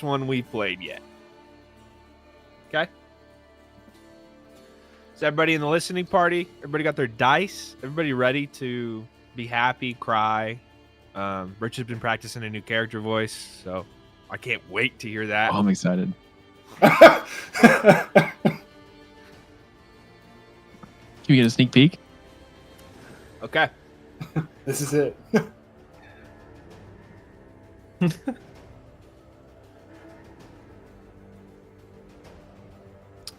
one we played yet. Okay? Is everybody in the listening party? Everybody got their dice? Everybody ready to be happy, cry? Richard's been practicing a new character voice, so I can't wait to hear that. Oh, I'm excited. Can we get a sneak peek? Okay. This is it.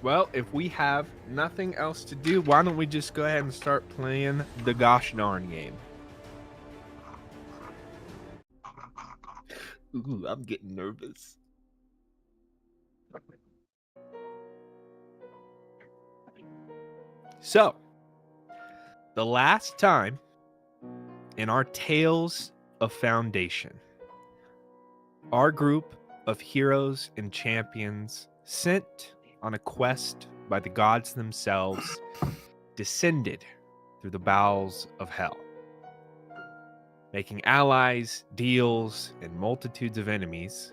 Well, if we have nothing else to do, why don't we just go ahead and start playing the gosh darn game? Ooh, I'm getting nervous. So, the last time in our Tales of Foundation, our group of heroes and champions sent on a quest by the gods themselves descended through the bowels of hell, making allies, deals, and multitudes of enemies,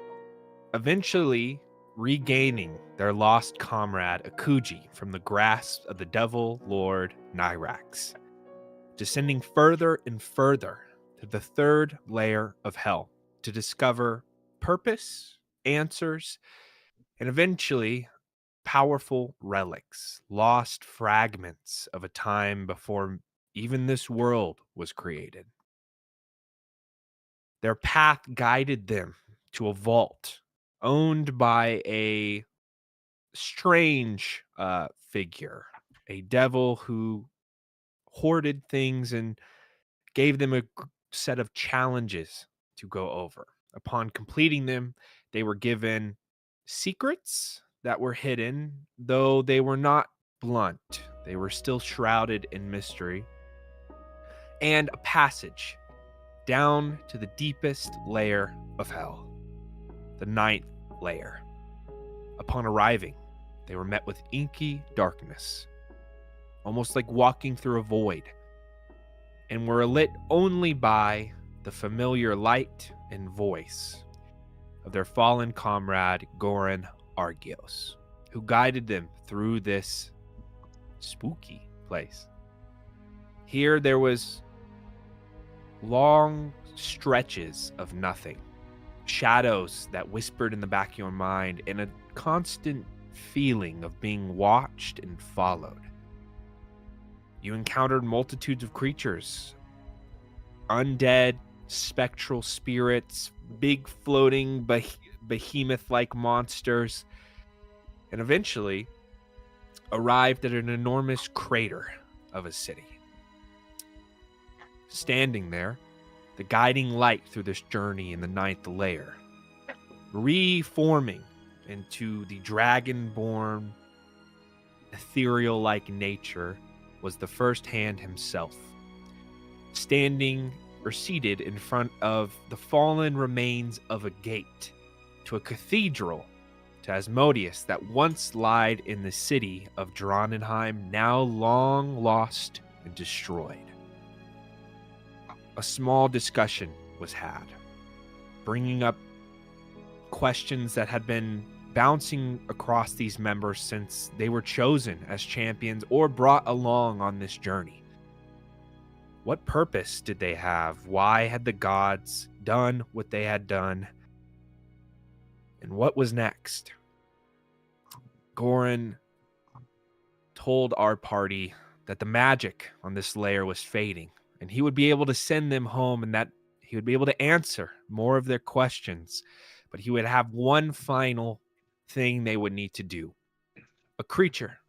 eventually regaining their lost comrade Akuji from the grasp of the devil lord Nyrax, descending further and further to the third layer of hell to discover purpose, answers, and eventually powerful relics, lost fragments of a time before even this world was created. Their path guided them to a vault owned by a strange figure, a devil who hoarded things and gave them a set of challenges to go over. Upon completing them, they were given secrets that were hidden, though they were not blunt. They were still shrouded in mystery, and a passage down to the deepest layer of hell, the 9th layer. Upon arriving, they were met with inky darkness, almost like walking through a void, and were lit only by the familiar light and voice of their fallen comrade Goran Argios, who guided them through this spooky place. Here there was long stretches of nothing, shadows that whispered in the back of your mind, and a constant feeling of being watched and followed. You encountered multitudes of creatures, undead, spectral spirits, big floating behemoth-like monsters, and eventually arrived at an enormous crater of a city. Standing there, the guiding light through this journey in the 9th layer, reforming into the dragon-born, ethereal-like nature, was the First Hand himself, standing or seated in front of the fallen remains of a gate to a cathedral to Asmodeus that once lied in the city of Dronenheim, now long lost and destroyed. A small discussion was had, bringing up questions that had been bouncing across these members since they were chosen as champions or brought along on this journey. What purpose did they have? Why had the gods done what they had done? And what was next? Goran told our party that the magic on this layer was fading, and he would be able to send them home, and that he would be able to answer more of their questions. But he would have one final thing they would need to do. A creature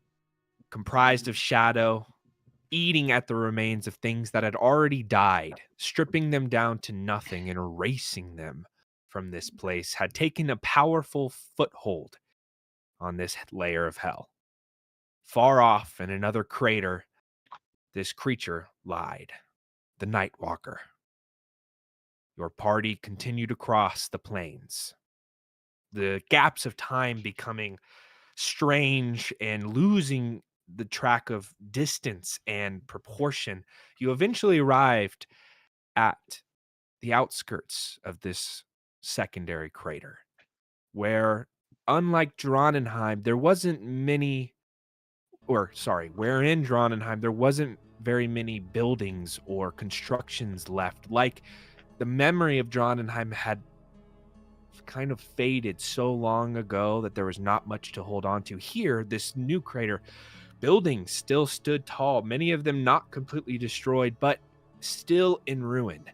comprised of shadow, eating at the remains of things that had already died, stripping them down to nothing and erasing them from this place, had taken a powerful foothold on this layer of hell. Far off in another crater, this creature lied, the Nightwalker. Your party continued across the plains, the gaps of time becoming strange and losing the track of distance and proportion. You eventually arrived at the outskirts of this secondary crater. where, unlike Dronenheim, there wasn't many, or sorry, where in Dronenheim, there wasn't very many buildings or constructions left. Like the memory of Dronenheim had kind of faded so long ago that there was not much to hold on to. Here, this new crater, buildings still stood tall, many of them not completely destroyed, but still in ruin.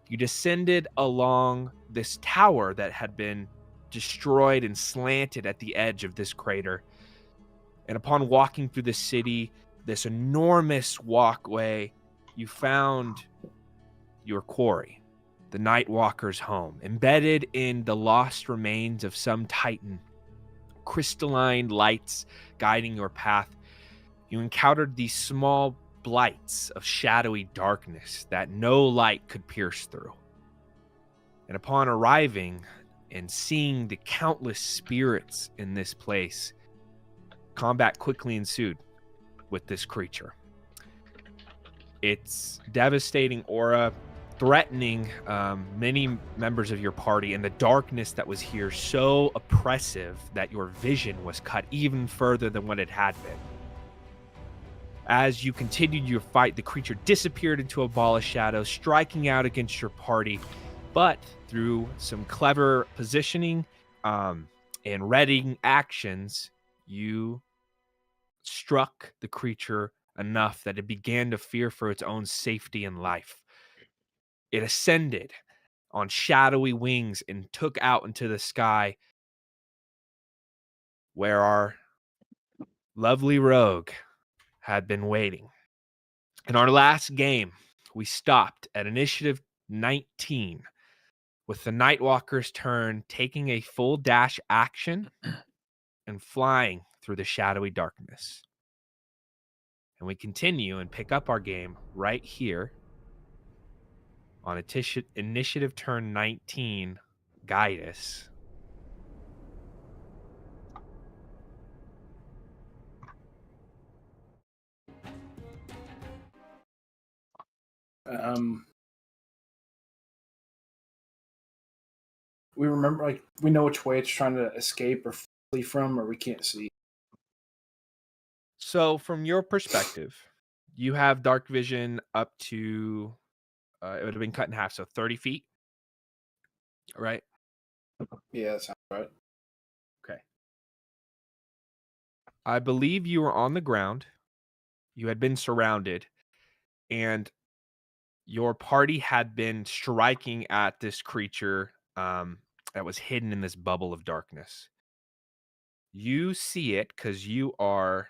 You descended along this tower that had been destroyed and slanted at the edge of this crater. And upon walking through the city, this enormous walkway, you found your quarry, the Nightwalker's home, embedded in the lost remains of some titan, crystalline lights guiding your path. You encountered these small blights of shadowy darkness that no light could pierce through. And upon arriving and seeing the countless spirits in this place, combat quickly ensued with this creature. Its devastating aura threatening many members of your party, and the darkness that was here so oppressive that your vision was cut even further than what it had been. As you continued your fight, the creature disappeared into a ball of shadow, striking out against your party, but through some clever positioning and readying actions, you struck the creature enough that it began to fear for its own safety and life. It ascended on shadowy wings and took out into the sky, where our lovely rogue had been waiting. In our last game, we stopped at initiative 19, with the Nightwalker's turn taking a full dash action and flying through the shadowy darkness. And we continue and pick up our game right here on initiative turn 19, Guidus. We remember, like, we know which way it's trying to escape or flee from, or we can't see. So, from your perspective, you have dark vision up to, it would have been cut in half, so 30 feet, right? Yeah, that sounds right. Okay. I believe you were on the ground. You had been surrounded, and your party had been striking at this creature that was hidden in this bubble of darkness. You see it because you are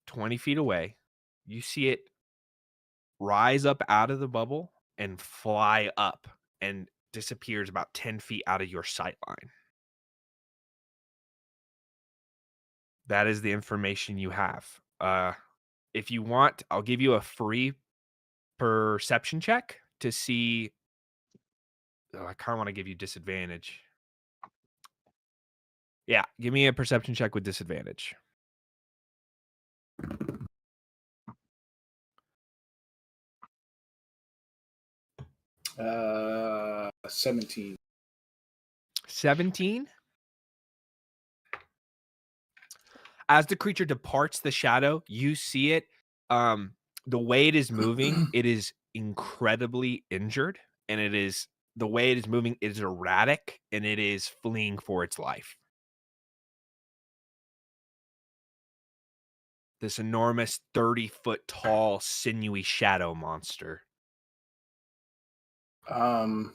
20 feet away. You see it rise up out of the bubble and fly up and disappears about 10 feet out of your sight line. That is the information you have. If you want, I'll give you a free perception check to see. Oh, I kind of want to give you disadvantage. Yeah, give me a perception check with disadvantage. 17. 17. As the creature departs the shadow, you see it. The way it is moving, it is incredibly injured, and it is the way it is moving is erratic, and it is fleeing for its life. This enormous 30-foot tall, sinewy shadow monster. I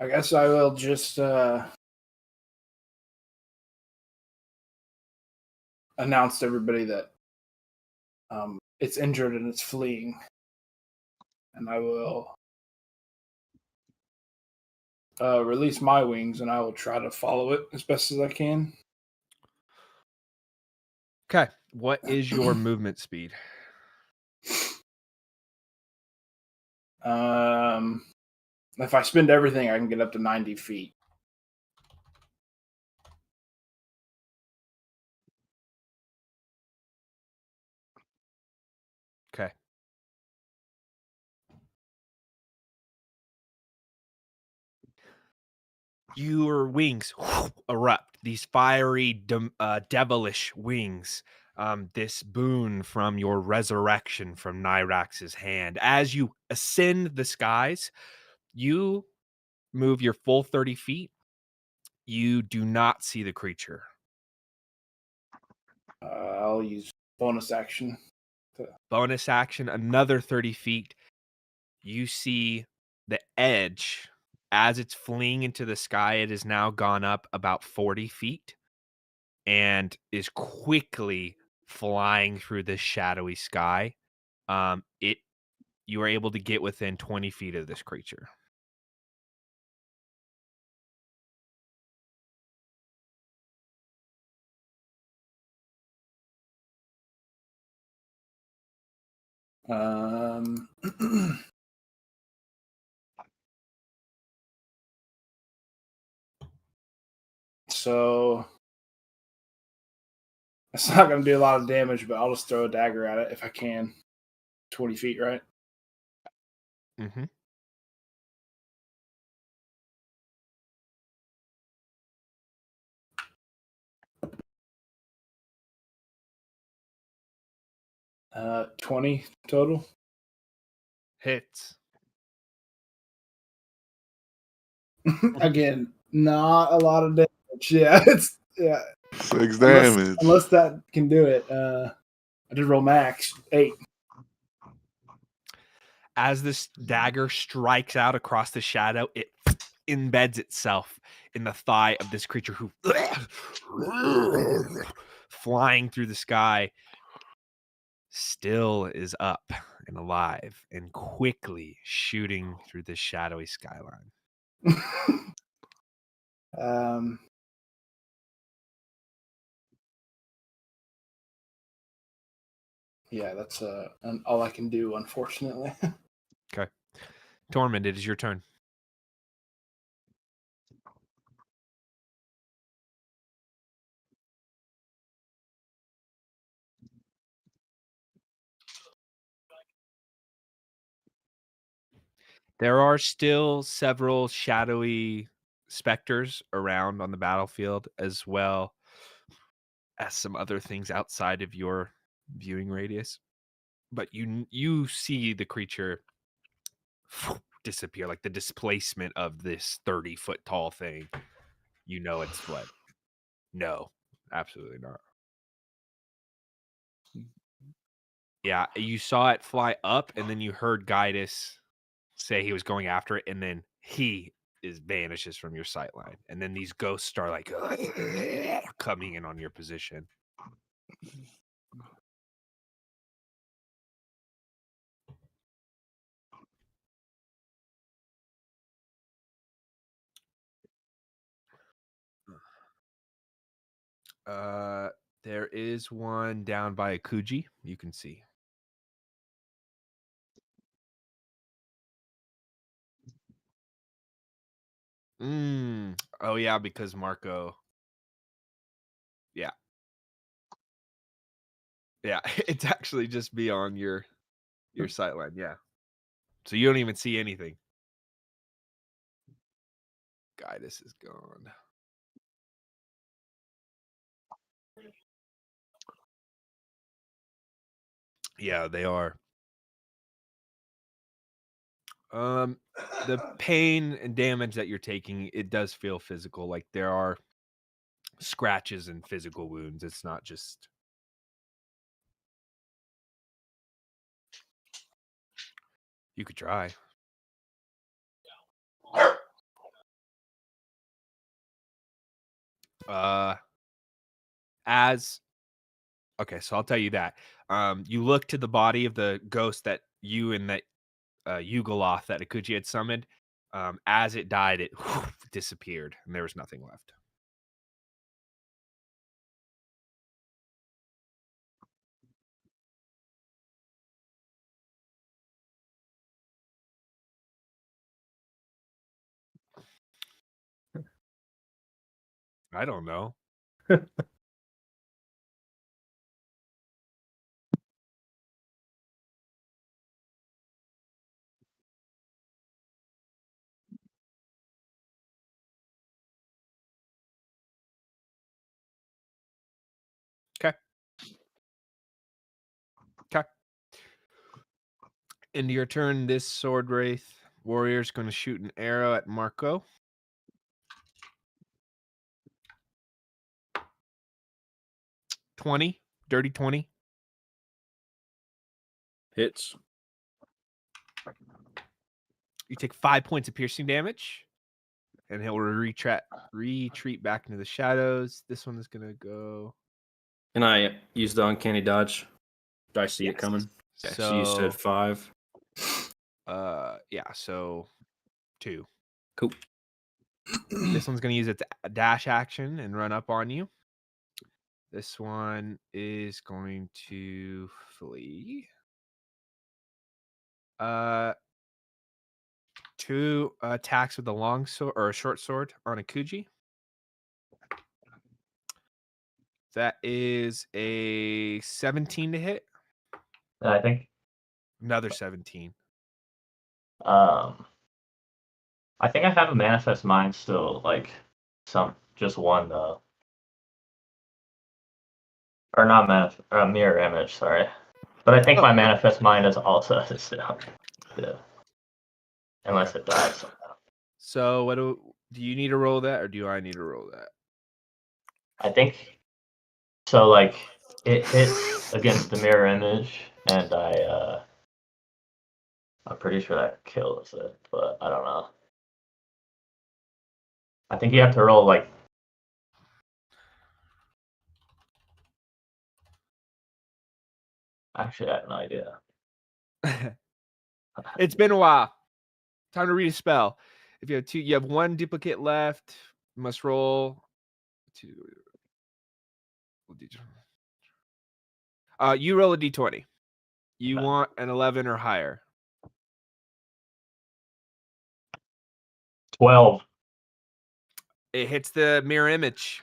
guess I will just announce to everybody that it's injured and it's fleeing, and I will release my wings, and I will try to follow it as best as I can. Okay, what is your movement speed? If I spend everything, I can get up to 90 feet. Okay. your wings erupt, these fiery, devilish wings. This boon from your resurrection from Nyrax's hand. As you ascend the skies, you move your full 30 feet. You do not see the creature. I'll use bonus action. Bonus action, another 30 feet. You see the edge as it's fleeing into the sky. It has now gone up about 40 feet and is quickly flying through this shadowy sky. It You are able to get within 20 feet of this creature. Um, so it's not going to do a lot of damage, but I'll just throw a dagger at it if I can. 20 feet, right? Mm-hmm. 20 total. Hits. Again, not a lot of damage. Yeah, it's yeah. 6 damage. Unless that can do it. I did roll max 8. As this dagger strikes out across the shadow, it embeds itself in the thigh of this creature who flying through the sky still is up and alive and quickly shooting through the shadowy skyline. um, yeah, that's all I can do, unfortunately. Okay. Tormund, it is your turn. There are still several shadowy specters around on the battlefield, as well as some other things outside of your viewing radius. But you see the creature disappear, like the displacement of this 30-foot tall thing. You know it's fled. No, absolutely not. Yeah, you saw it fly up, and then you heard Gaius say he was going after it, and then he vanishes from your sight line. And then these ghosts start like coming in on your position. There is one down by Akuji. You can see. Oh yeah, because Marco. Yeah. Yeah, it's actually just beyond your sight line. Yeah. So you don't even see anything. Gaius is gone. Yeah, they are. The pain and damage that you're taking, it does feel physical. Like there are scratches and physical wounds. It's not just. You could try. As Okay, so I'll tell you that. You look to the body of the ghost that you and that Yugoloth that Akuji had summoned. As it died, it disappeared, and there was nothing left. I don't know. Into your turn, this sword wraith warrior is going to shoot an arrow at Marco. Dirty 20. Hits. You take 5 points of piercing damage, and he'll retreat back into the shadows. This one is going to go. Can I use the uncanny dodge? Do I see it Yes. coming? Okay, so you said 5. Yeah, so 2. Cool. This one's going to use its dash action and run up on you. This one is going to flee. 2 attacks with a long sword or a short sword on a Kuji. That is a 17 to hit. I think. Another 17. I think I have a manifest mind still, like just one though. Or not mirror image, sorry. But I think my manifest mind is also still. Yeah. Unless it dies somehow. So what do you need to roll that, or do I need to roll that? I think so. Like it hits against the mirror image, and I'm pretty sure that kills it, but I don't know. I think you have to roll like. Actually, I have no idea. It's been a while. Time to read a spell. If you have 2, you have 1 duplicate left. You must roll 2. You roll a d20. You Okay. want an 11 or higher. 12. It hits the mirror image.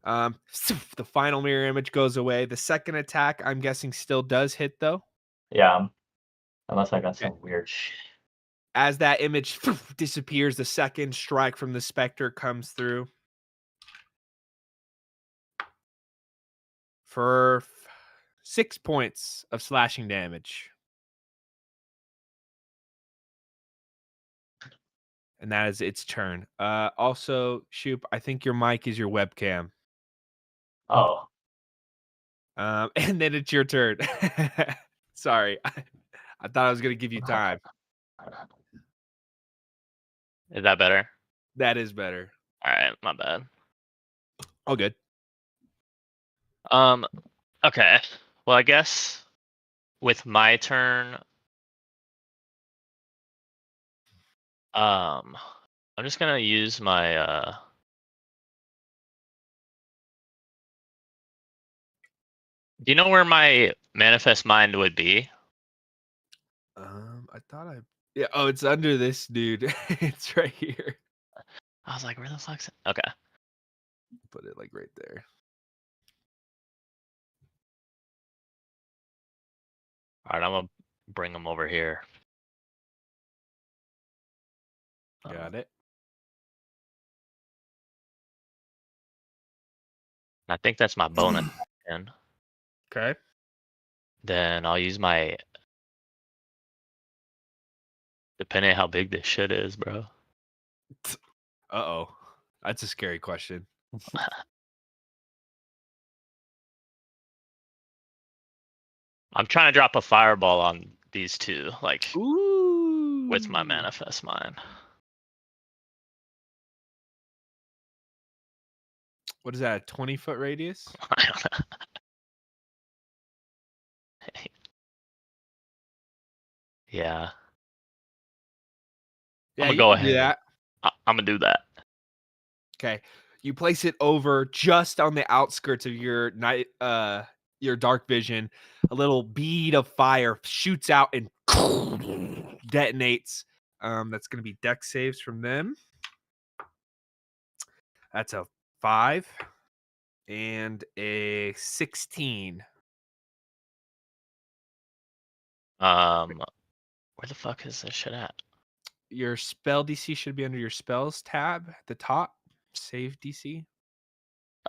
The final mirror image goes away. The second attack, I'm guessing, still does hit though. Yeah, unless I got some weird shit. As that image disappears, the second strike from the specter comes through for 6 points of slashing damage. And that is its turn. Also, Shoop, I think your mic is your webcam. Oh. And then it's your turn. Sorry. I thought I was going to give you time. Is that better? That is better. All right, my bad. All good. Okay. Well, I guess with my turn, I'm just gonna use my Do you know where my manifest mind would be? I thought yeah, oh, it's under this dude. It's right here. I was like, where the fuck's it? Okay. Put it like right there. All right, I'm gonna bring them over here. Got it. I think that's my bonus. Okay. Then I'll use my. Depending on how big this shit is, bro. Uh-oh. That's a scary question. I'm trying to drop a fireball on these two, like Ooh. with my manifest mind. What is that, a 20-foot radius? I don't know. Yeah. Yeah, I'm gonna go you can do ahead. that. I'm gonna do that. Okay. You place it over just on the outskirts of your night your dark vision. A little bead of fire shoots out and detonates. That's gonna be dex saves from them. That's a 5 and a 16. Where the fuck is this shit at? Your spell DC should be under your spells tab at the top. Save DC.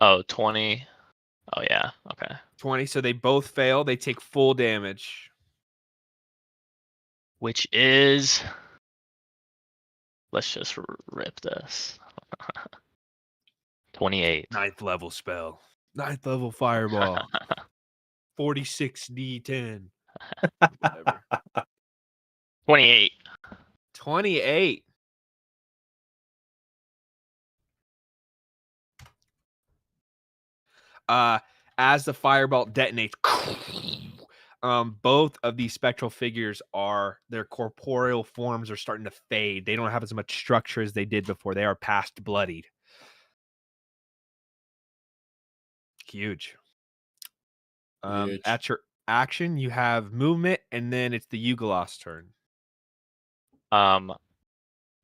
Oh, 20. Oh yeah. Okay. 20. So they both fail. They take full damage. which is, let's just rip this. 28. 9th level spell. 9th level fireball. 46d10. Whatever. 28. 28. As the fireball detonates, both of these spectral figures their corporeal forms are starting to fade. They don't have as much structure as they did before. They are past bloodied. Huge. Huge. At your action, you have movement, and then it's the Yugoloth's turn. I'm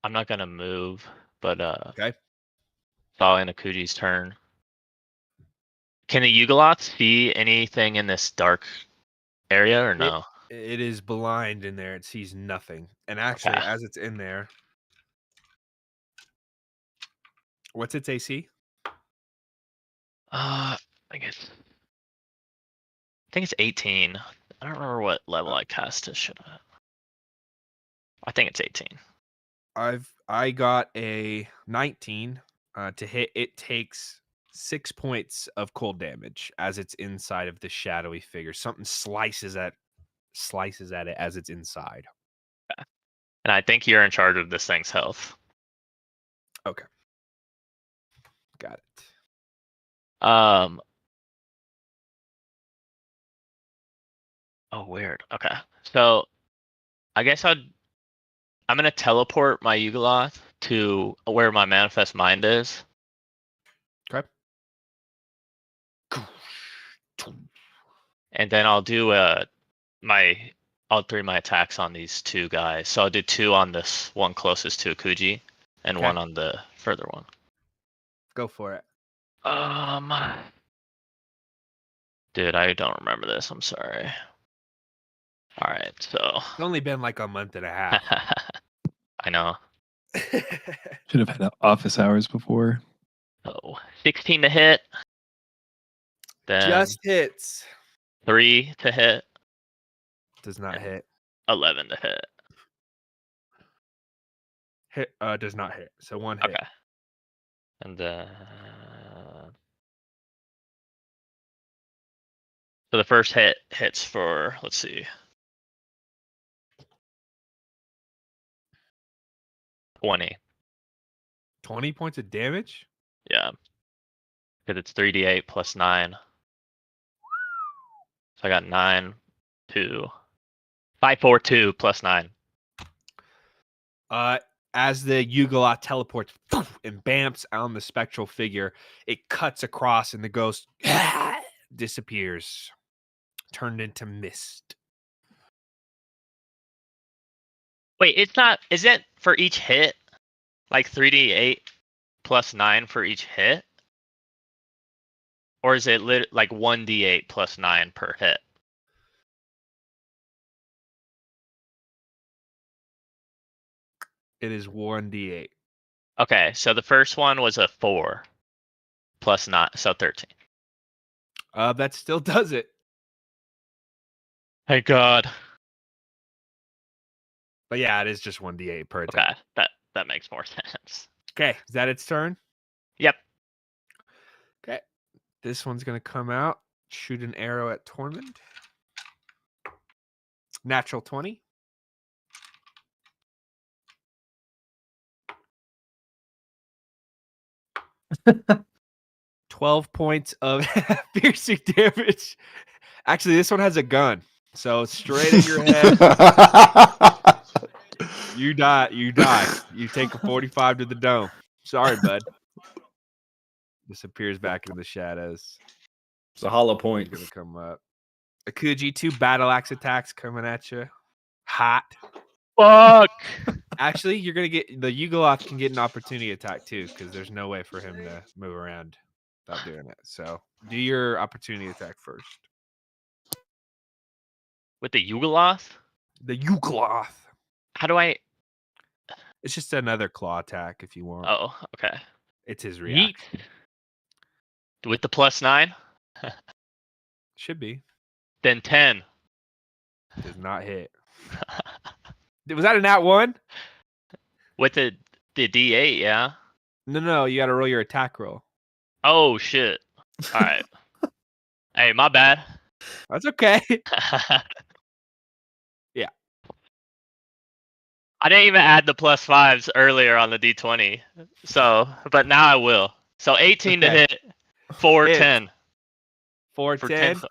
not gonna move, but Okay. following Akuji's turn. Can the Yugoloth see anything in this dark area or no? It is blind in there. It sees nothing. And actually, Okay. as it's in there, what's its AC? I think it's 18. I don't remember what level I cast this shit at. I think it's 18. I got a 19 to hit. It takes 6 points of cold damage as it's inside of the shadowy figure. Something slices at it as it's inside. And I think you're in charge of this thing's health. Okay. Got it. Oh, weird. Okay. So I guess I'm gonna teleport my Yugoloth to where my manifest mind is. Okay. And then I'll do all three of my attacks on these two guys. So I'll do 2 on this one closest to Akuji and Okay. 1 on the further one. Go for it. Dude, I don't remember this. I'm sorry. All right, so It's only been like a month and a half. I know. Should have had office hours before. Oh, 16 to hit. Then Just hits. 3 to hit. Does not hit. 11 to hit. Does not hit. So 1 hit. Okay. And then so the first hits for, let's see, 20. 20 points of damage? Yeah. Because it's 3d8 plus 9. So I got 9, 2. 5, 4, 2 plus 9. As the Yugoloth teleports and bamps on the spectral figure, it cuts across and the ghost disappears, turned into mist. Wait, it's not. Is it for each hit? Like 3d8 plus 9 for each hit? Or is it like 1d8 plus 9 per hit? It is 1d8. Okay, so the first one was a 4 plus 9, so 13. That still does it. Thank God. But yeah, it is just 1d8 per attack. Okay, that makes more sense. Okay, is that its turn? Yep. Okay. This one's going to come out, shoot an arrow at Tormund. Natural 20. $12 points of piercing damage. Actually, this one has a gun. So straight in your head. You die. You take a 45 to the dome. Sorry, bud. Disappears back into the shadows. It's a hollow point. Gonna come up. Akuji, 2 battle axe attacks coming at you. Hot. Fuck! Actually, you're gonna get the Yugoloth can get an opportunity attack too, because there's no way for him to move around without doing it. So do your opportunity attack first. With the Yugoloth? The Yugoloth. How do I? It's just another claw attack if you want. Oh, okay. It's his Yeet. reaction. With the plus 9? Should be. Then 10. Does not hit. Was that a nat 1? With the D8, yeah. No. You got to roll your attack roll. Oh shit. All right. Hey, my bad. That's okay. Yeah. I didn't even add the +5s earlier on the D20. So, but now I will. So 18 to Okay. hit, 410. 410.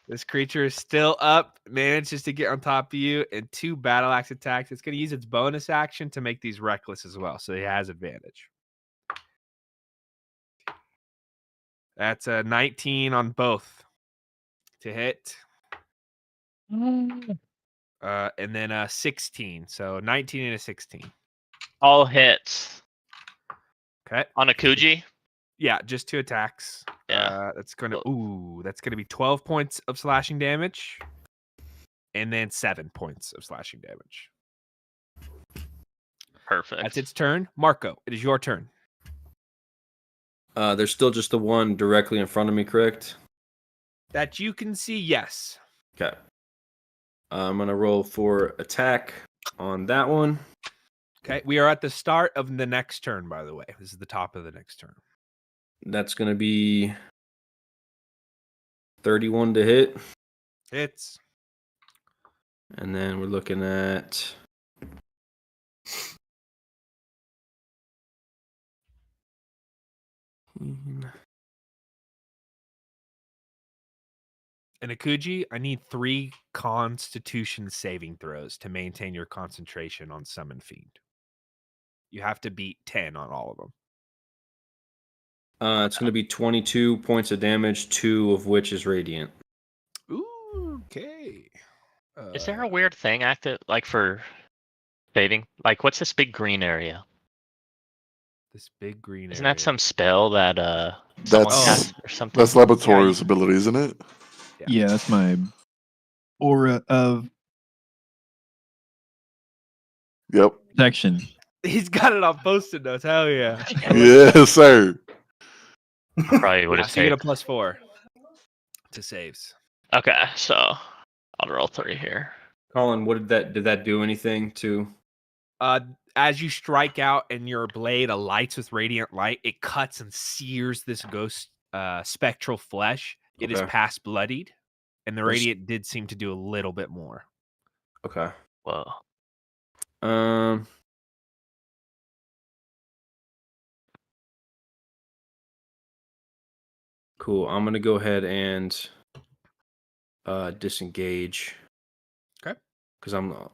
This creature is still up, manages to get on top of you, and 2 battle axe attacks. It's going to use its bonus action to make these reckless as well, so it has advantage. That's a 19 on both to hit. And then a 16. So 19 and a 16. All hits. Okay. On a Kuji? Yeah, just 2 attacks. Yeah. That's going to that's going to be 12 points of slashing damage. And then 7 points of slashing damage. Perfect. That's its turn. Marco, it is your turn. There's still just the one directly in front of me, correct? That you can see, yes. Okay. I'm gonna roll for attack on that one. Okay, we are at the start of the next turn, by the way. This is the top of the next turn. That's gonna be 31 to hit, Hits. and then we're looking at And Akuji, I need 3 Constitution saving throws to maintain your concentration on Summon Fiend. You have to beat 10 on all of them. It's gonna be 22 points of damage, 2 of which is radiant. Ooh, okay. Is there a weird thing active, like for saving? Like, what's this big green area? This big green Isn't area? that some spell that someone That's casts or something? that's Laborator's ability, isn't it? Yeah, that's my aura of Yep. protection. He's got it on post-it notes. Hell yeah. Yes, sir. Probably would Yeah, have so you get a taken. +4 to saves. Okay, so I'll roll 3 here. Colin, what did that do anything to? As you strike out and your blade alights with radiant light, it cuts and sears this ghost spectral flesh. It is Okay. past bloodied, and the There's- radiant did seem to do a little bit more. Okay. Whoa. Cool. I'm gonna go ahead and disengage. Okay. Because I'm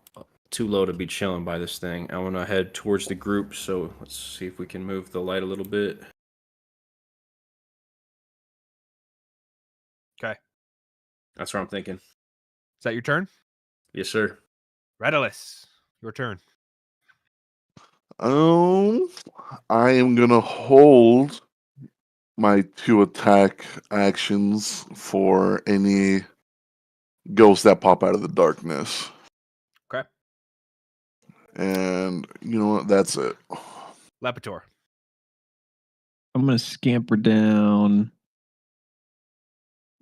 too low to be chilling by this thing. I want to head towards the group. So let's see if we can move the light a little bit. Okay. That's what I'm thinking. Is that your turn? Yes, sir. Redalus, your turn. I am gonna hold my 2 attack actions for any ghosts that pop out of the darkness. Okay. And you know what? That's it. Lepitor. I'm gonna scamper down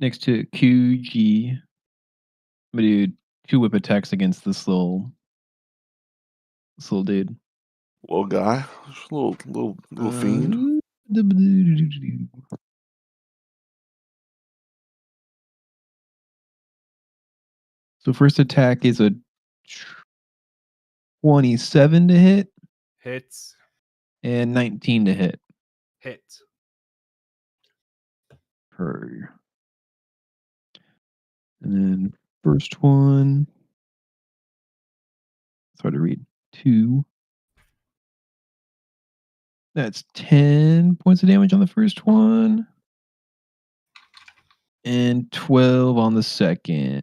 next to QG. I'm gonna do 2 whip attacks against this little dude. Little guy, just a little fiend. So first attack is a 27 to hit Hits. and 19 to hit. Hits. And then first one. It's hard to read. 2. That's 10 points of damage on the first one. And 12 on the second.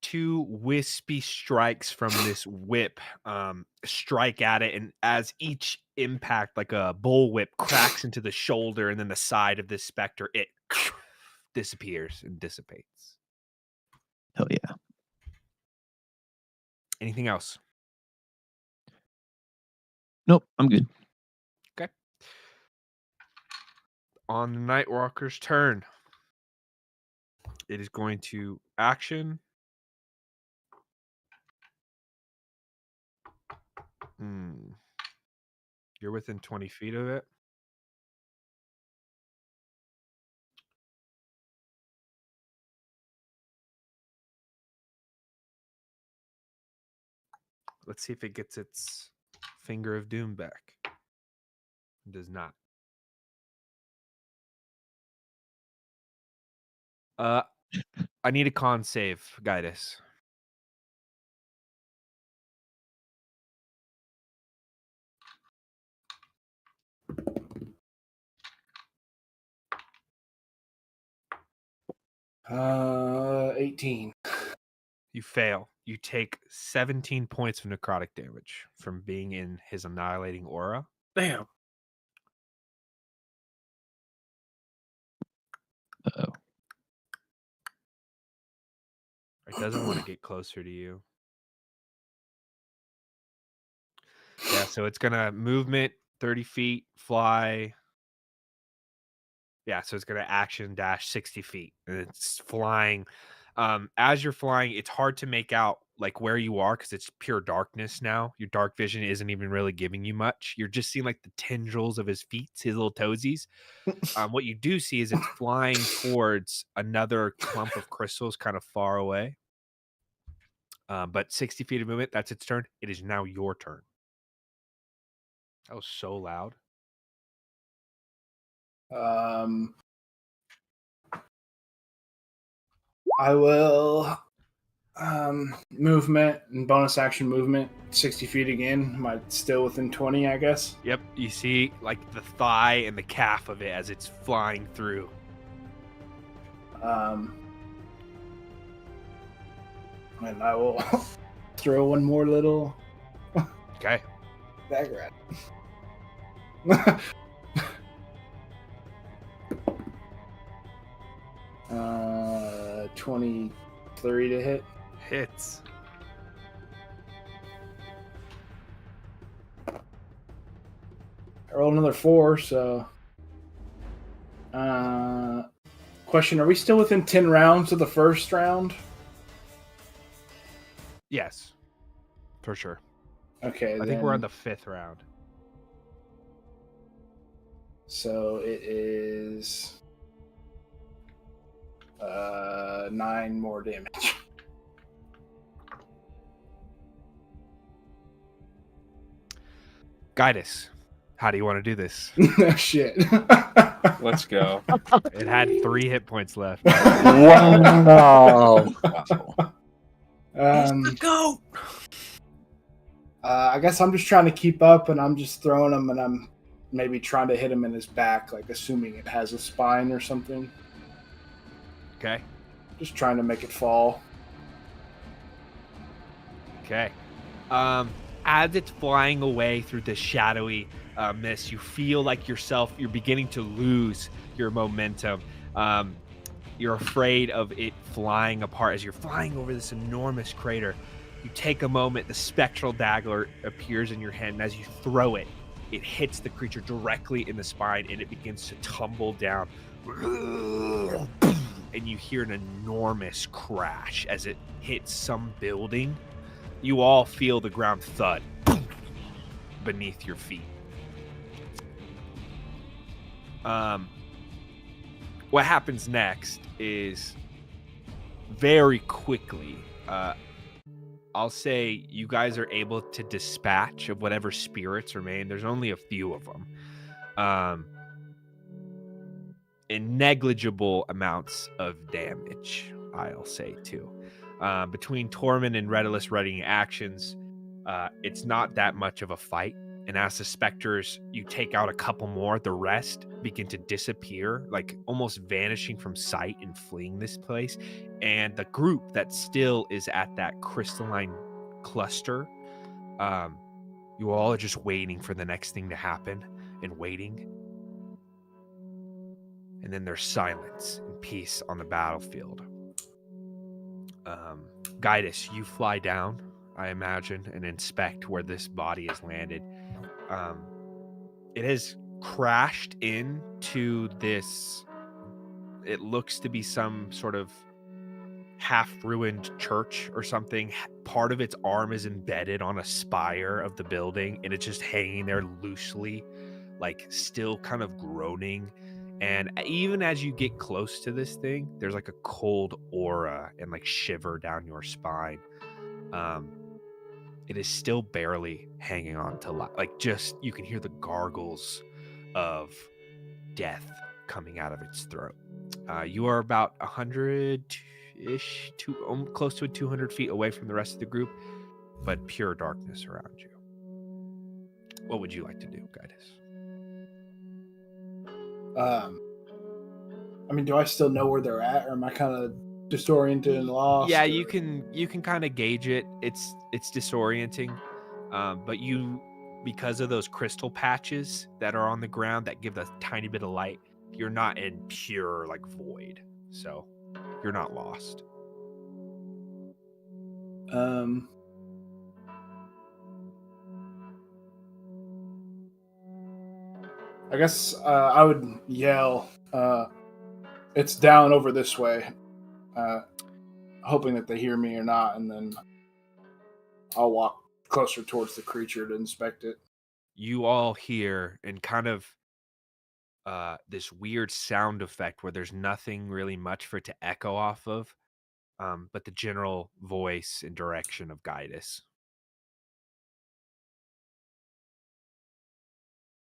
2 wispy strikes from this whip strike at it, and as each impact, like a bullwhip, cracks into the shoulder and then the side of this specter, it disappears and dissipates. Hell yeah. Anything else? Nope, I'm good. On the Nightwalker's turn, it is going to action. You're within 20 feet of it. Let's see if it gets its finger of doom back. It does not. I need a con save, Guidus. Uh, 18. You fail. You take 17 points of necrotic damage from being in his annihilating aura. Damn. Uh-oh. It doesn't want to get closer to you. Yeah, so it's gonna movement 30 feet, fly. Yeah, so it's gonna action dash 60 feet, and it's flying. As you're flying, it's hard to make out like where you are because it's pure darkness now. Your dark vision isn't even really giving you much. You're just seeing like the tendrils of his feet, his little toesies. What you do see is it's flying towards another clump of crystals, kind of far away. But 60 feet of movement, that's its turn. It is now your turn. That was so loud. I will movement and bonus action movement 60 feet again. Am I still within 20, I guess? Yep, you see like the thigh and the calf of it as it's flying through. And I will throw one more little Okay. dagger at it. 23 to hit. Hits. I rolled another 4, so question, are we still within 10 rounds of the first round? Yes. For sure. Okay, I think we're on the 5th round. So it is 9 more damage. Guidus, how do you want to do this? Shit. Let's go. It had 3 hit points left. Wow. Go. I guess I'm just trying to keep up, and I'm just throwing him, and I'm maybe trying to hit him in his back, like assuming it has a spine or something. Okay. Just trying to make it fall. Okay. As it's flying away through the shadowy mist, you feel like you're beginning to lose your momentum. You're afraid of it flying apart as you're flying over this enormous crater. You take a moment, the spectral dagger appears in your hand, and as you throw it, it hits the creature directly in the spine, and it begins to tumble down. And you hear an enormous crash as it hits some building. You all feel the ground thud beneath your feet. What happens next is very quickly, I'll say you guys are able to dispatch of whatever spirits remain. There's only a few of them. In negligible amounts of damage, I'll say too. Between Tormund and Redolus running actions, it's not that much of a fight. And as the specters, you take out a couple more, the rest begin to disappear, like almost vanishing from sight and fleeing this place. And the group that still is at that crystalline cluster, you all are just waiting for the next thing to happen and waiting. And then there's silence and peace on the battlefield. Guidus, you fly down, I imagine, and inspect where this body has landed. It has crashed into this. It looks to be some sort of half-ruined church or something. Part of its arm is embedded on a spire of the building, and it's just hanging there loosely, like still kind of groaning. And even as you get close to this thing, there's like a cold aura and like shiver down your spine. It is still barely hanging on to life. Like, just you can hear the gargles of death coming out of its throat. You are about 100-ish, close to 200 feet away from the rest of the group, but pure darkness around you. What would you like to do, Gaius? I mean, do I still know where they're at, or am I kind of disoriented and lost? Yeah, or- you can kind of gauge it. It's disorienting, but you, because of those crystal patches that are on the ground that give a tiny bit of light, you're not in pure like void, so you're not lost. I guess I would yell, it's down over this way, hoping that they hear me or not, and then I'll walk closer towards the creature to inspect it. You all hear and kind of this weird sound effect where there's nothing really much for it to echo off of, but the general voice and direction of Gaius.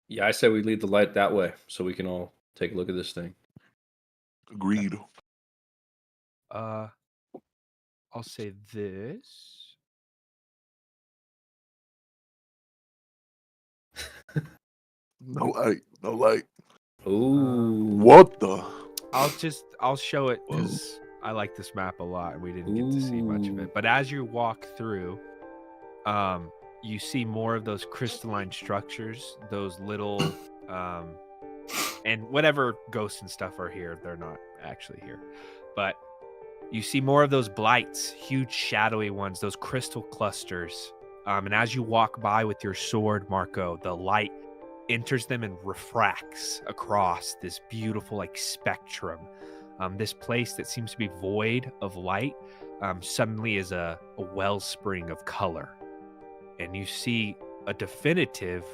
Yeah, I say we lead the light that way so we can all take a look at this thing. Agreed. I'll say this. No light. No light. Ooh. What the? I'll show it because I like this map a lot and we didn't get to see much of Ooh. it. But as you walk through, you see more of those crystalline structures, those little and whatever ghosts and stuff are here, they're not actually here. But you see more of those blights, huge shadowy ones, those crystal clusters. And as you walk by with your sword, Marco, the light enters them and refracts across this beautiful like spectrum. This place that seems to be void of light suddenly is a wellspring of color. And you see a definitive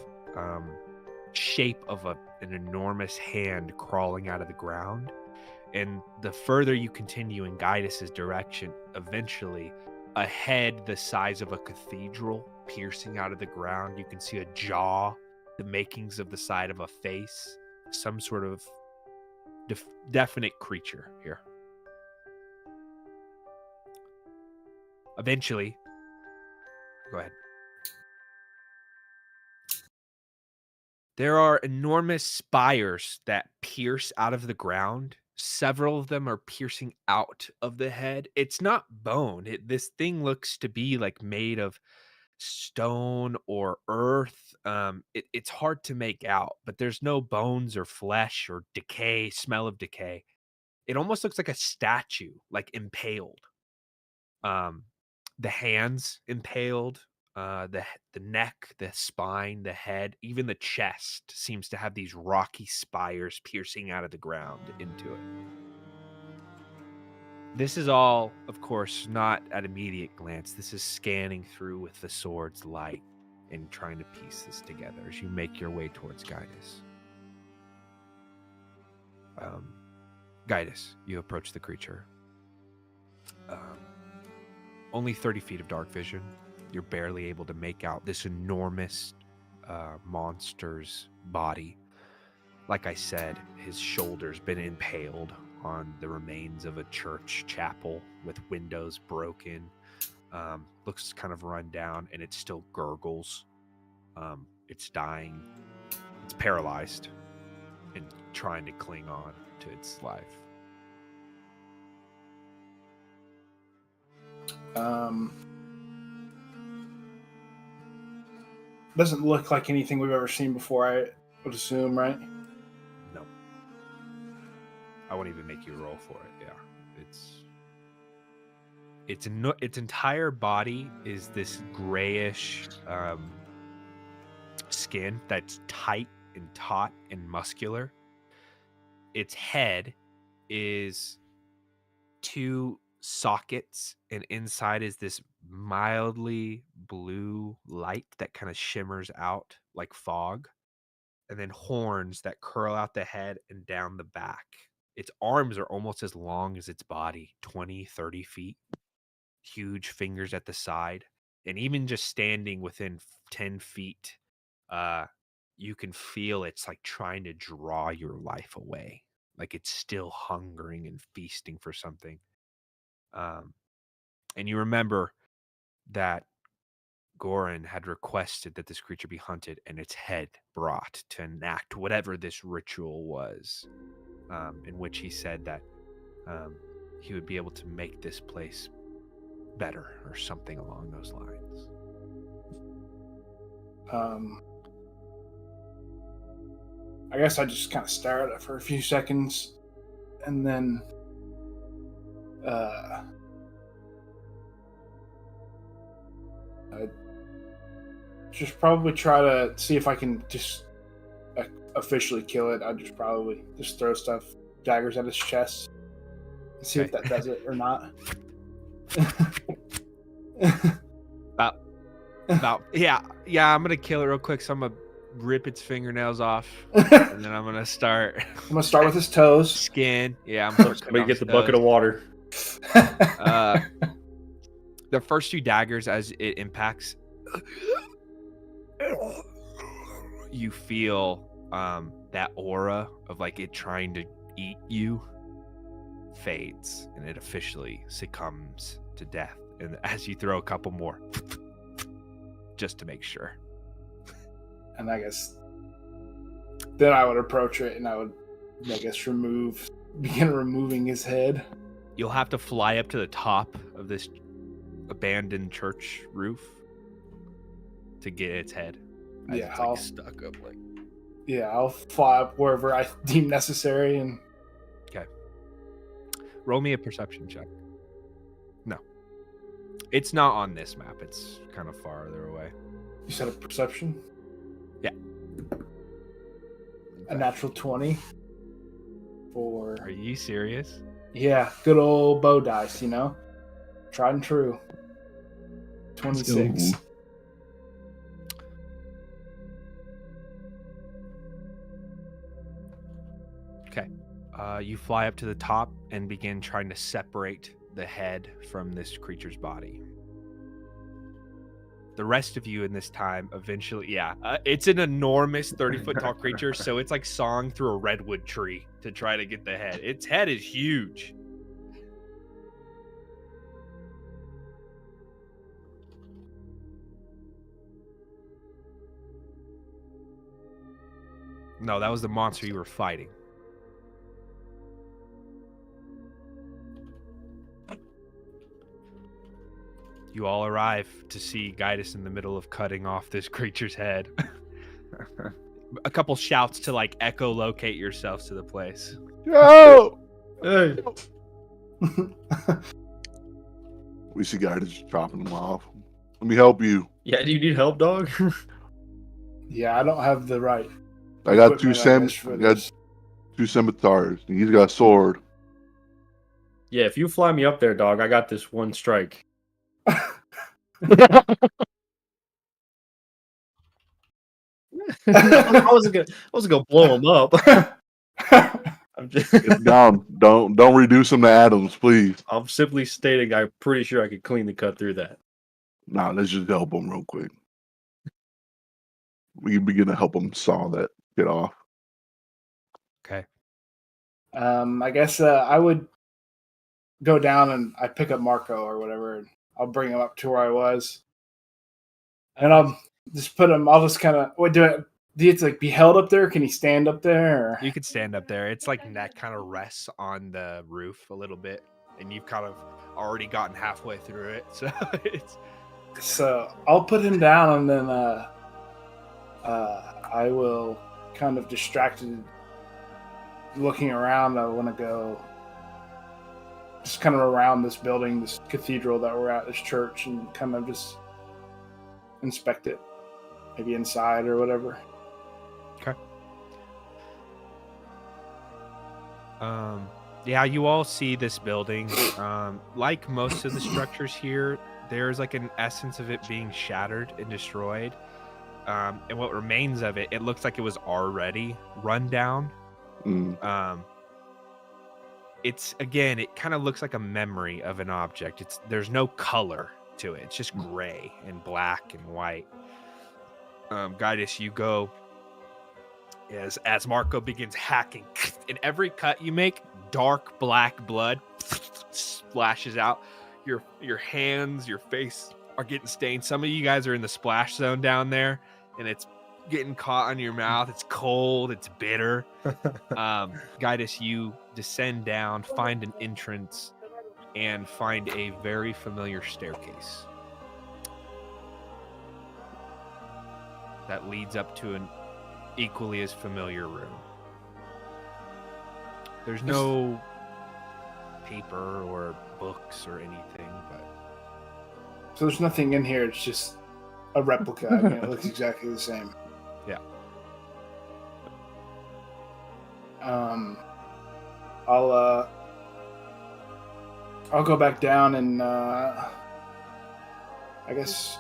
shape of an enormous hand crawling out of the ground. And the further you continue in Gaius' direction, eventually a head the size of a cathedral piercing out of the ground. You can see a jaw, the makings of the side of a face, some sort of definite creature here. Eventually, go ahead. There are enormous spires that pierce out of the ground. Several of them are piercing out of the head. It's not bone. This thing looks to be like made of stone or earth. It's hard to make out, but there's no bones or flesh or decay, smell of decay. It almost looks like a statue, like impaled. The hands impaled, the neck, the spine, the head, even the chest seems to have these rocky spires piercing out of the ground into it. This is all, of course, not at immediate glance. This is scanning through with the sword's light and trying to piece this together as you make your way towards Gaius. Gaius, you approach the creature. Only 30 feet of dark vision. You're barely able to make out this enormous monster's body. Like I said, his shoulder's been impaled on the remains of a church chapel with windows broken. Looks kind of run down, and it still gurgles. It's dying. It's paralyzed and trying to cling on to its life. Doesn't look like anything we've ever seen before, I would assume, right? No. I won't even make you roll for it. Yeah. Its entire body is this grayish skin that's tight and taut and muscular. Its head is two sockets, and inside is this mildly blue light that kind of shimmers out like fog, and then horns that curl out the head and down the back. Its arms are almost as long as its body, 20, 30 feet. Huge fingers at the side. And even just standing within 10 feet, you can feel it's like trying to draw your life away. Like it's still hungering and feasting for something. And you remember that Goran had requested that this creature be hunted and its head brought to enact whatever this ritual was, in which he said that he would be able to make this place better or something along those lines. I guess I just kind of stare at it for a few seconds, and then I'd just probably try to see if I can just officially kill it. I'd just probably just throw daggers at its chest, and see if that does it or not. About yeah, I'm gonna kill it real quick. So I'm gonna rip its fingernails off, and then I'm gonna start. I'm gonna start with his toes. Skin. Yeah, I'm Somebody get the bucket of water. The first two daggers, as it impacts, you feel that aura of like it trying to eat you fades, and it officially succumbs to death. And as you throw a couple more, just to make sure. And I guess then I would approach it, and I would, I guess, begin removing his head. You'll have to fly up to the top of this abandoned church roof to get its head. As Yeah, it's like stuck up like. Yeah, I'll fly up wherever I deem necessary, and Roll me a perception check. No. It's not on this map. It's kind of farther away. you said a perception. Yeah. A natural 20 for Are you serious? good old bow dice, tried and true. 26. go. Okay. You fly up to the top and begin trying to separate the head from this creature's body. The rest of you in this time eventually, it's an enormous 30-foot tall creature, so it's like sawing through a redwood tree to try to get the head. Its head is huge. No, that was the monster you were fighting. You all arrive to see Gaius in the middle of cutting off this creature's head. A couple shouts to like echolocate yourselves to the place. Yo! Hey. We see guys just dropping them off. Let me help you. Yeah, do you need help, dog? Yeah, I don't have the right. I got two equipment, I guess, for this. two scimitars. And he's got a sword. Yeah, if you fly me up there, dog, I got this one strike. I wasn't gonna blow him up. I'm just Get down. Don't reduce him to atoms, please. I'm simply stating I'm pretty sure I could cleanly cut through that. Nah, let's just help him real quick. We can begin to help him saw that get off. Okay. I guess I would go down and I pick up Marco or whatever, and I'll bring him up to where I was, and I'll just put him. I'll just kind of do you have to like be held up there? Can he stand up there? Or? You could stand up there. It's like neck kind of rests on the roof a little bit, and you've kind of already gotten halfway through it. So it's. So I'll put him down, and then I will kind of distracted, looking around. I want to go just kind of around this building, this cathedral that we're at, this church, and kind of just inspect it, maybe inside or whatever. Okay. Yeah, you all see this building. Like most of the structures here, there's like an essence of it being shattered and destroyed. And what remains of it, it looks like it was already run down. It's again, it kind of looks like a memory of an object. There's no color to it. It's just gray and black and white. Gaius, you go as Marco begins hacking. In every cut you make, dark black blood splashes out. Your hands, your face are getting stained. Some of you guys are in the splash zone down there, and it's getting caught on your mouth. It's cold. It's bitter. Gaius, you descend down, find an entrance, and find a very familiar staircase that leads up to an equally as familiar room. There's no paper or books or anything, but So there's nothing in here. It's just a replica. I mean, it looks exactly the same. Yeah. I'll go back down and I guess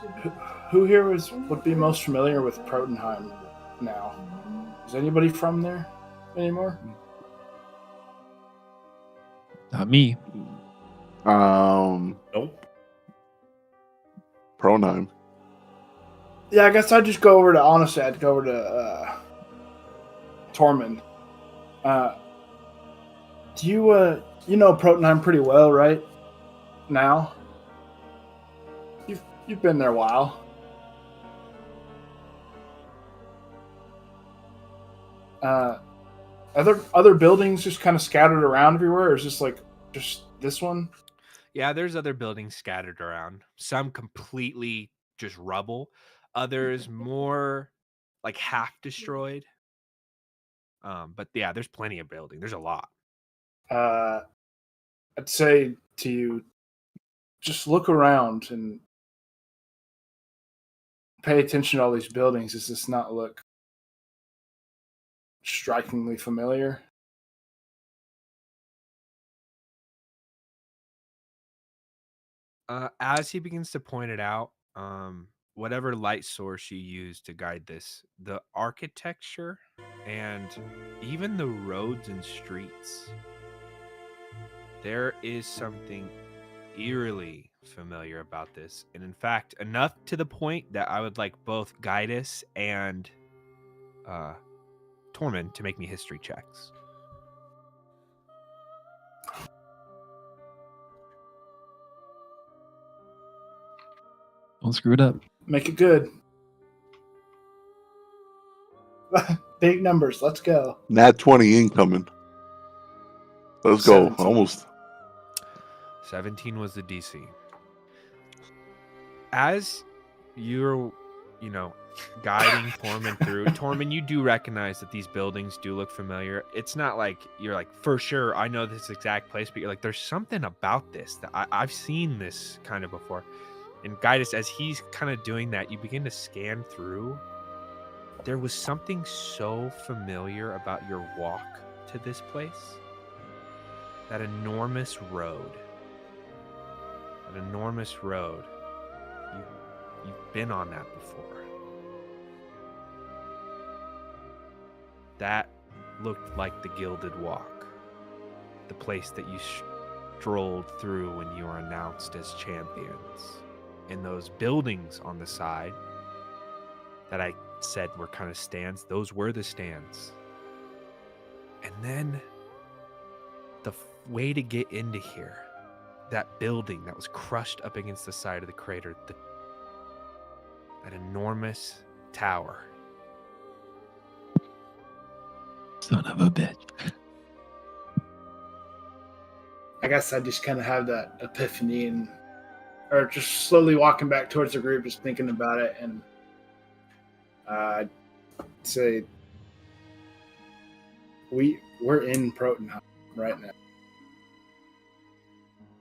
who here would be most familiar with Protenheim now? Is anybody from there anymore? Not me. Nope. Pronheim. Yeah, I guess I'd just go over to, honestly, I'd go over to Tormund. Do you know Protenheim pretty well, right? Now? You've been there a while. Are there other buildings just kind of scattered around everywhere, or is this like just this one? yeah, there's other buildings scattered around. Some completely just rubble. Others more like half destroyed. But yeah, there's plenty of building. There's a lot. I'd say to you, just look around and pay attention to all these buildings. Does this not look strikingly familiar? As he begins to point it out, whatever light source you use to guide this, the architecture and even the roads and streets, there is something eerily familiar about this. And in fact, enough to the point that I would like both Gaius and Tormund to make me history checks. Don't screw it up. Make it good. Big numbers. Let's go. Nat 20 incoming. Let's go. 17. Almost. 17 was the DC. As you're, guiding Tormund through, Tormund, you do recognize that these buildings do look familiar. It's not like you're like, for sure, I know this exact place, but you're like, there's something about this that I've seen this kind of before. And Gaius, as he's kind of doing that, you begin to scan through. There was something so familiar about your walk to this place. That enormous road. You've been on that before. That looked like the Gilded Walk. The place that you strolled through when you were announced as champions. And those buildings on the side that I said were kind of stands, those were the stands. And then the way to get into here, that building that was crushed up against the side of the crater, that enormous tower. Son of a bitch. I guess I just kind of have that epiphany or just slowly walking back towards the group, just thinking about it, and I'd say we're in Protenheim right now.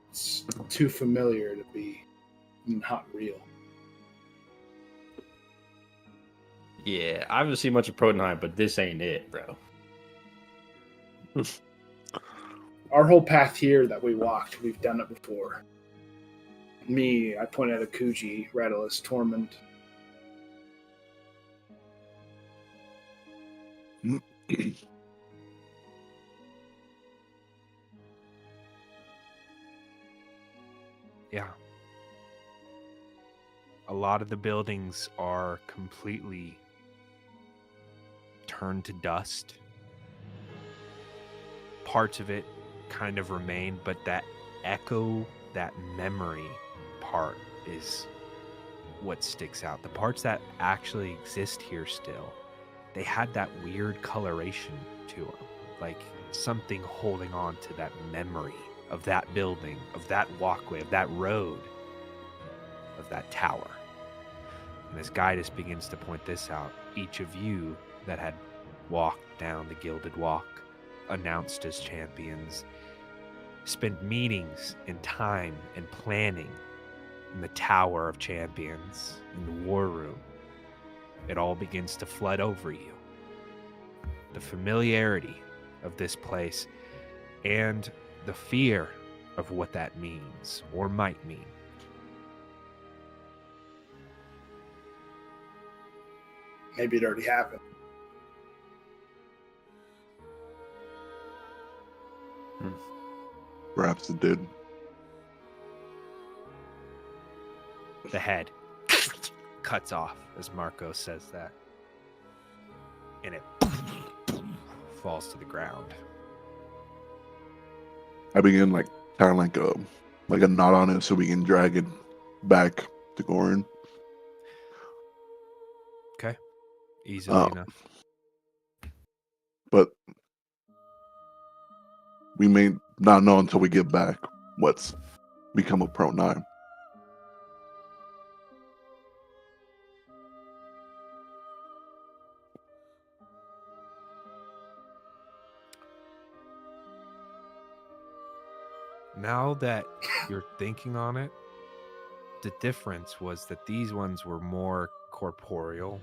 It's too familiar to be not real. Yeah, I haven't seen much of Protenheim, but this ain't it, bro. our whole path here that we walked, we've done it before. Me, I point at Akuji, Rattleless, Tormund. Yeah. A lot of the buildings are completely turned to dust. Parts of it kind of remain, but that echo, that memory part is what sticks out. The parts that actually exist here still, they had that weird coloration to them, like something holding on to that memory of that building, of that walkway, of that road, of that tower. And as Gaius begins to point this out, each of you that had walked down the Gilded Walk, announced as champions, spent meetings and time and planning in the Tower of Champions, in the War Room, it all begins to flood over you. The familiarity of this place and the fear of what that means or might mean. Maybe it already happened. Perhaps it did. The head cuts off as Marco says that. And it falls to the ground. I begin like kind of like a knot on it so we can drag it back to Gorin. Okay. Easily enough. But we may not know until we get back what's become of Pro 9. Now that you're thinking on it, the difference was that these ones were more corporeal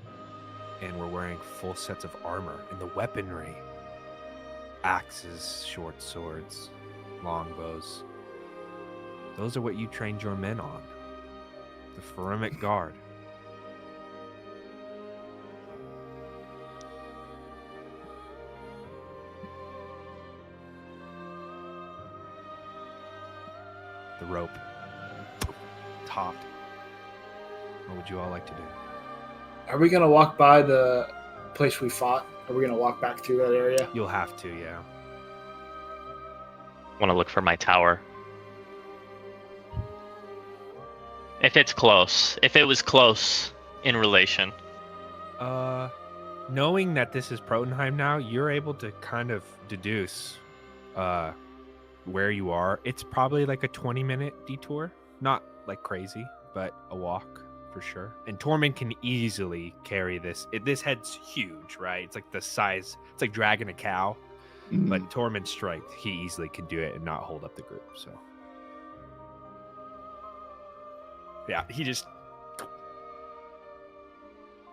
and were wearing full sets of armor, and the weaponry, axes, short swords, longbows, those are what you trained your men on. The Pharimic Guard. The rope. Topped. What would you all like to do? Are we going to walk by the place we fought? Are we going to walk back through that area? You'll have to, yeah. Want to look for my tower. If it's close. If it was close in relation. Knowing that this is Protenheim now, you're able to kind of deduce where you are. It's probably like a 20-minute detour. Not like crazy, but a walk for sure. And Tormund can easily carry this. This head's huge, right? It's like the size, it's like dragging a cow. Mhm. But Tormund's strength, he easily can do it and not hold up the group. So, yeah, he just.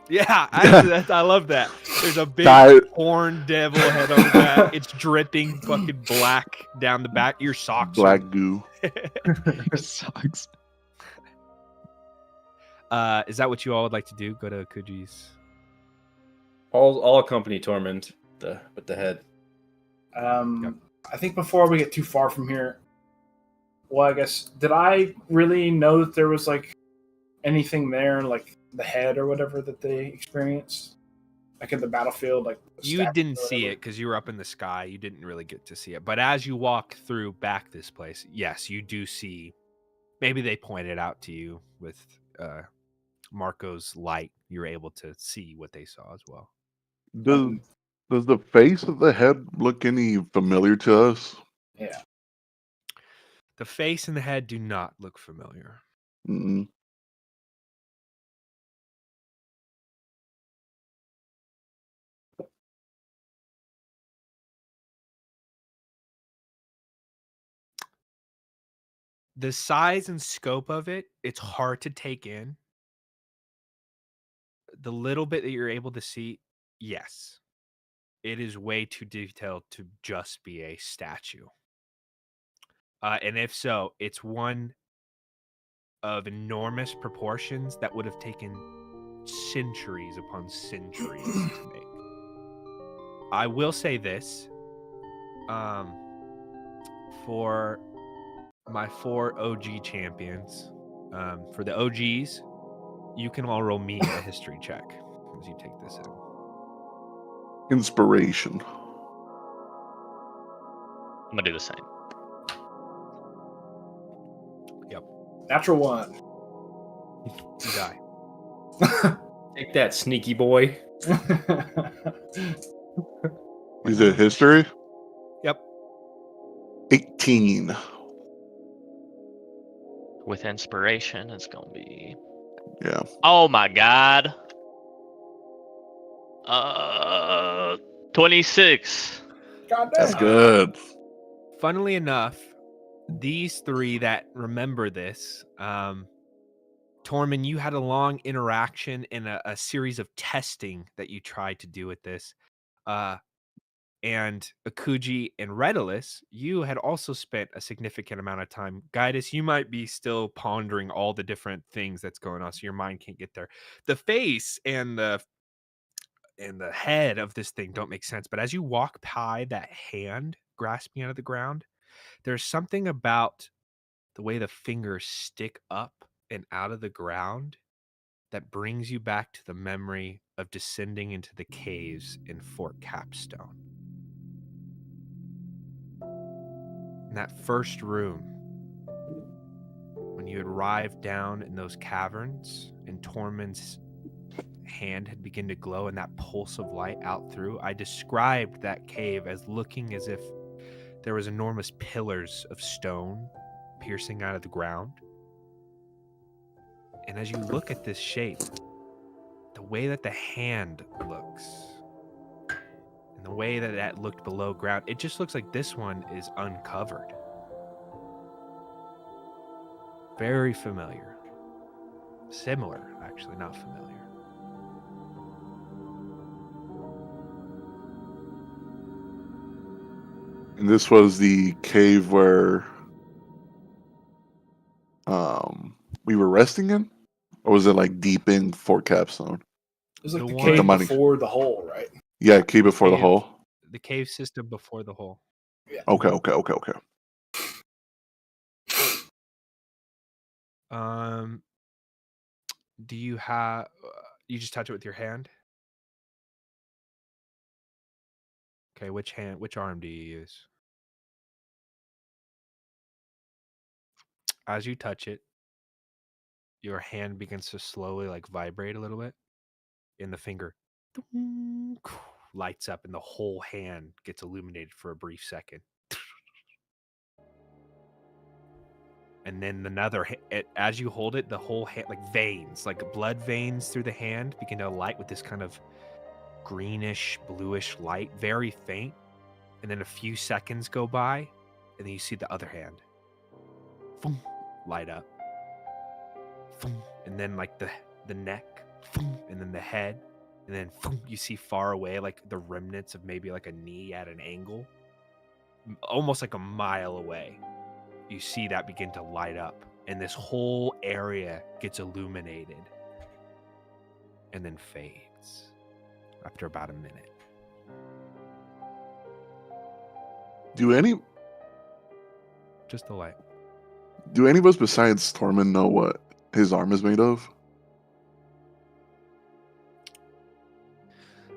Yeah, I love that. There's a big horn devil head on the back. It's dripping fucking black down the back. Your socks. Black goo. Sucks. Is that what you all would like to do? Go to Kuji's. I'll accompany Tormund with the head. I think before we get too far from here, well, I guess, did I really know that there was like anything there, like the head or whatever that they experienced, like in the battlefield? Like You didn't see it because you were up in the sky. You didn't really get to see it. But as you walk through back this place, yes, you do see. Maybe they pointed out to you with Marco's light. You're able to see what they saw as well. Does the face of the head look any familiar to us? Yeah. The face and the head do not look familiar. Mm-mm. The size and scope of it, it's hard to take in. The little bit that you're able to see, yes. It is way too detailed to just be a statue. And if so, it's one of enormous proportions that would have taken centuries upon centuries to make. I will say this. For my 4 OG champions, for the OGs, you can all roll me a history check as you take this in. Inspiration. I'm gonna do the same. Natural 1. You die. Take that, sneaky boy. Is it history? Yep. 18. With inspiration, it's gonna be. Yeah. Oh my god. 26. God That's damn. good. Funnily enough, these 3 that remember this, Tormund, you had a long interaction in a series of testing that you tried to do with this. And Akuji and Redalus, you had also spent a significant amount of time. Guidus, you might be still pondering all the different things that's going on, so your mind can't get there. The face and the head of this thing don't make sense, but as you walk by that hand grasping out of the ground, there's something about the way the fingers stick up and out of the ground that brings you back to the memory of descending into the caves in Fort Capstone. In that first room, when you had arrived down in those caverns and Tormund's hand had begun to glow and that pulse of light out through, I described that cave as looking as if there was enormous pillars of stone piercing out of the ground. And as you look at this shape, the way that the hand looks and the way that that looked below ground, it just looks like this one is uncovered. Very familiar. Similar, actually, not familiar. And this was the cave where we were resting in? Or was it like deep in Fort Capstone? It was like The the one- cave The money- before the hole, right? Yeah, cave before the Cave. hole. The cave system before the hole. Okay. Do you have? You just touch it with your hand. Okay, which hand? Which arm do you use? As you touch it, your hand begins to slowly like vibrate a little bit, and the finger lights up, and the whole hand gets illuminated for a brief second. And then as you hold it, the whole hand, like veins, like blood veins through the hand, begin to light with this kind of greenish, bluish light, very faint. And then a few seconds go by, and then you see the other hand light up. And then like the neck, and then the head, and then you see far away like the remnants of maybe like a knee at an angle, almost like a mile away. You see that begin to light up, and this whole area gets illuminated and then fades after about a minute. Just the light. Do any of us besides Tormund know what his arm is made of?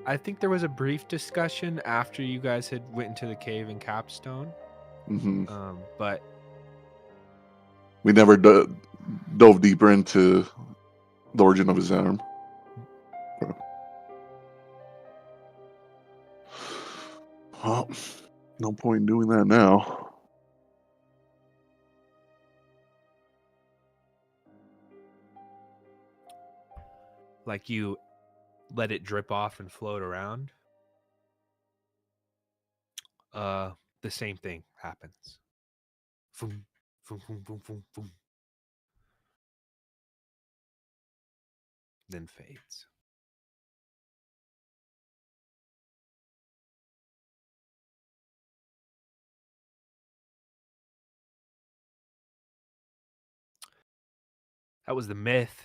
I think there was a brief discussion after you guys had went into the cave in Capstone, Hmm. but We never dove deeper into the origin of his arm. Well, no point in doing that now. like you let it drip off and float around, the same thing happens. Boom, boom, boom, boom, boom, boom. Then fades. That was the myth.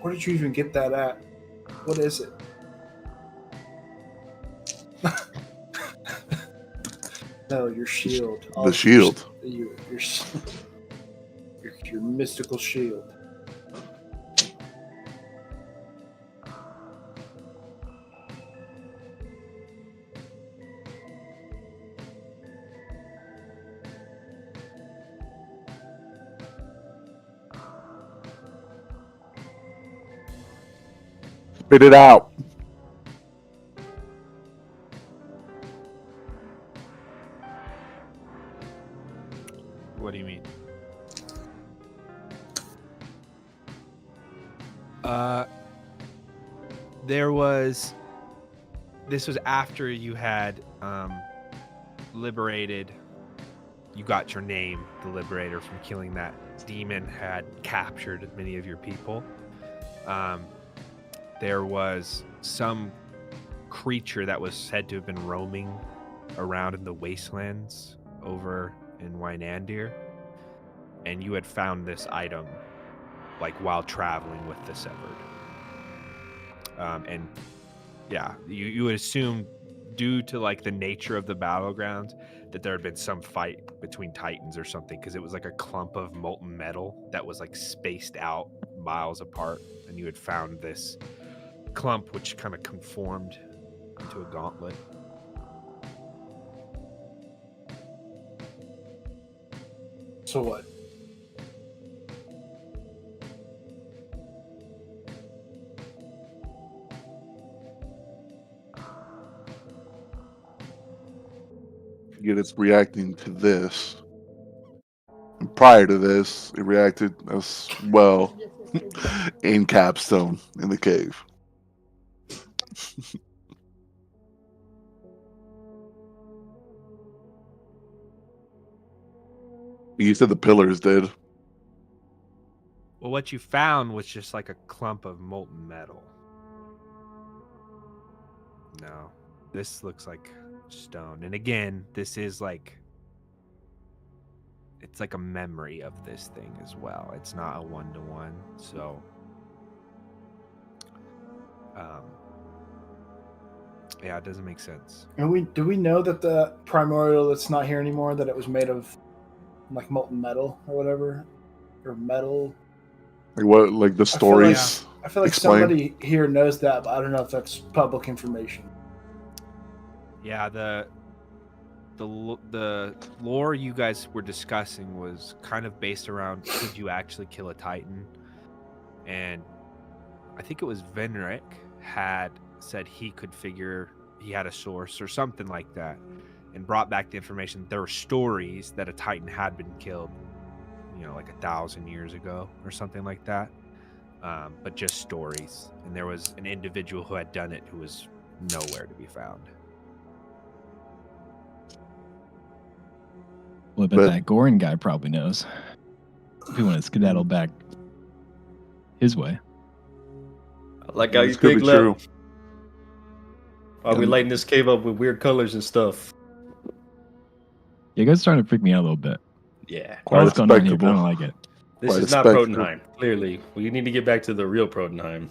Where did you even get that at? What is it? No, your shield. The shield. Your mystical shield. Spit it out. What do you mean? This was after you had liberated. You got your name, the Liberator, from killing that demon. Had captured many of your people. There was some creature that was said to have been roaming around in the wastelands over in Wynandir, and you had found this item like while traveling with the Severed. And yeah, you would assume, due to like the nature of the battlegrounds, that there had been some fight between titans or something, because it was like a clump of molten metal that was like spaced out miles apart, and you had found this clump which kind of conformed into a gauntlet. So what? Yet it's reacting to this. And prior to this, it reacted as well in Capstone in the cave. You said the pillars did. Well, what you found was just like a clump of molten metal. No, this looks like stone. And again, this is like, it's like a memory of this thing as well. It's not a one-to-one. So yeah, it doesn't make sense. And do we know that the primordial that's not here anymore, that it was made of like molten metal or whatever, or metal? Like what? Like the stories? I feel like explain? somebody here knows that, but I don't know if that's public information. Yeah, the lore you guys were discussing was kind of based around, could you actually kill a Titan? And I think it was Venric had said he had a source or something like that, and brought back the information. There were stories that a Titan had been killed, like 1,000 years ago or something like that, but just stories. And there was an individual who had done it who was nowhere to be found. Well, but that Gorin guy probably knows. If you want to skedaddle back his way. I like how you This could big be left. true. While we lighting this cave up with weird colors and stuff. You guys are starting to freak me out a little bit. Yeah. Quite What's going on here? I respectable. don't like it. This Quite is not respectable. Protenheim. Clearly, we need to get back to the real Protenheim.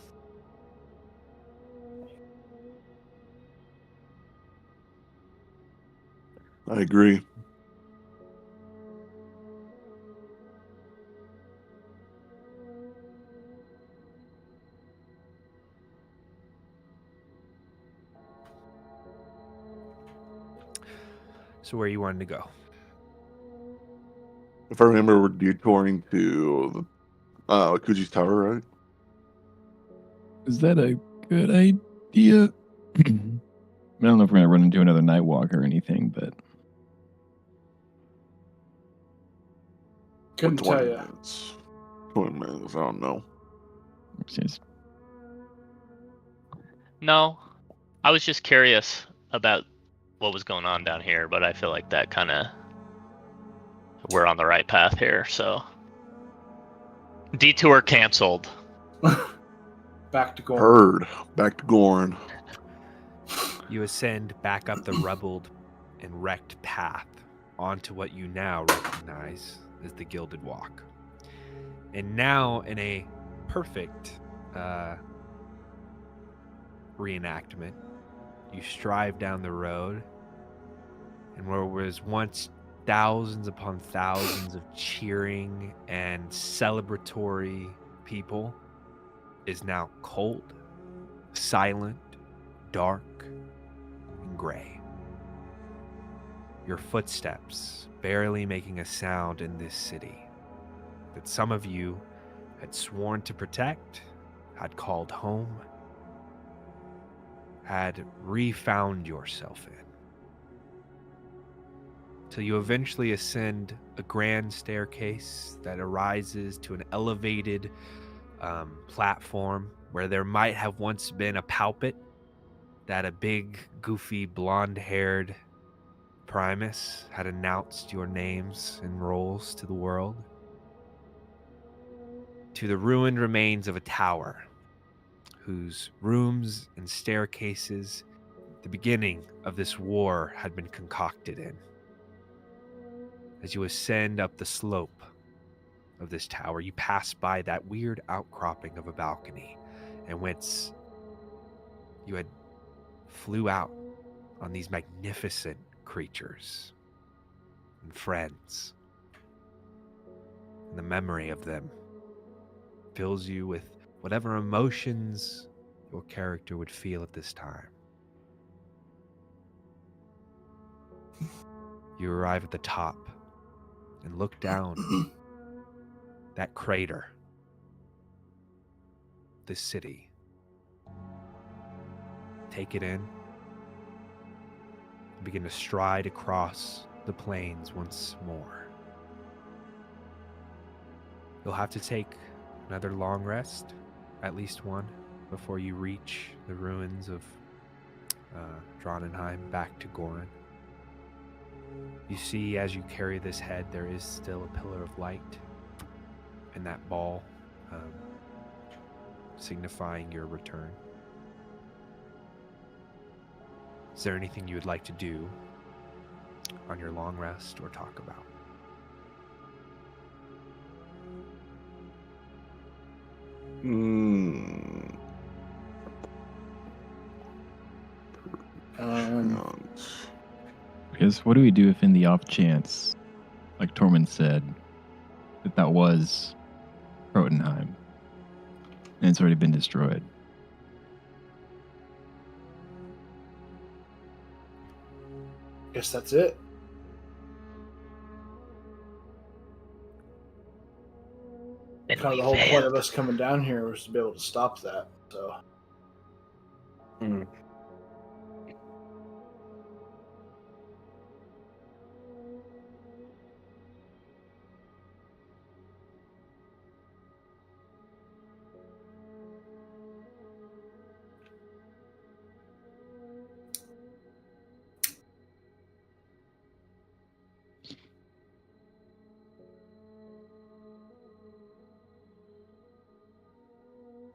I agree. So where you wanted to go? If I remember, we're detouring to the Kuji's Tower, right? Is that a good idea? I don't know if we're going to run into another Nightwalker or anything, but Couldn't tell 20 you. minutes. 20 minutes, I don't know. Just- No, I was just curious about what was going on down here, but I feel like that kind of we're on the right path here. So detour canceled. Back to Gorn. Heard. Back to Gorn. You ascend back up the rubbled and wrecked path onto what you now recognize as the Gilded Walk. And now, in a perfect reenactment, you strive down the road, and where was once thousands upon thousands of cheering and celebratory people is now cold, silent, dark, and gray. Your footsteps barely making a sound in this city that some of you had sworn to protect, had called home, had refound yourself in. Till you eventually ascend a grand staircase that arises to an elevated platform where there might have once been a pulpit that a big, goofy, blonde-haired Primus had announced your names and roles to the world. To the ruined remains of a tower whose rooms and staircases the beginning of this war had been concocted in. As you ascend up the slope of this tower, you pass by that weird outcropping of a balcony, and whence you had flew out on these magnificent creatures and friends. And the memory of them fills you with whatever emotions your character would feel at this time. You arrive at the top and look down that crater, this city. Take it in. Begin to stride across the plains once more. You'll have to take another long rest, at least one, before you reach the ruins of Dronenheim back to Gorin. You see, as you carry this head, there is still a pillar of light and that ball signifying your return. Is there anything you would like to do on your long rest or talk about? Because what do we do if, in the off chance, like Tormund said, that was Jotunheim and it's already been destroyed? Guess that's it. Then Kind of we the whole point failed. of us coming down here was to be able to stop that. So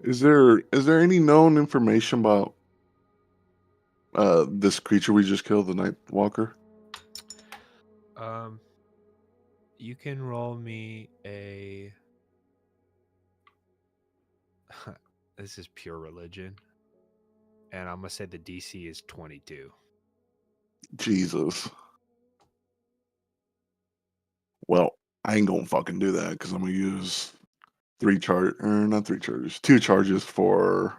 Is there any known information about this creature we just killed, the Night Walker? You can roll me a. This is pure religion, and I'm gonna say the DC is 22. Jesus. Well, I ain't gonna fucking do that because I'm gonna use two charges for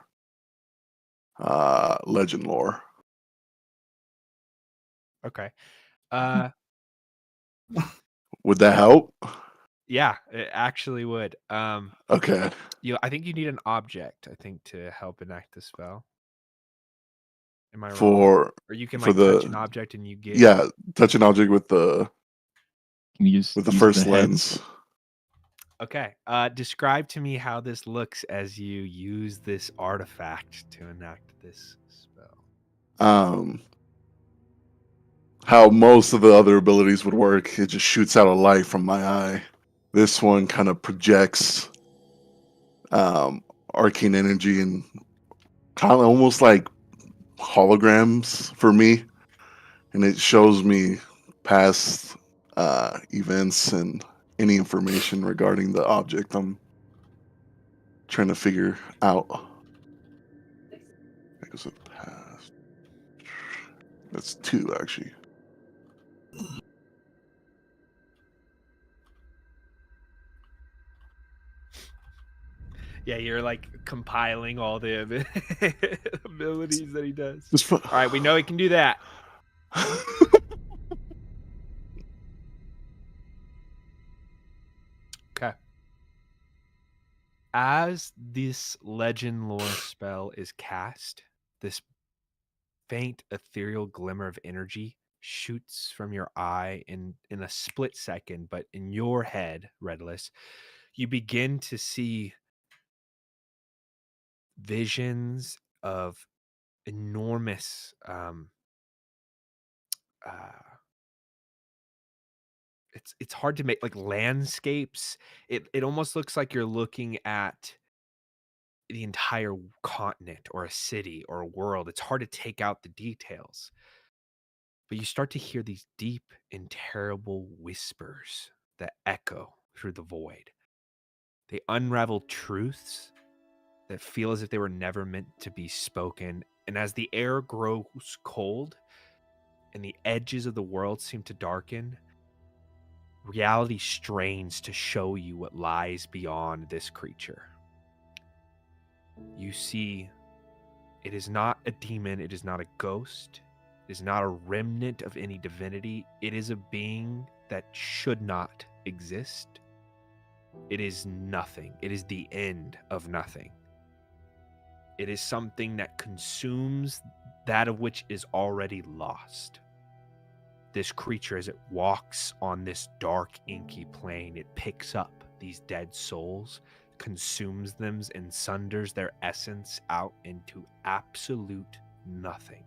legend lore. Okay. Would that help? Yeah, it actually would. Okay. I think you need an object, I think, to help enact the spell. Am I wrong? For Or you can for touch an the object and you get. yeah, touch an object with the Can you just with the use first heads? lens. Okay. Describe to me how this looks as you use this artifact to enact this spell. How most of the other abilities would work, it just shoots out a light from my eye. This one kind of projects arcane energy and kind of almost like holograms for me, and it shows me past events and any information regarding the object I'm trying to figure out. Is it past? That's 2 actually. Yeah, you're like compiling all the abilities that he does. Just All right, we know he can do that. Okay. As this legend lore spell is cast, this faint ethereal glimmer of energy shoots from your eye in a split second, but in your head, Redless, you begin to see visions of enormous it's hard to make like landscapes. It almost looks like you're looking at the entire continent or a city or a world. It's hard to take out the details. But you start to hear these deep and terrible whispers that echo through the void. They unravel truths that feel as if they were never meant to be spoken. And as the air grows cold and the edges of the world seem to darken, reality strains to show you what lies beyond this creature. You see, it is not a demon, it is not a ghost, it is not a remnant of any divinity. It is a being that should not exist. It is nothing. It is the end of nothing. It is something that consumes that of which is already lost. This creature, as it walks on this dark, inky plane, it picks up these dead souls, consumes them, and sunders their essence out into absolute nothing.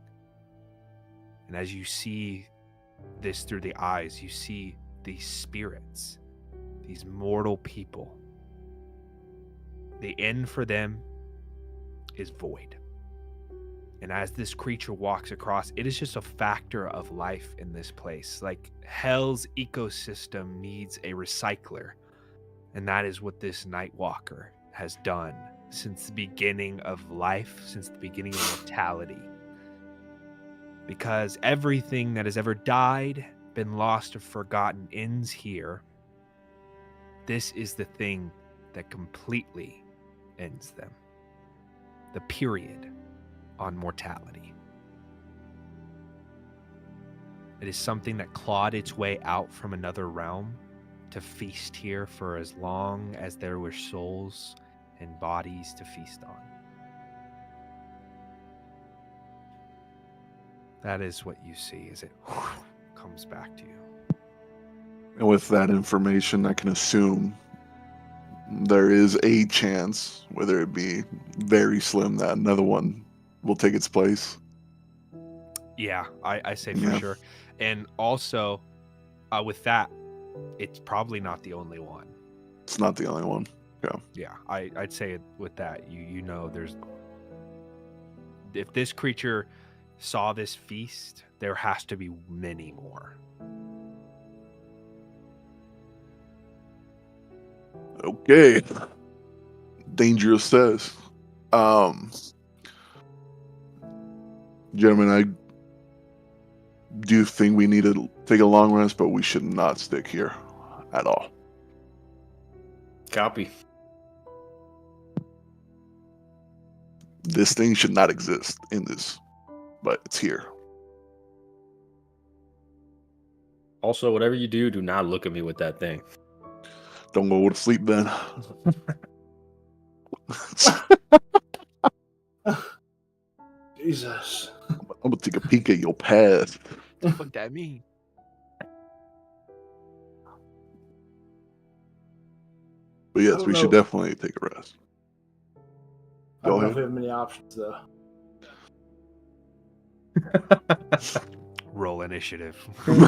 And as you see this through the eyes, you see these spirits, these mortal people. The end for them is void. And as this creature walks across, it is just a factor of life in this place. Like hell's ecosystem needs a recycler. And that is what this Nightwalker has done since the beginning of life, since the beginning of mortality. Because everything that has ever died, been lost or forgotten ends here. This is the thing that completely ends them. The period on mortality. It is something that clawed its way out from another realm to feast here for as long as there were souls and bodies to feast on. That is what you see as it comes back to you. And with that information, I can assume there is a chance, whether it be very slim, that another one will take its place. Yeah, I say for sure. And also, with that, it's probably not the only one. It's not the only one. Yeah, I'd say with that, you know, there's... If this creature saw this feast, there has to be many more. Okay. Dangerous says. Gentlemen, I do think we need to take a long rest, but we should not stick here at all. Copy. This thing should not exist in this, but it's here. Also, whatever you do, do not look at me with that thing. Don't go to sleep then. Jesus. I'm gonna take a peek at your past. What the fuck that mean? But I yes, don't we should know. definitely take a rest. I don't Go know if ahead. we have many options though. Roll initiative. Mikey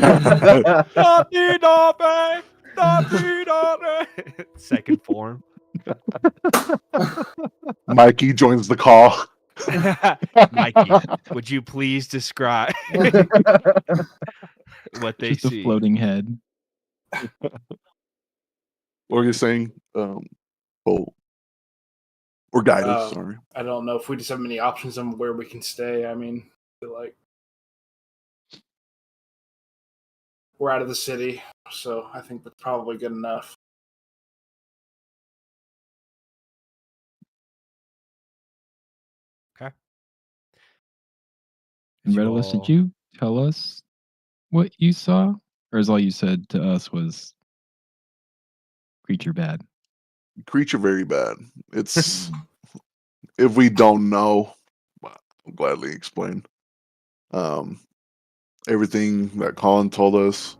Second form. joins the call. Mikey, would you please describe what they Just a see? floating head. What were you saying? Or guide us, sorry. I don't know if we just have many options on where we can stay. I mean, I feel like we're out of the city, so I think that's probably good enough. Okay. And You Redolus, all- did you tell us what you saw? Or is all you said to us was creature bad? Creature very bad. It's if we don't know, I'll gladly explain. Everything that Colin told us.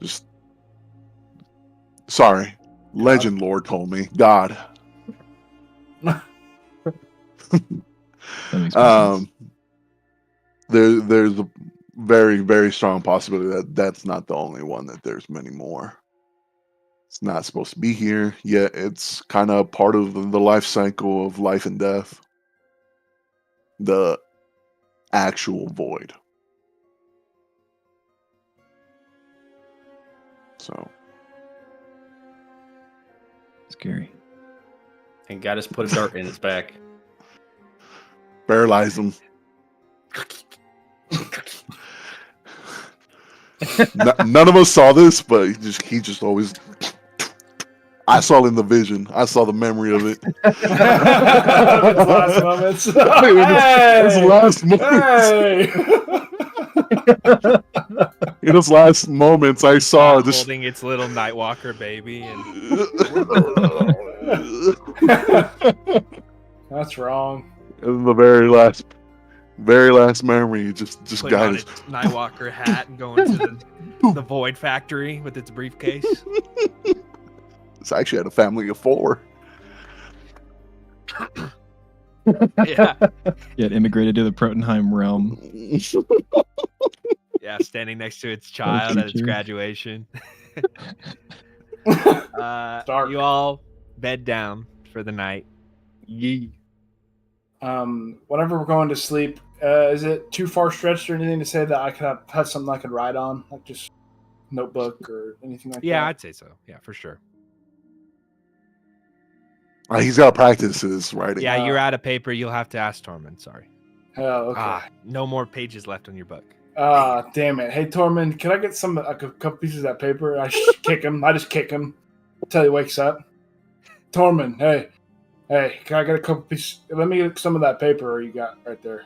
Just sorry. Legend Lord told me. God. That makes more sense. There's a very, very strong possibility that that's not the only one, that there's many more. It's not supposed to be here, yet it's kind of part of the life cycle of life and death. The actual void. So, Scary. And God has put a dart in its back. paralyze them. None of us saw this, but he just always. I saw it in the vision. I saw the memory of it. His last moments. His Hey! last moments. Hey! In his last moments, I saw this. holding its little Nightwalker baby, and That's wrong. In the very last memory, just putting on guys. its Nightwalker hat and going to the Void Factory with its briefcase. It's actually had a family of 4. Yeah, Yet immigrated to the Protonheim realm. yeah, standing next to its child at its teacher. graduation. Dark. You all bed down for the night. Whenever we're going to sleep, is it too far stretched or anything to say that I could have something I could write on, like just notebook or anything like Yeah, that? I'd say so. Yeah, for sure. He's got to practice his writing. Yeah, you're out of paper. You'll have to ask Tormund. Sorry. Oh, okay. No more pages left on your book. Damn it. Hey, Tormund, can I get a couple pieces of that paper? I just kick him. I just kick him until he wakes up. Tormund, hey, can I get a couple pieces? Let me get some of that paper you got right there.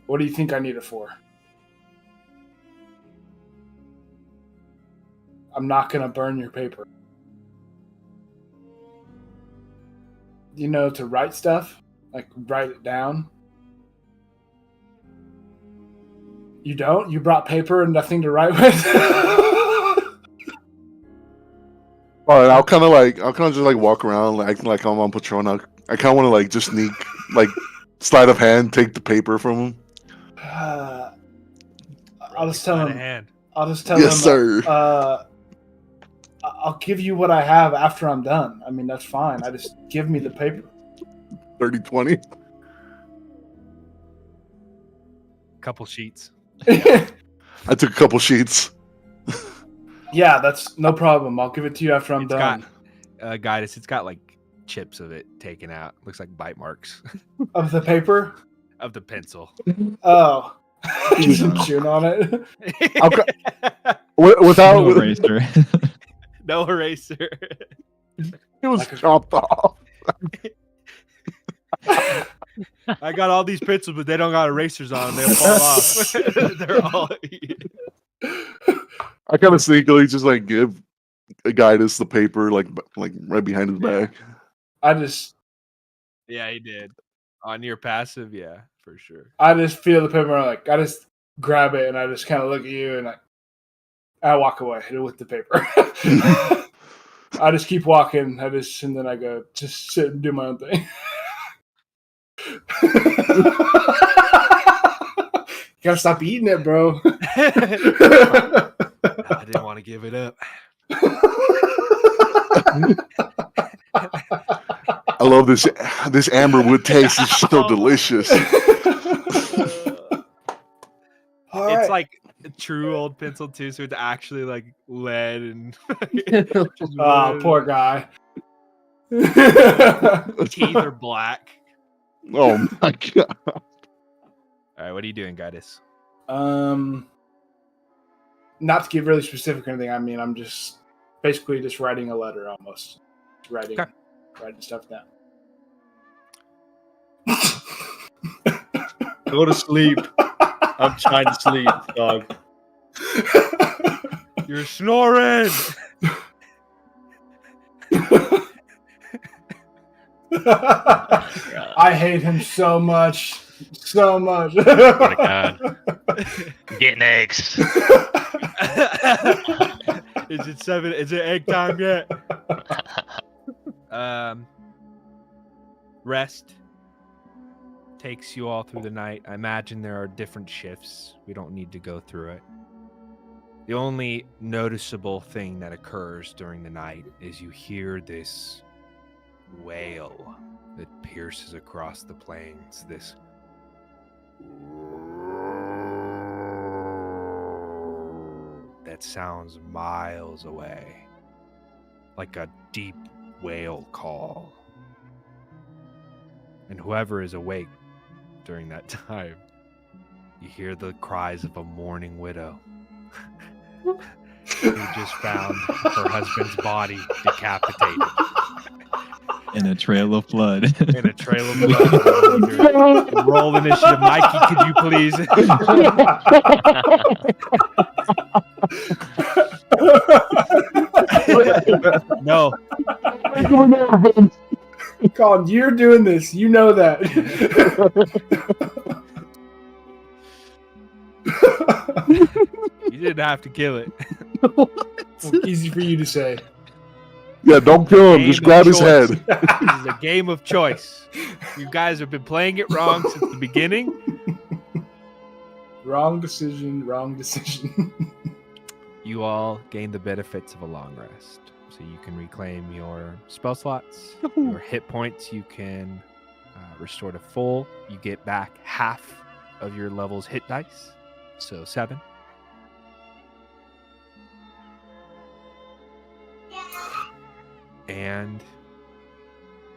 What do you think I need it for? I'm not going to burn your paper. You know, to write stuff? Like, write it down? You don't? You brought paper and nothing to write with? All right, I'll kind of just like walk around acting like I'm on Patron. I kind of want to like just sneak, like sleight of hand, take the paper from him. I'll just tell him. Hand. I'll just tell Yes, him. sir. I'll give you what I have after I'm done. I mean, that's fine. I just give me the paper. 30-20. Couple sheets. I took a couple sheets. Yeah, that's no problem. I'll give it to you after I'm It's done. got guidance. It's got like chips of it taken out. Looks like bite marks Of the paper? of the pencil. Oh. Some chewing on it. Without No eraser. No eraser. it was chopped off. I got all these pencils, but they don't got erasers on them. They'll fall off. They're all. I kind of sneakily just like give a Guidus the paper, like right behind his back. I just Yeah, he did. On your passive, yeah, for sure. feel the paper. Like I just grab it and I just kind of look at you and I walk away with the paper. I just keep walking. And then I go just sit and do my own thing. Gotta stop eating it, bro. I didn't want to give it up. I love this. This amberwood taste is so delicious. All It's right. like true old pencil too, so it's actually like lead and Oh, poor guy. teeth are black. Oh my god! All right, what are you doing, Gaius? Not to get really specific or anything. I mean, I'm just basically just writing a letter, almost writing stuff down. Go to sleep. I'm trying to sleep, dog. You're snoring. I hate him so much. So much. Oh my god. Getting eggs. Is it 7? Is it egg time yet? Rest takes you all through the night. I imagine there are different shifts. We don't need to go through it. The only noticeable thing that occurs during the night is you hear this wail that pierces across the plains. This that sounds miles away, like a deep whale call. And whoever is awake during that time, you hear the cries of a mourning widow who just found her husband's body decapitated In a trail of blood. in a trail of blood. Roll initiative. Mikey, could you please? No. Colin, you're doing this. You know that. You didn't have to kill it. Well, easy for you to say. Yeah, don't kill him. Game Just grab of his choice. head. This is a game of choice. You guys have been playing it wrong since the beginning. Wrong decision. Wrong decision. You all gain the benefits of a long rest. So you can reclaim your spell slots, your hit points. You can restore to full. You get back half of your level's hit dice, so 7. And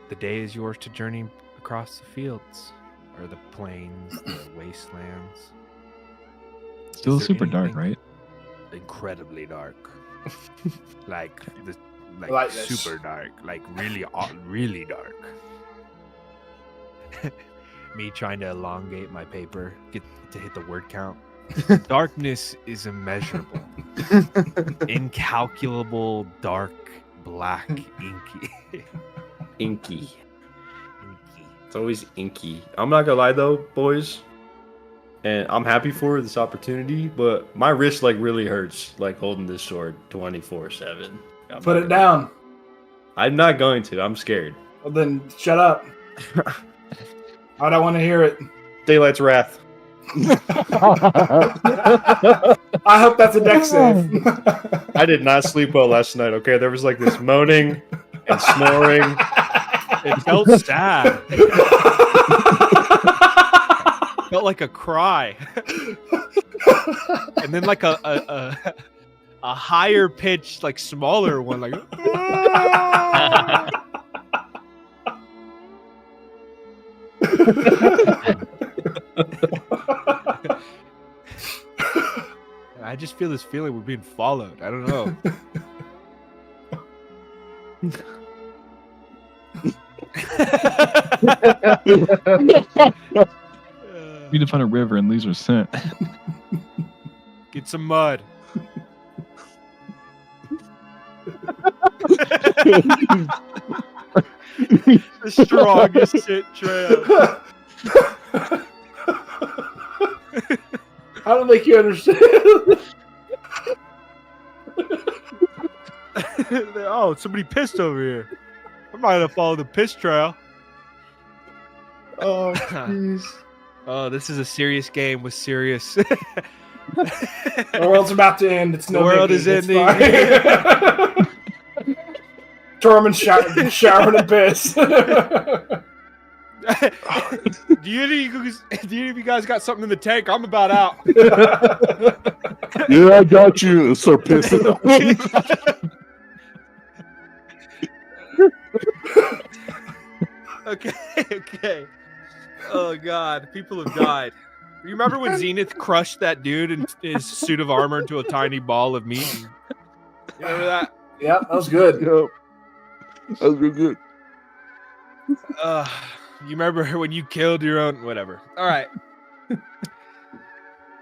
the day is yours to journey across the fields, or the plains, the wastelands. Still Is there super dark, anything- right? Incredibly dark. like Like this. super dark, like really dark. Me trying to elongate my paper, get to hit the word count. Darkness is immeasurable, incalculable, dark, black, inky. Inky. It's always inky. I'm not gonna lie though, boys. And I'm happy for this opportunity, but my wrist like really hurts, like holding this sword 24/7. Put it down. I'm not going to. I'm scared. Well, then shut up. I don't want to hear it. Daylight's Wrath. I hope that's a deck save. I did not sleep well last night. Okay, there was like this moaning and snoring. It felt sad. Felt like a cry, and then like a higher pitched, like smaller one, like. I just feel this feeling we're being followed. I don't know. We need to find a river and lose our scent. Get some mud. The strongest shit trail. I don't think you understand. Oh, somebody pissed over here. I might have followed the piss trail. Oh, jeez. Oh, this is a serious game with serious. The world's about to end. It's no The world biggie. is It's ending. fine. Tormund showering in piss. Do any of you guys got something in the tank? I'm about out. Yeah, I got you. Start pissing. Okay. Oh god, people have died. You remember when Zenith crushed that dude in his suit of armor into a tiny ball of meat? You remember that? Yep, that was good. Yep. That was real good. You remember when you killed your own whatever. All right.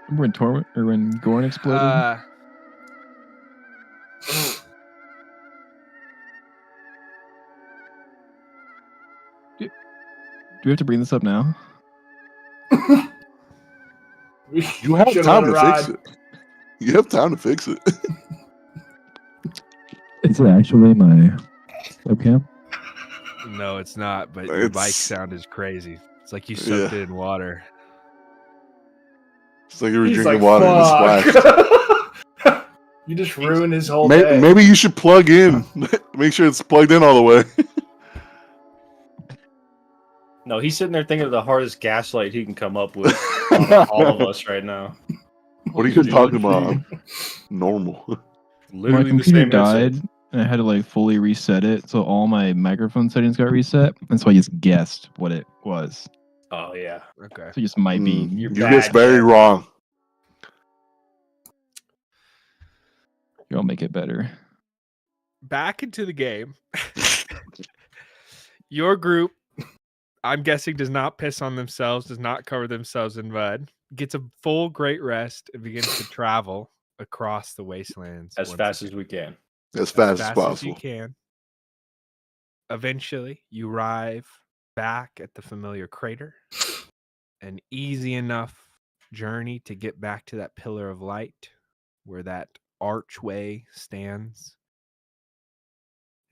Remember when Gorn exploded? Do we have to bring this up now? You have Should've time to let it fix ride. it. You have time to fix it. Is it actually my webcam? No, it's not, but your bike sound is crazy. It's like you soaked it in water. It's like you were He's drinking like, water and it splashed. fuck. You just ruined his whole day. Maybe you should plug in. Make sure it's plugged in all the way. No, he's sitting there thinking of the hardest gaslight he can come up with on all of us right now. What are you talking about? Normal. Literally My the computer same died, message. and I had to like fully reset it, so all my microphone settings got reset, and so I just guessed what it was. Oh yeah. Okay. So it just might be. You're You bad, guessed very man. wrong. I'll make it better. Back into the game. Your group, I'm guessing, does not piss on themselves, does not cover themselves in mud, gets a full great rest, and begins to travel across the wastelands As once fast again. as we can. As fast as you possible. can. Eventually, you arrive back at the familiar crater. An easy enough journey to get back to that pillar of light where that archway stands.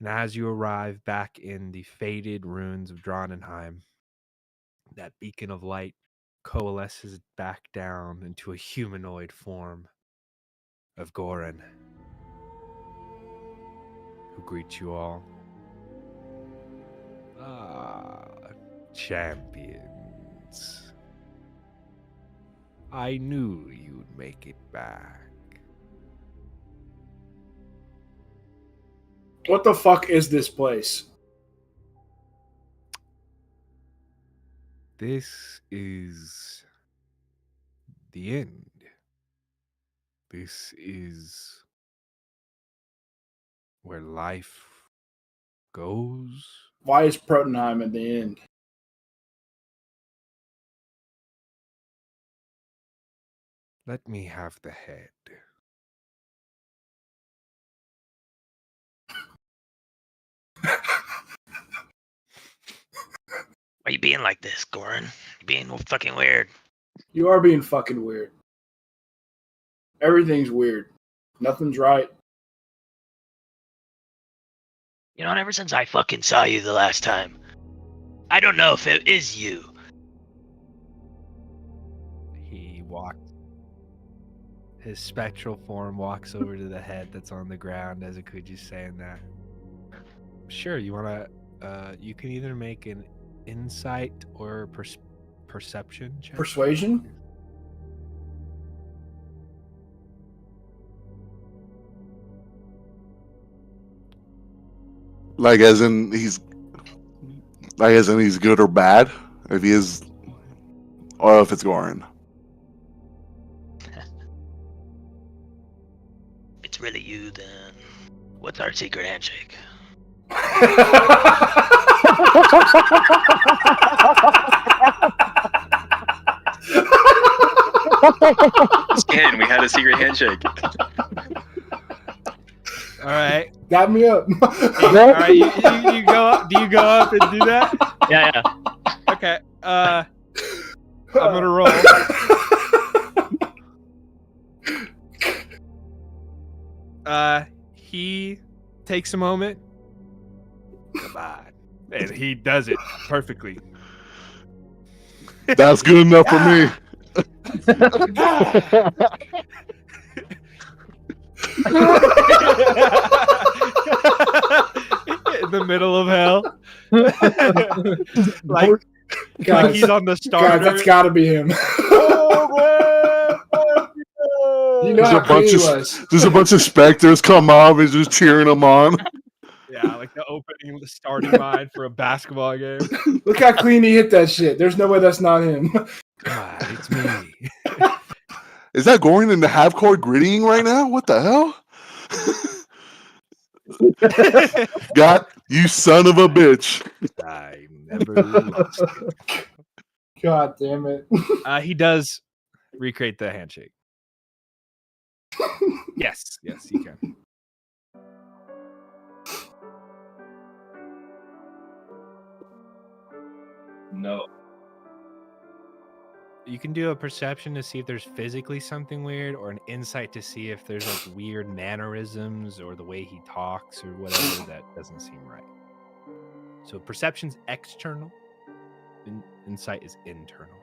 And as you arrive back in the faded ruins of Dronenheim, that beacon of light coalesces back down into a humanoid form of Goran, who greets you all. Ah, champions. I knew you'd make it back. What the fuck is this place? This is the end. This is where life goes. Why is Protonheim at the end? Let me have the head. Why you being like this, Goran? You being fucking weird. You are being fucking weird. Everything's weird. Nothing's right. You know, ever since I fucking saw you the last time, I don't know if it is you. He walks. His spectral form walks over to the head that's on the ground as Akuji's saying that. Sure, you want to... you can either make an insight or perception check. Persuasion? Like as in he's good or bad? If he is, or if it's Goran. It's really you, then. What's our secret handshake? Scan, we had a secret handshake. All right. Got me up. All right. You go up. Do you go up and do that? Yeah. Okay. I'm gonna roll. He takes a moment. Come on. And he does it perfectly. That's good enough for me. In the middle of hell. like Guys, he's on the starter. guys, that's got to be him. You know how crazy he was. There's a bunch of specters come up and just cheering him on. Yeah, like the opening, the starting line for a basketball game. Look how clean he hit that shit. There's no way that's not him. God, it's me. Is that Goran in the half-court grittying right now? What the hell? Got you, son of a bitch. I never lost it. God damn it. He does recreate the handshake. Yes, you can. No. You can do a perception to see if there's physically something weird, or an insight to see if there's like weird mannerisms or the way he talks or whatever that doesn't seem right. So perception's external, insight is internal.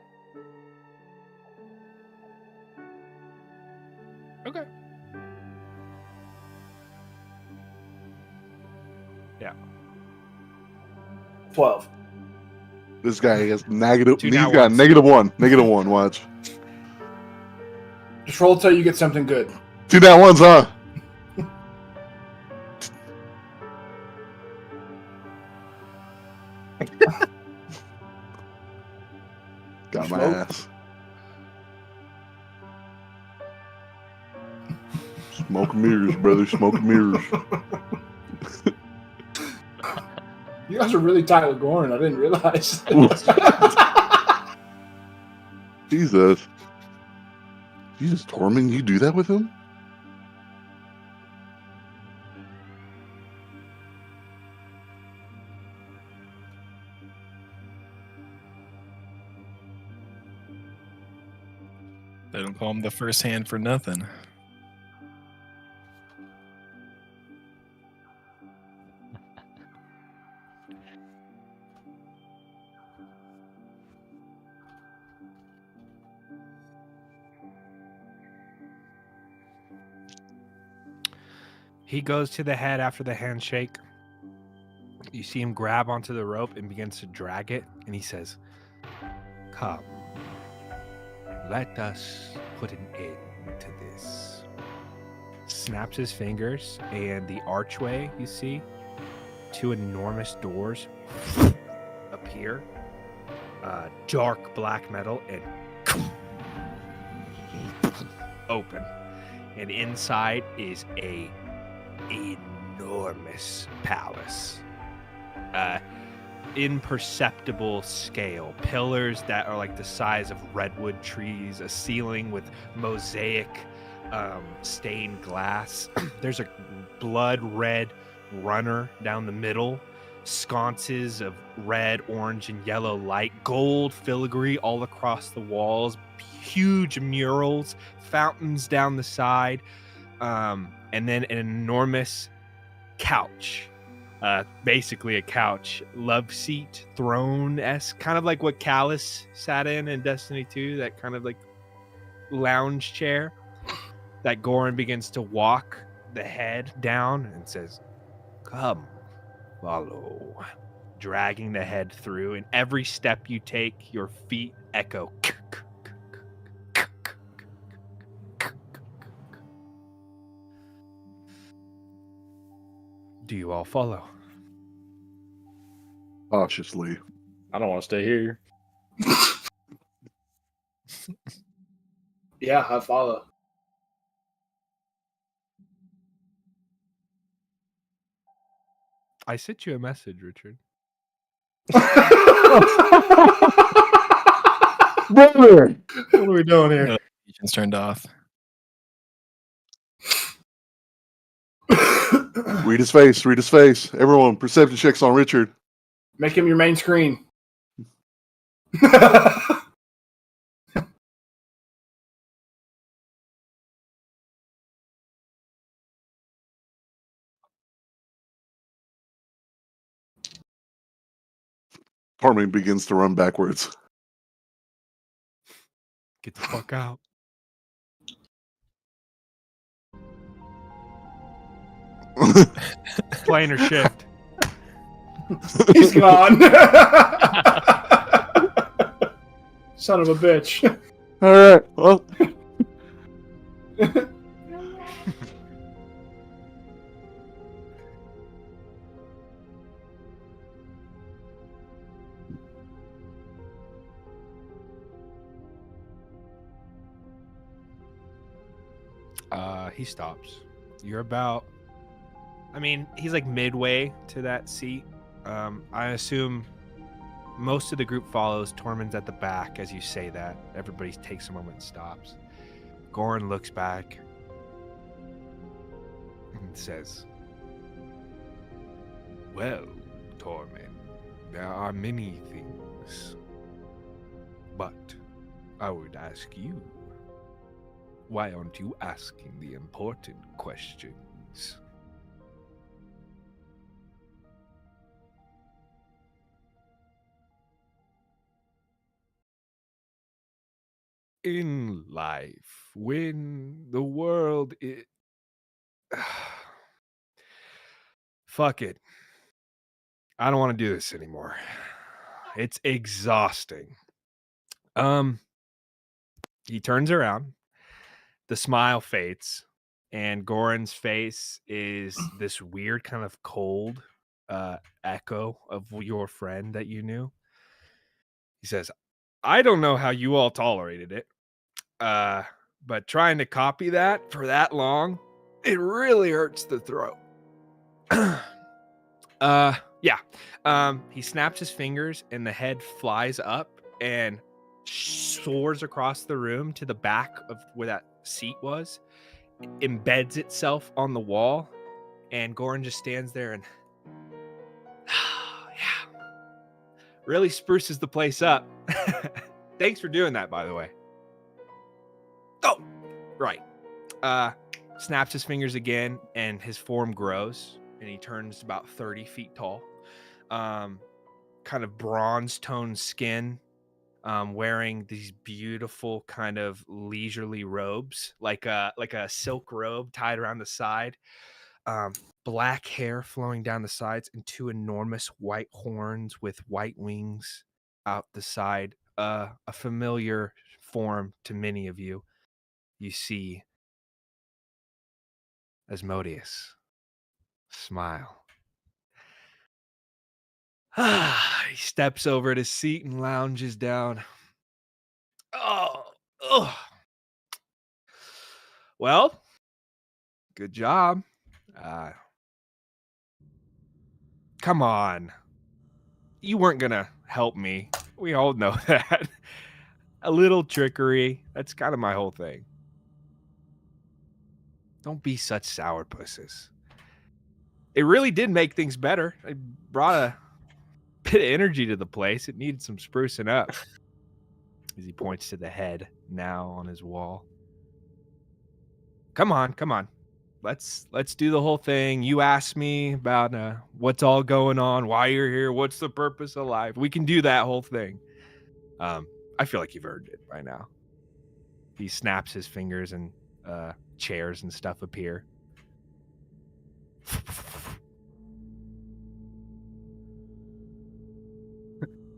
Okay. Yeah. 12. This guy has negative. Two He's nat got ones. -1. -1. Watch. Just roll till you get something good. 2 nat ones, huh? Got my Smoke. ass. Smoke and mirrors, brother. Smoke and mirrors. You guys are really tight with Goran. I didn't realize. Jesus. Jesus, Tormund, you do that with him? They don't call him the first hand for nothing. He goes to the head after the handshake. You see him grab onto the rope and begins to drag it, and he says, "Come, let us put an end to this." Snaps his fingers, and the archway, you see, 2 enormous doors appear. Dark black metal, and open. And inside is a enormous palace. Imperceptible scale. Pillars that are like the size of redwood trees. A ceiling with mosaic stained glass. There's a blood red runner down the middle. Sconces of red, orange, and yellow light. Gold filigree all across the walls. Huge murals. Fountains down the side. And then an enormous couch. Basically a couch. Love seat, throne-esque. Kind of like what Callus sat in Destiny 2. That kind of like lounge chair. That Goran begins to walk the head down and says, "Come, follow." Dragging the head through. And every step you take, your feet echo. Do you all follow? Cautiously. I don't want to stay here. Yeah, I follow. I sent you a message, Richard. Brother! What are we doing here? Notifications turned off. Read his face. Read his face. Everyone, perception checks on Richard. Make him your main screen. Torment begins to run backwards. Get the fuck out. Planar shift. He's gone. Son of a bitch. All right. Well, He stops. You're about. I mean, he's like midway to that seat. I assume most of the group follows. Tormund's at the back as you say that. Everybody takes a moment and stops. Goran looks back and says, "Well, Tormund, there are many things, but I would ask you, why aren't you asking the important questions?" In life, when the world is... Fuck it. I don't want to do this anymore. It's exhausting. He turns around. The smile fades, and Goran's face is this weird kind of cold echo of your friend that you knew. He says, "I don't know how you all tolerated it, but trying to copy that for that long, it really hurts the throat." He snaps his fingers, and the head flies up and soars across the room to the back of where that seat was, embeds itself on the wall, and Goran just stands there and really spruces the place up. Thanks for doing that, by the way. Oh, right. Snaps his fingers again, and his form grows, and he turns about 30 feet tall. Kind of bronze toned skin, wearing these beautiful kind of leisurely robes, like a silk robe tied around the side. Black hair flowing down the sides, and two enormous white horns with white wings out the side. A familiar form to many of you. You see Asmodeus smile. He steps over at his seat and lounges down. Oh. Well, good job. Come on. You weren't going to help me. We all know that. A little trickery. That's kind of my whole thing. Don't be such sourpusses. It really did make things better. I brought a bit of energy to the place. It needed some sprucing up. As he points to the head now on his wall. Come on. Let's do the whole thing. You asked me about what's all going on, why you're here, what's the purpose of life. We can do that whole thing. I feel like you've earned it by now. He snaps his fingers, and chairs and stuff appear.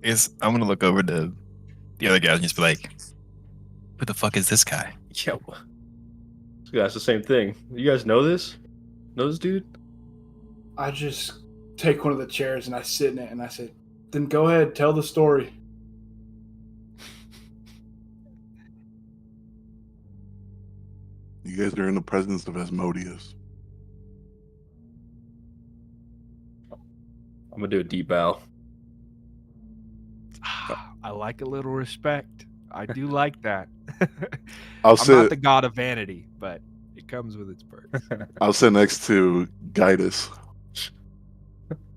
I'm gonna look over to the other guys and just be like, "Who the fuck is this guy?" Yo, that's the same thing. You guys know this? Know this dude? I just take one of the chairs and I sit in it and I say, "Then go ahead, tell the story." you guys are in the presence of Asmodeus. I'm gonna do a deep bow. I like a little respect. I do like that. I'll I'm not the god of vanity, but it comes with its perks. I'll sit next to Gaius.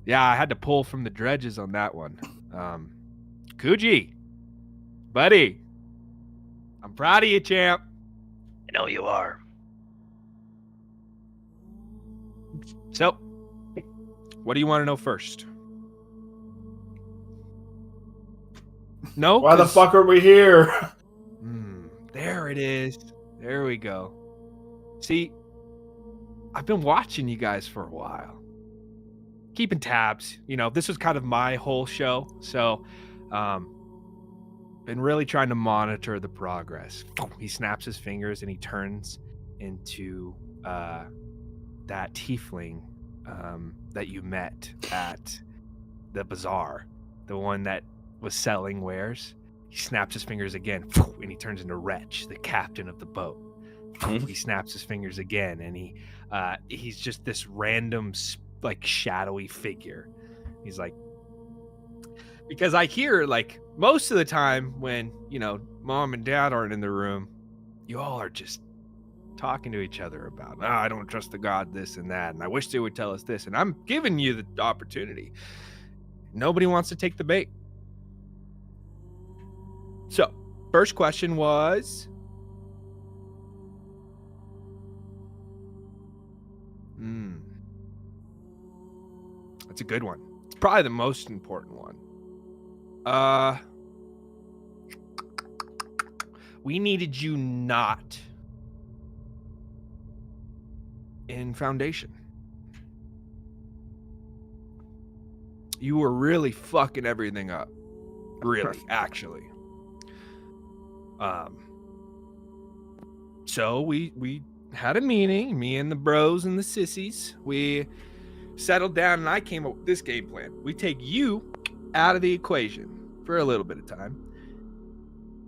Yeah, I had to pull from the dredges on that one. Kuji, buddy, I'm proud of you, champ. I know you are. So, what do you want to know first? No. Why the 'cause- fuck are we here? There it is. There we go. See, I've been watching you guys for a while, keeping tabs. You know, this was kind of my whole show, so been really trying to monitor the progress. He snaps his fingers and he turns into that tiefling that you met at the bazaar, the one that was selling wares. He snaps his fingers again, and he turns into Wretch, the captain of the boat. He snaps his fingers again, and he's just this random, like, shadowy figure. He's like, because I hear, like, most of the time when, you know, mom and dad aren't in the room, you all are just talking to each other about, I don't trust the god, this and that, and I wish they would tell us this, and I'm giving you the opportunity. Nobody wants to take the bait. So, first question was, that's a good one. It's probably the most important one. We needed you not in Foundation. You were really fucking everything up. Really, actually. So we had a meeting, me and the bros and the sissies. We settled down and I came up with this game plan. We take you out of the equation for a little bit of time.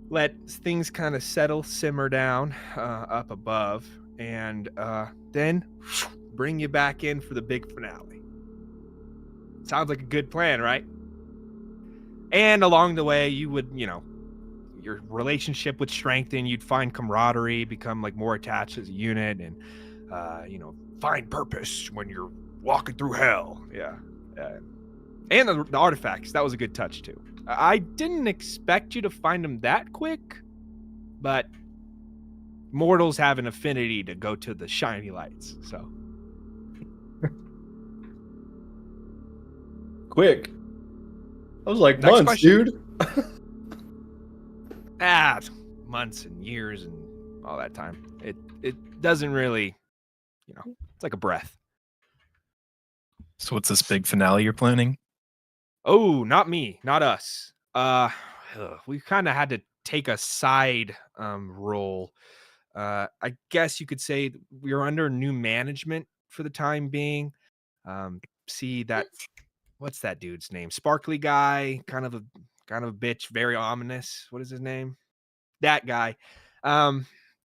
Let things kind of simmer down up above, and then bring you back in for the big finale. Sounds like a good plan, right? And along the way, you would, you know, your relationship would strengthen. You'd find camaraderie, become like more attached as a unit, and you know, find purpose when you're walking through hell. Yeah. And the artifacts, that was a good touch too. I didn't expect you to find them that quick, but mortals have an affinity to go to the shiny lights, so. Quick. I was like, Next months, question. dude. Months and years and all that time. It doesn't really, you know, it's like a breath. So what's this big finale you're planning? Oh, not me, not us. We kind of had to take a side role. I guess you could say we are under new management for the time being. See that, what's that dude's name? Sparkly guy, kind of a bitch, very ominous. What is his name? That guy.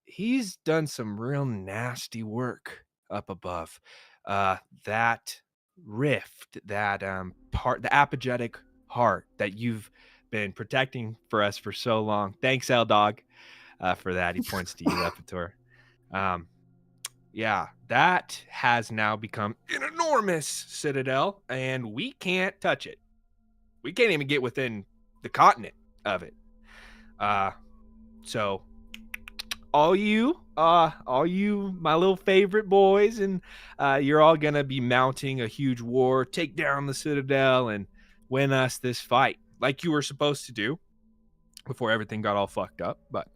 He's done some real nasty work up above. That rift, that part, the apogeic heart that you've been protecting for us for so long. Thanks, L Dog, for that. He points to you, Epitor. Yeah, that has now become an enormous citadel, and we can't touch it. We can't even get within the continent of it. So all you, my little favorite boys, and you're all gonna be mounting a huge war, take down the citadel, and win us this fight, like you were supposed to do before everything got all fucked up. But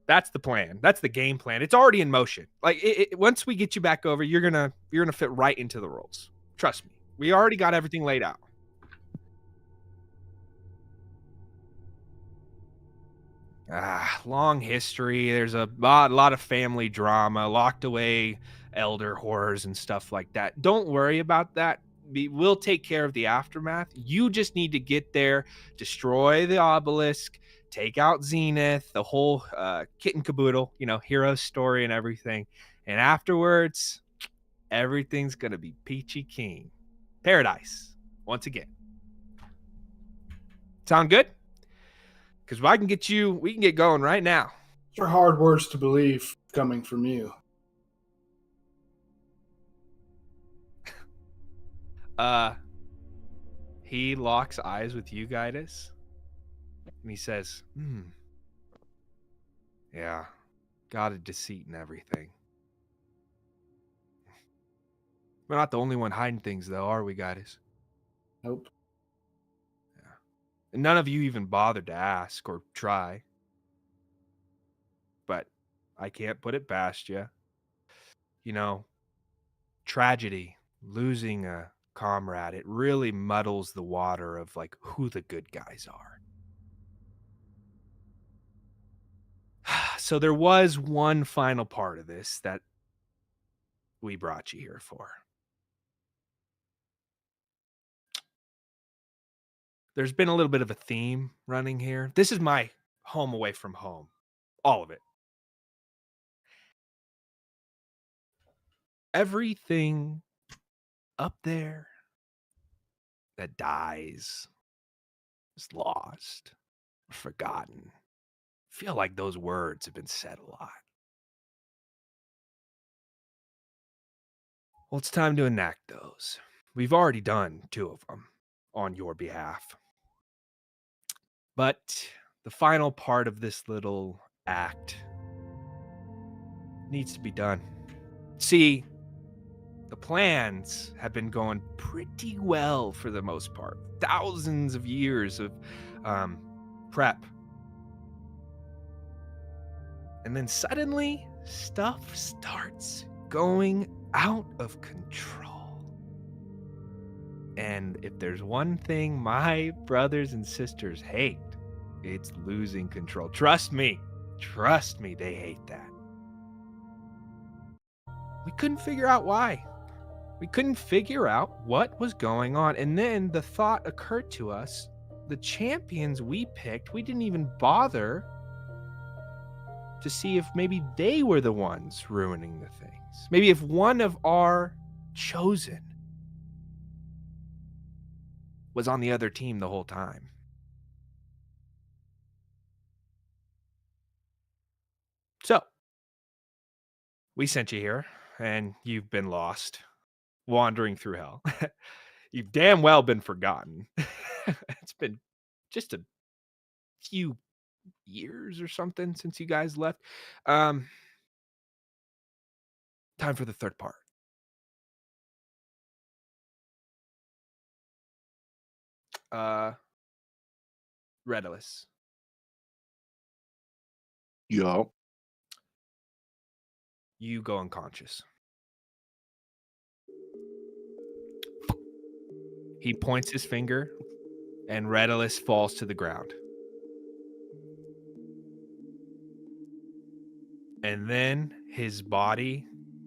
that's the plan. That's the game plan. It's already in motion. Like once we get you back over, you're gonna fit right into the roles. Trust me. We already got everything laid out. Long history. There's a lot of family drama, locked away elder horrors and stuff like that. Don't worry about that. We'll take care of the aftermath. You just need to get there, destroy the obelisk, take out Zenith, the whole kit and caboodle, you know, hero story and everything. And afterwards, everything's going to be peachy keen. Paradise, once again. Sound good? Because we can get going right now. These are hard words to believe coming from you. He locks eyes with you, Gaius, and he says, yeah, got a deceit and everything. We're not the only one hiding things, though, are we, Gaius? Nope. Yeah. And none of you even bothered to ask or try. But I can't put it past you. You know, tragedy, losing a comrade, it really muddles the water of like who the good guys are. So there was one final part of this that we brought you here for. There's been a little bit of a theme running here. This is my home away from home. All of it. Everything up there that dies is lost, forgotten. I feel like those words have been said a lot. Well, it's time to enact those. We've already done 2 of them on your behalf. But the final part of this little act needs to be done. See, the plans have been going pretty well for the most part. Thousands of years of prep. And then suddenly, stuff starts going out of control. And if there's one thing my brothers and sisters hate, it's losing control. Trust me, they hate that. We couldn't figure out why. We couldn't figure out what was going on. And then the thought occurred to us, the champions we picked, we didn't even bother to see if maybe they were the ones ruining the things. Maybe if one of our chosen was on the other team the whole time. So, we sent you here, and you've been lost, wandering through hell. You've damn well been forgotten. It's been just a few years or something since you guys left. Time for the third part. Redalus. Yup. You go unconscious. He points his finger, and Redalus falls to the ground. And then his body,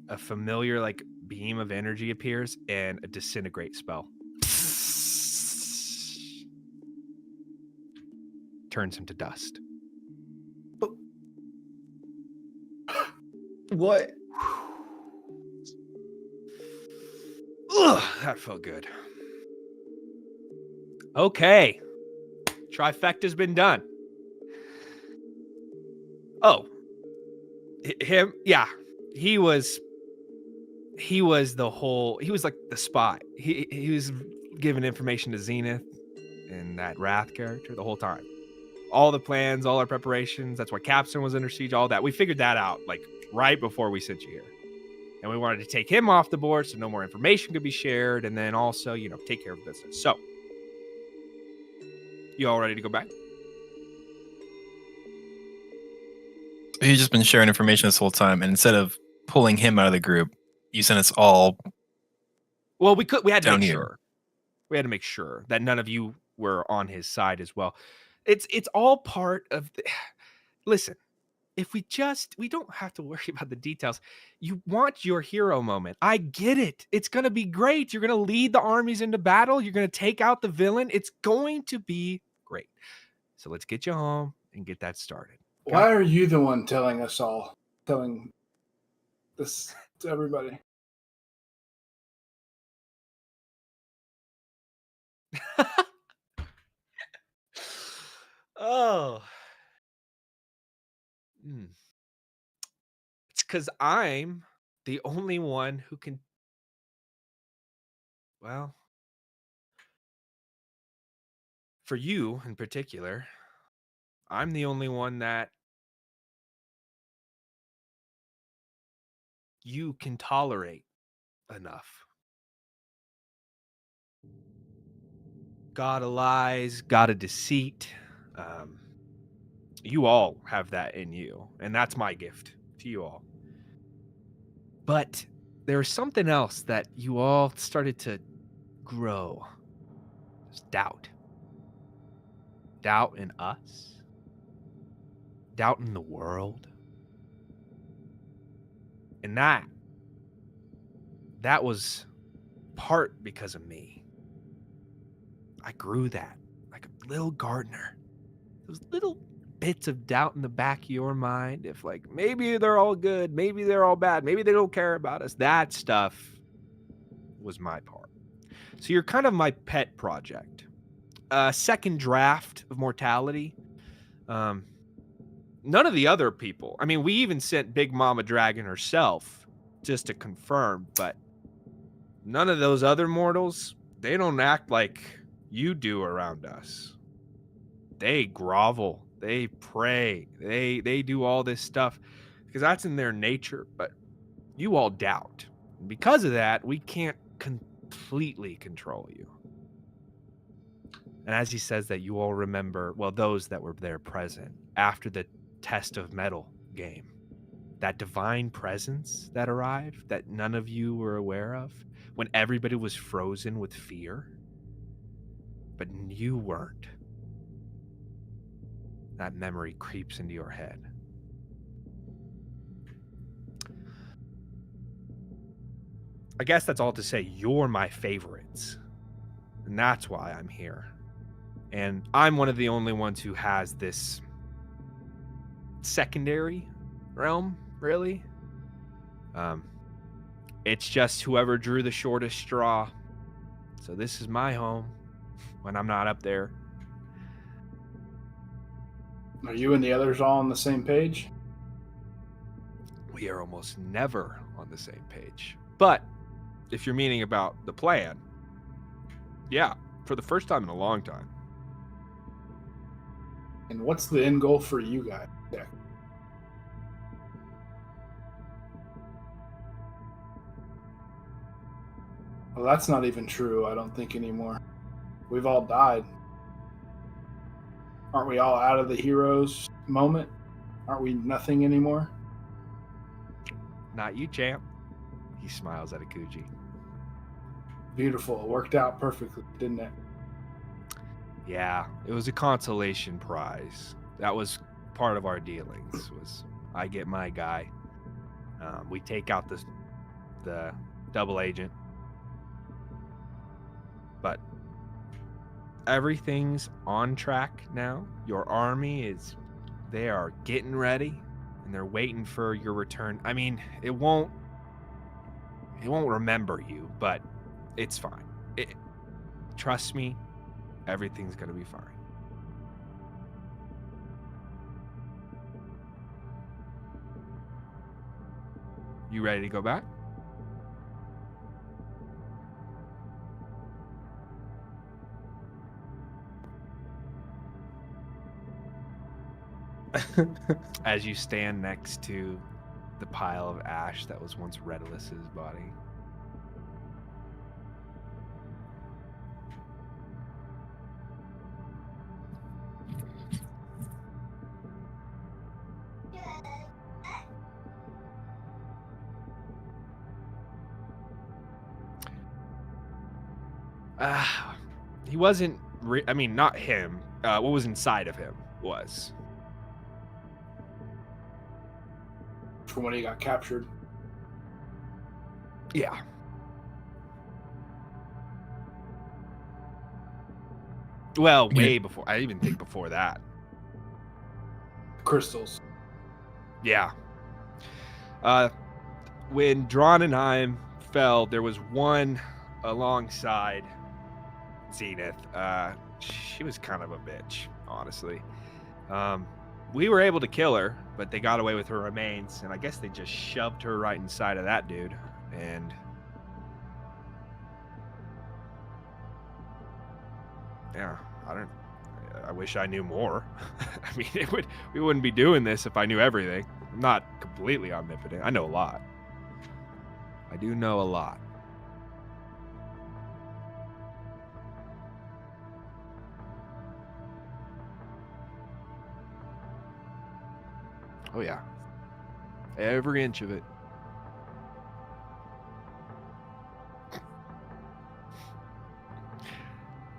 a familiar like beam of energy appears, and a disintegrate spell turns him to dust. What? Ugh, that felt good. Okay. Trifecta's been done. Oh. Him? Yeah. He was like the spy. He was giving information to Zenith and that Wrath character the whole time. All the plans, all our preparations. That's why Capstone was under siege, all that. We figured that out like right before we sent you here. And we wanted to take him off the board so no more information could be shared. And then also, take care of business. So, you all ready to go back? You've just been sharing information this whole time, and instead of pulling him out of the group, you sent us all. Well, we had to down make here. sure. We had to make sure that none of you were on his side as well. It's all part of the... Listen, if we don't have to worry about the details. You want your hero moment. I get it. It's going to be great. You're going to lead the armies into battle. You're going to take out the villain. It's going to be great. So let's get you home and get that started. Okay? Why are you the one telling this to everybody? Oh. It's because I'm the only one who can... Well, for you in particular, I'm the only one that you can tolerate enough. God of lies, God of deceit. You all have that in you, and that's my gift to you all. But there's something else that you all started to grow. There's doubt. Doubt in us. Doubt in the world. And that was part because of me. I grew that like a little gardener. Those little bits of doubt in the back of your mind, if like maybe they're all good, maybe they're all bad, maybe they don't care about us. That stuff was my part. So you're kind of my pet project. Second draft of Mortality. None of the other people. I mean, we even sent Big Mama Dragon herself just to confirm, but none of those other mortals, they don't act like you do around us. They grovel, they pray, they do all this stuff because that's in their nature, but you all doubt. And because of that, we can't completely control you. And as he says that, you all remember, well, those that were there present after the Test of Metal game, that divine presence that arrived that none of you were aware of when everybody was frozen with fear, but you weren't. That memory creeps into your head. I guess that's all to say you're my favorites. And that's why I'm here. And I'm one of the only ones who has this secondary realm, really. It's just whoever drew the shortest straw. So this is my home when I'm not up there. Are you and the others all on the same page? We are almost never on the same page. But if you're meaning about the plan, yeah, for the first time in a long time. And what's the end goal for you guys? Yeah. Well, that's not even true, I don't think, anymore. We've all died. Aren't we all out of the hero's moment? Aren't we nothing anymore? Not you, champ. He smiles at Akuji. Beautiful. It worked out perfectly, didn't it? Yeah, it was a consolation prize. That was part of our dealings. Was I get my guy. We take out the double agent. But everything's on track now. Your army they are getting ready and they're waiting for your return. I mean, it won't remember you, but it's fine. Trust me, everything's going to be fine. You ready to go back? As you stand next to the pile of ash that was once Redulus' body. He wasn't, I mean, not him. What was inside of him was. From when he got captured. Yeah. Well, way before. I even think before that. Crystals. Yeah. When Dronenheim fell, there was one alongside Zenith. She was kind of a bitch, honestly. We were able to kill her, but they got away with her remains, and I guess they just shoved her right inside of that dude. And yeah, I wish I knew more. I mean, we wouldn't be doing this if I knew everything. I'm not completely omnipotent. I know a lot. I do know a lot. Oh yeah. Every inch of it.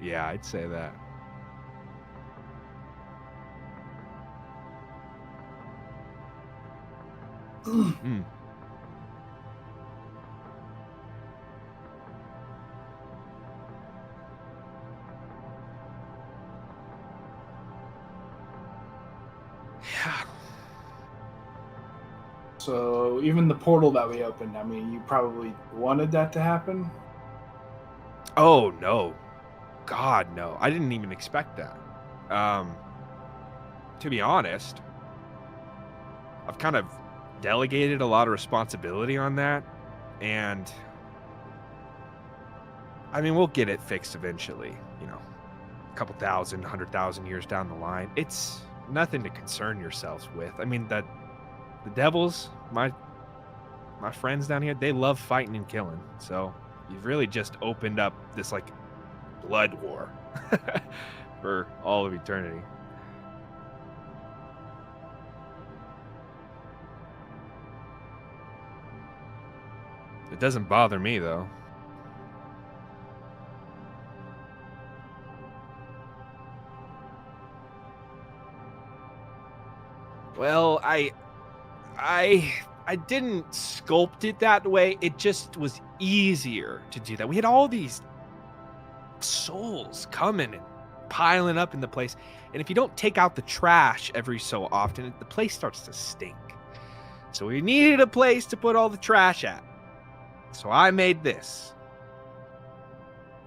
Yeah, I'd say that. Mm. Yeah. So even the portal that we opened, I mean, you probably wanted that to happen. Oh no. God no. I didn't even expect that. To be honest, I've kind of delegated a lot of responsibility on that, and I mean, we'll get it fixed eventually, you know, a couple thousand, 100,000 years down the line. It's nothing to concern yourselves with. I mean, the devils, my friends down here, they love fighting and killing. So you've really just opened up this like blood war for all of eternity. It doesn't bother me though. Well, I didn't sculpt it that way. It just was easier to do that. We had all these souls coming and piling up in the place. And if you don't take out the trash every so often, the place starts to stink. So we needed a place to put all the trash at. So I made this.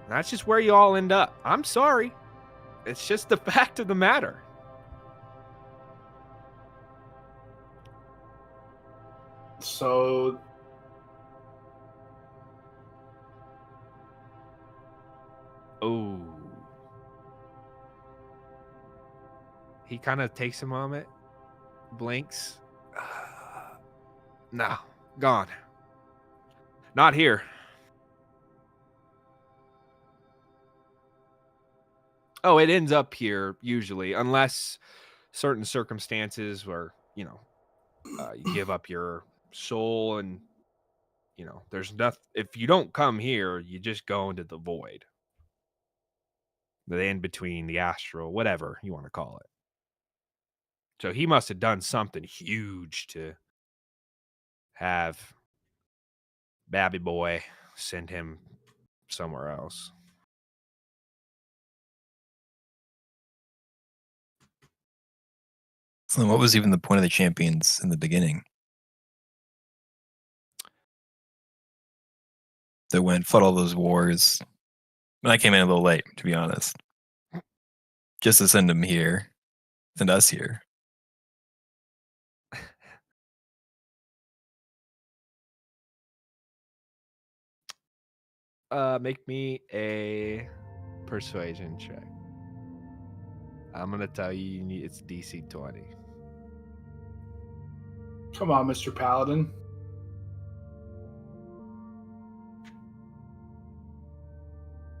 And that's just where you all end up. I'm sorry. It's just the fact of the matter. So Oh. He kind of takes a moment, blinks. No, gone. Not here. Oh, it ends up here usually, unless certain circumstances where, you know, you give up your soul and, you know, there's nothing. If you don't come here, you just go into the void. The in between, the astral, whatever you want to call it. So he must have done something huge to have Babby Boy send him somewhere else. So then what was even the point of the champions in the beginning? That went fought all those wars. And I came in a little late, to be honest. Just to send them here. Send us here. Make me a persuasion check. I'm gonna tell you, it's DC 20. come on, Mr. Paladin.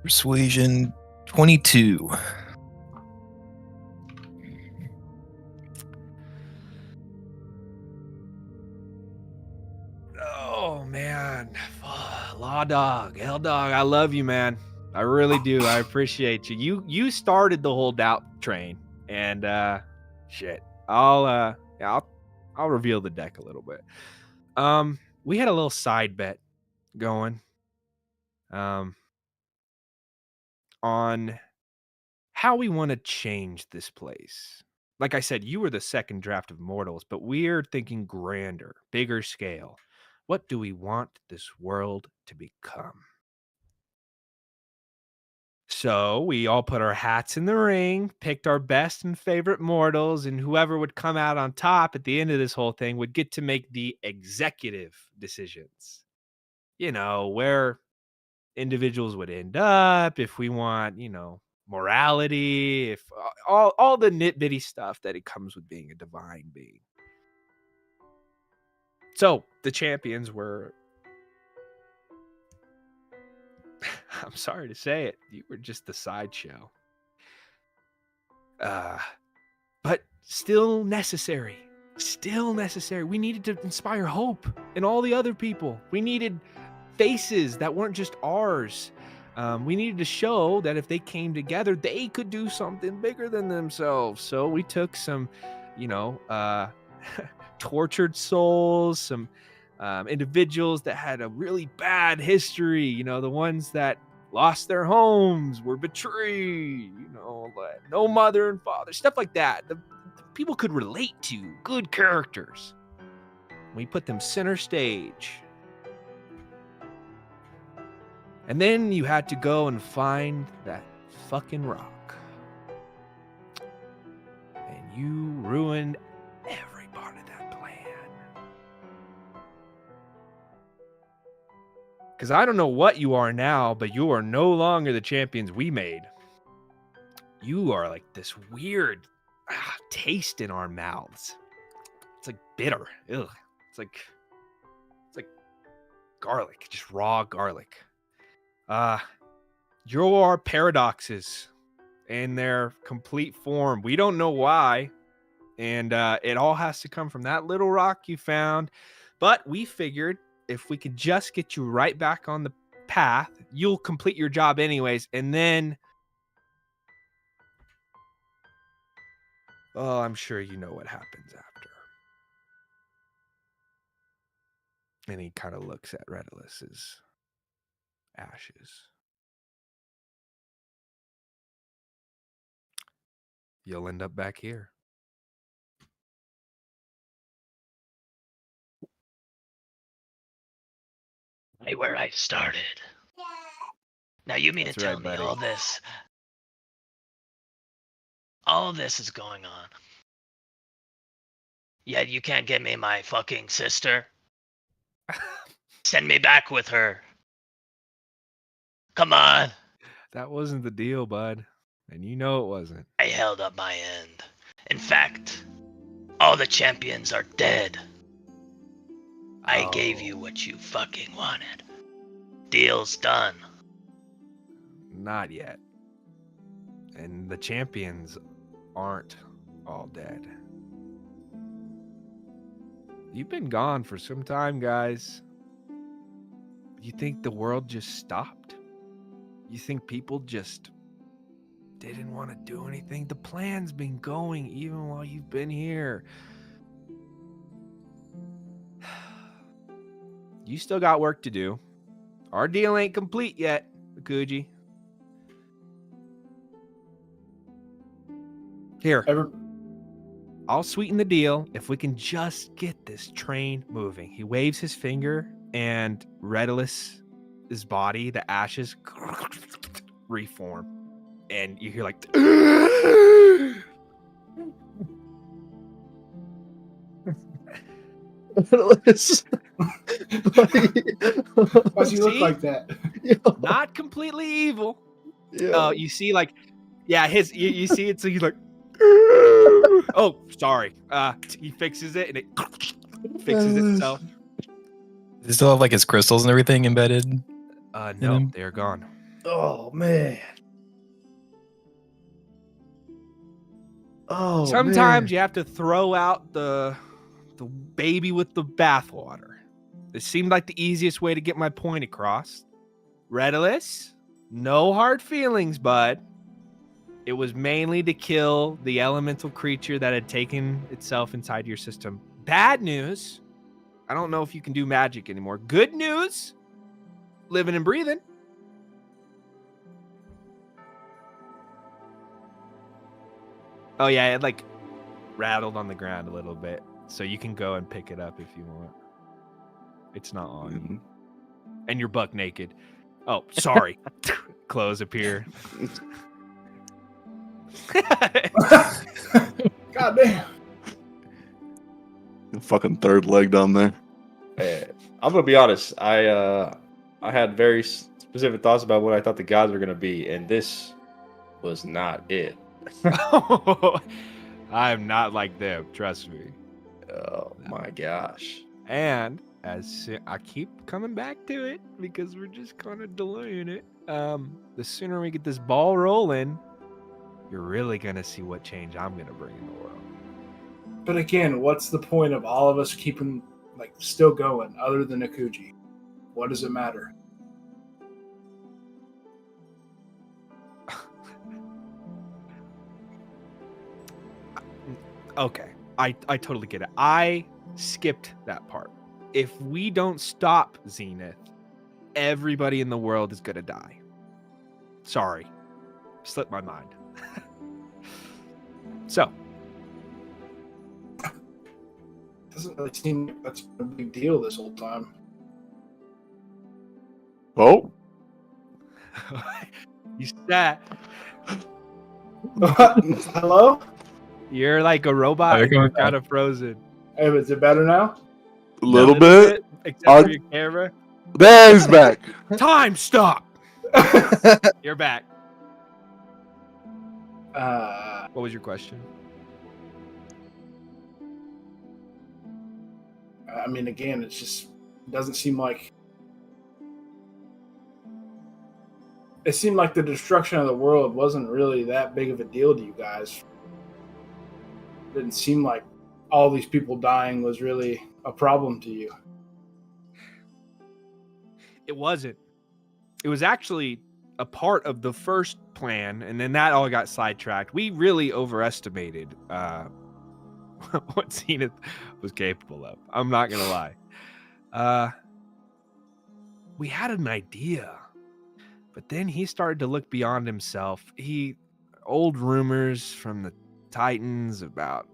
Persuasion 22. Oh man, Law Dog, Hell Dog, I love you, man. I really do. I appreciate you. You started the whole doubt train, and shit. I'll reveal the deck a little bit. We had a little side bet going, on how we want to change this place. Like I said, you were the second draft of Mortals, but we're thinking grander, bigger scale. What do we want this world to become? So we all put our hats in the ring, picked our best and favorite mortals, and whoever would come out on top at the end of this whole thing would get to make the executive decisions. You know, where individuals would end up, if we want, you know, morality, if all the nitty-bitty stuff that it comes with being a divine being. So the champions were, I'm sorry to say it, you were just the sideshow. But still necessary. Still necessary. We needed to inspire hope in all the other people. We needed faces that weren't just ours. We needed to show that if they came together, they could do something bigger than themselves. So we took some, tortured souls, some individuals that had a really bad history, the ones that lost their homes, were betrayed, like no mother and father, stuff like that. The people could relate to, good characters. We put them center stage. And then you had to go and find that fucking rock. And you ruined every part of that plan. Because I don't know what you are now, but you are no longer the champions we made. You are like this weird taste in our mouths. It's like bitter. Ugh. It's like garlic, just raw garlic. Your paradoxes in their complete form. We don't know why. And it all has to come from that little rock you found. But we figured if we could just get you right back on the path, you'll complete your job anyways. And then, oh, I'm sure you know what happens after. And he kind of looks at Redalus's ashes. You'll end up back here. Right where I started. Now you mean That's to tell right, me buddy. all this is going on. Yet you can't get me my fucking sister? Send me back with her. Come on. That wasn't the deal, bud. And you know it wasn't. I held up my end. In fact, all the champions are dead. I gave you what you fucking wanted. Deal's done. Not yet. And the champions aren't all dead. You've been gone for some time, guys. You think the world just stopped? You think people just didn't want to do anything? The plan's been going even while you've been here. You still got work to do. Our deal ain't complete yet, Mikuji. Here, I'll sweeten the deal if we can just get this train moving. He waves his finger, and Redalus's body, the ashes, reform. And you hear like... Why's he look See? like that? Not completely evil. Yeah. You see, like, yeah, you see it, so he's like, oh, sorry. He fixes it, and it fixes itself. Does he still have like his crystals and everything embedded? No, they're gone. Oh man. Oh. Sometimes you have to throw out the baby with the bathwater. This seemed like the easiest way to get my point across. Redalus, no hard feelings, bud. It was mainly to kill the elemental creature that had taken itself inside your system. Bad news, I don't know if you can do magic anymore. Good news, living and breathing. Oh yeah, it like rattled on the ground a little bit. So you can go and pick it up if you want. It's not on you. And you're buck naked. Oh, sorry. Clothes appear. God damn. Fucking third leg down there. I'm gonna be honest. I had very specific thoughts about what I thought the gods were gonna be, and this was not it. I'm not like them, trust me. Oh my gosh. And I keep coming back to it because we're just kind of delaying it. The sooner we get this ball rolling, you're really gonna see what change I'm gonna bring in the world. But again, what's the point of all of us keeping still going other than Akuji? What does it matter? Okay, I totally get it. I skipped that part. If we don't stop Zenith, everybody in the world is gonna die. Sorry, slipped my mind. So, Doesn't really seem like that's a big deal this whole time. Oh, you sat. Hello? You're like a robot. You're And you're coming kind of frozen. Hey, is it better now? a little bit. except for your camera. There he's back. Time stop. You're back. What was your question? I mean, again, it doesn't seem like. It seemed like the destruction of the world wasn't really that big of a deal to you guys. It didn't seem like all these people dying was really a problem to you. It wasn't. It was actually a part of the first plan, and then that all got sidetracked. We really overestimated what Zenith was capable of. I'm not gonna lie. We had an idea, but then he started to look beyond himself. Old rumors from the Titans about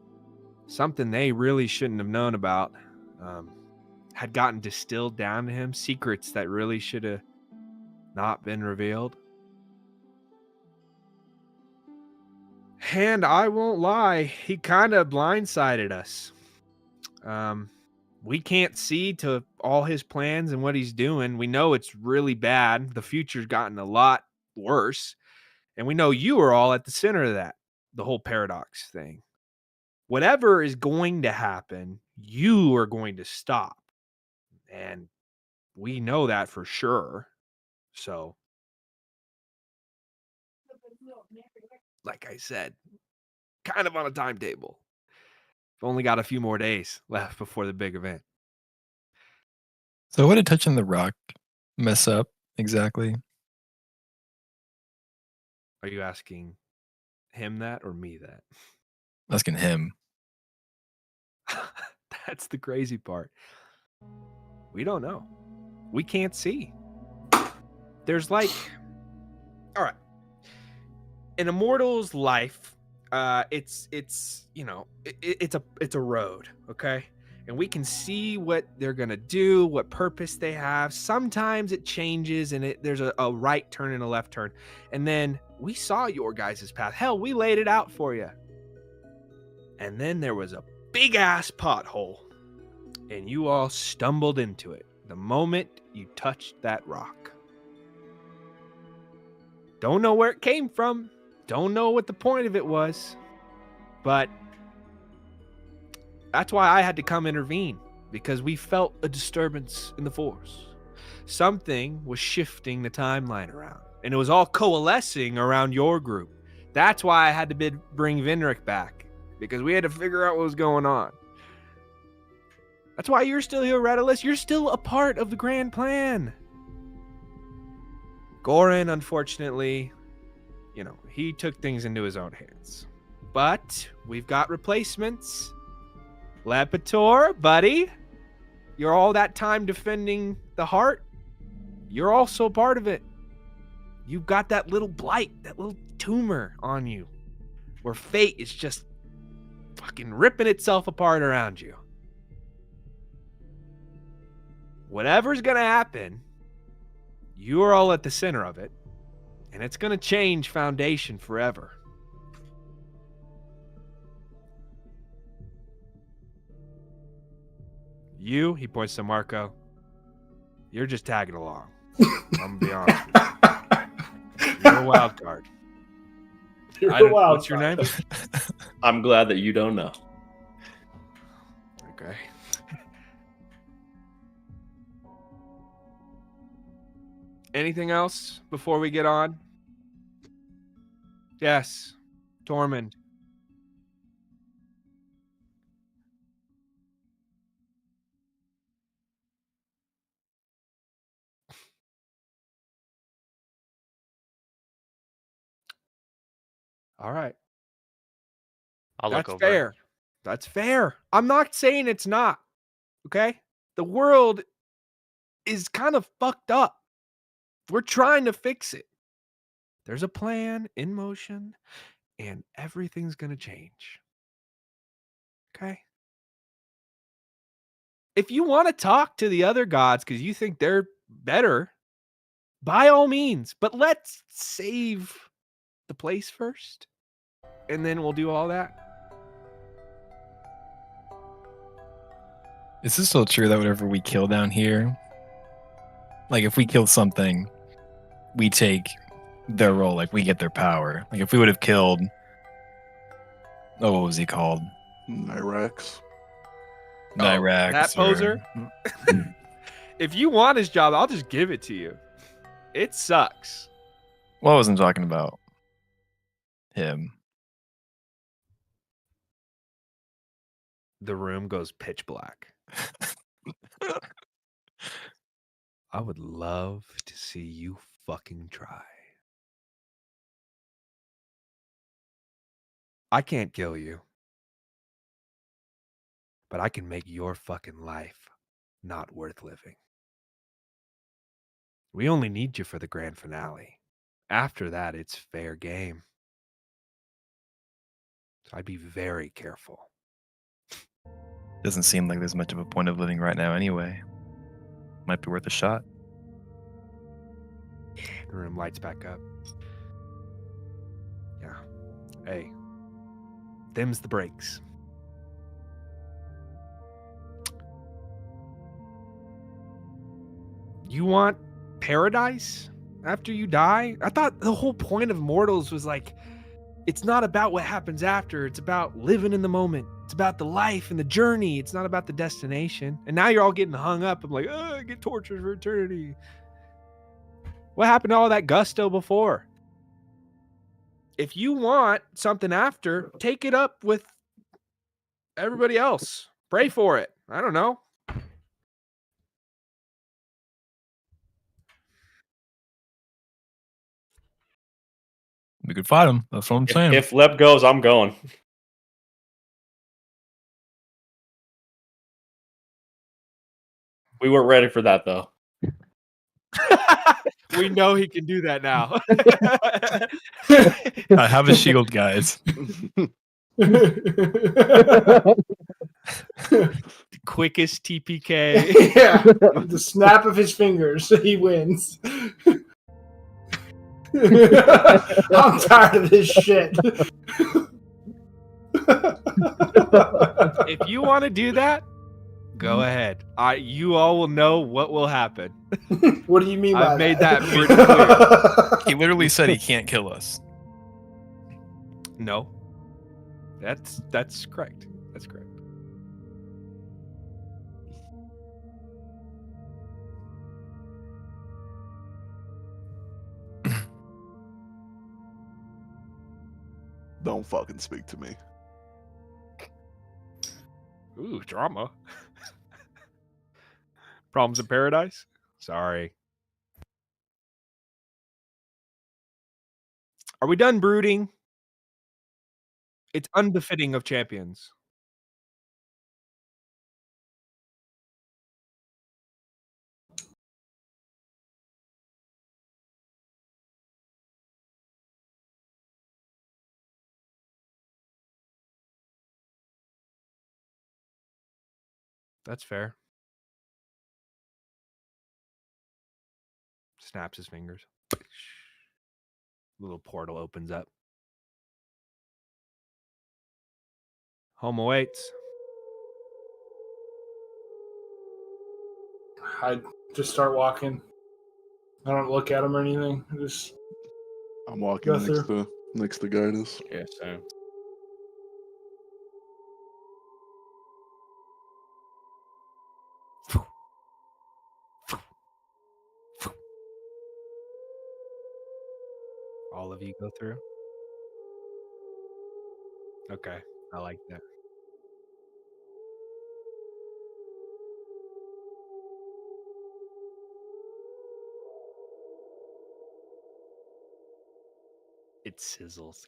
something they really shouldn't have known about had gotten distilled down to him. Secrets that really should have not been revealed. And I won't lie, he kind of blindsided us. We can't see to all his plans and what he's doing. We know it's really bad. The future's gotten a lot worse. And we know you are all at the center of that, the whole paradox thing. Whatever is going to happen, you are going to stop. And we know that for sure. So, like I said, kind of on a timetable. We've only got a few more days left before the big event. So what did touching the rock mess up exactly? Are you asking him that or me that? Asking him. That's the crazy part. We don't know. We can't see. There's all right. In a mortal's life, it's a road, okay? And we can see what they're gonna do, what purpose they have. Sometimes it changes, and there's a right turn and a left turn. And then we saw your guys' path. Hell, we laid it out for you. And then there was a big ass pothole, and you all stumbled into it the moment you touched that rock. Don't know where it came from. Don't know what the point of it was. But that's why I had to come intervene, because we felt a disturbance in the force. Something was shifting the timeline around, and it was all coalescing around your group. That's why I had to bring Vinric back, because we had to figure out what was going on. That's why you're still here, Redulus. You're still a part of the grand plan. Goran, unfortunately, he took things into his own hands. But we've got replacements. Lepitor, buddy, you're all that time defending the heart. You're also part of it. You've got that little blight, that little tumor on you, where fate is just fucking ripping itself apart around you. Whatever's gonna happen, you're all at the center of it, and it's gonna change Foundation forever. You, he points to Marco, you're just tagging along. I'm gonna be honest with you. You're a wild card. What's your name? I'm glad that you don't know. Okay. Anything else before we get on? Yes, Tormund. All right. I'll look That's over. it. fair. That's fair. I'm not saying it's not. Okay? The world is kind of fucked up. We're trying to fix it. There's a plan in motion, and everything's going to change. Okay? If you want to talk to the other gods because you think they're better, by all means, but let's save the place first, and then we'll do all that. Is this still true that whatever we kill down here, like if we kill something, we take their role, like we get their power? Like if we would have killed, what was he called? Nyrax. Nyrax. That poser? If you want his job, I'll just give it to you. It sucks. Well, I wasn't talking about him. The room goes pitch black. I would love to see you fucking try. I can't kill you, but I can make your fucking life not worth living. We only need you for the grand finale. After that, it's fair game. So I'd be very careful. Doesn't seem like there's much of a point of living right now anyway. Might be worth a shot. The room lights back up. Yeah. Hey. Them's the breaks. You want paradise after you die? I thought the whole point of mortals was like, it's not about what happens after. It's about living in the moment. It's about the life and the journey. It's not about the destination. And now you're all getting hung up. I'm like, oh, I get tortured for eternity. What happened to all that gusto before? If you want something after, take it up with everybody else. Pray for it. I don't know. We could fight him. That's what I'm saying. If Lep goes, I'm going. We weren't ready for that though. We know he can do that now. I have a shield, guys. Quickest TPK. Yeah, the snap of his fingers, he wins. I'm tired of this shit. If you want to do that, go ahead. You all will know what will happen. What do you mean by I've made that? that pretty clear. He literally said he can't kill us. No. That's correct. That's correct. Don't fucking speak to me. Ooh, drama. Problems in paradise? Sorry. Are we done brooding? It's unbefitting of champions. That's fair. Snaps his fingers. Little portal opens up. Home awaits. I just start walking. I don't look at him or anything. I just I'm walking Go next to Guidus. Yeah, same. All of you go through. Okay, I like that. It sizzles.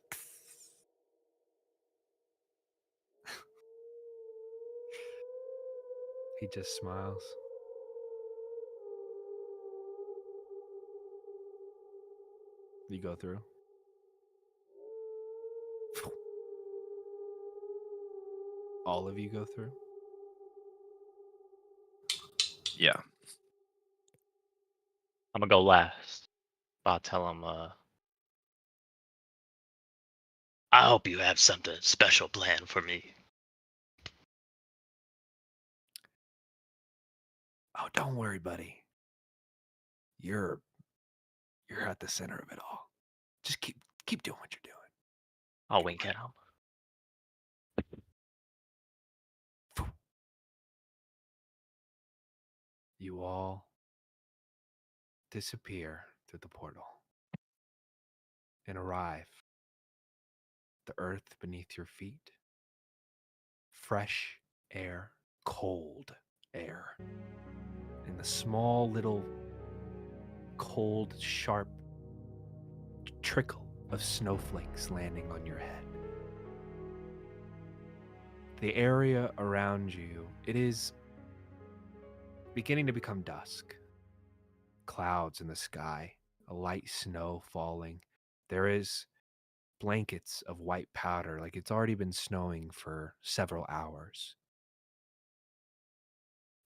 He just smiles. You go through. All of you go through. Yeah. I'm gonna go last. I'll tell him, I hope you have something special planned for me. Oh, don't worry, buddy. You're at the center of it all. Just keep doing what you're doing. I'll wink at him. You all disappear through the portal and arrive the earth beneath your feet. Fresh air, cold air. And the small little cold, sharp trickle of snowflakes landing on your head. The area around you, it is beginning to become dusk. Clouds in the sky, a light snow falling. There is blankets of white powder, like it's already been snowing for several hours.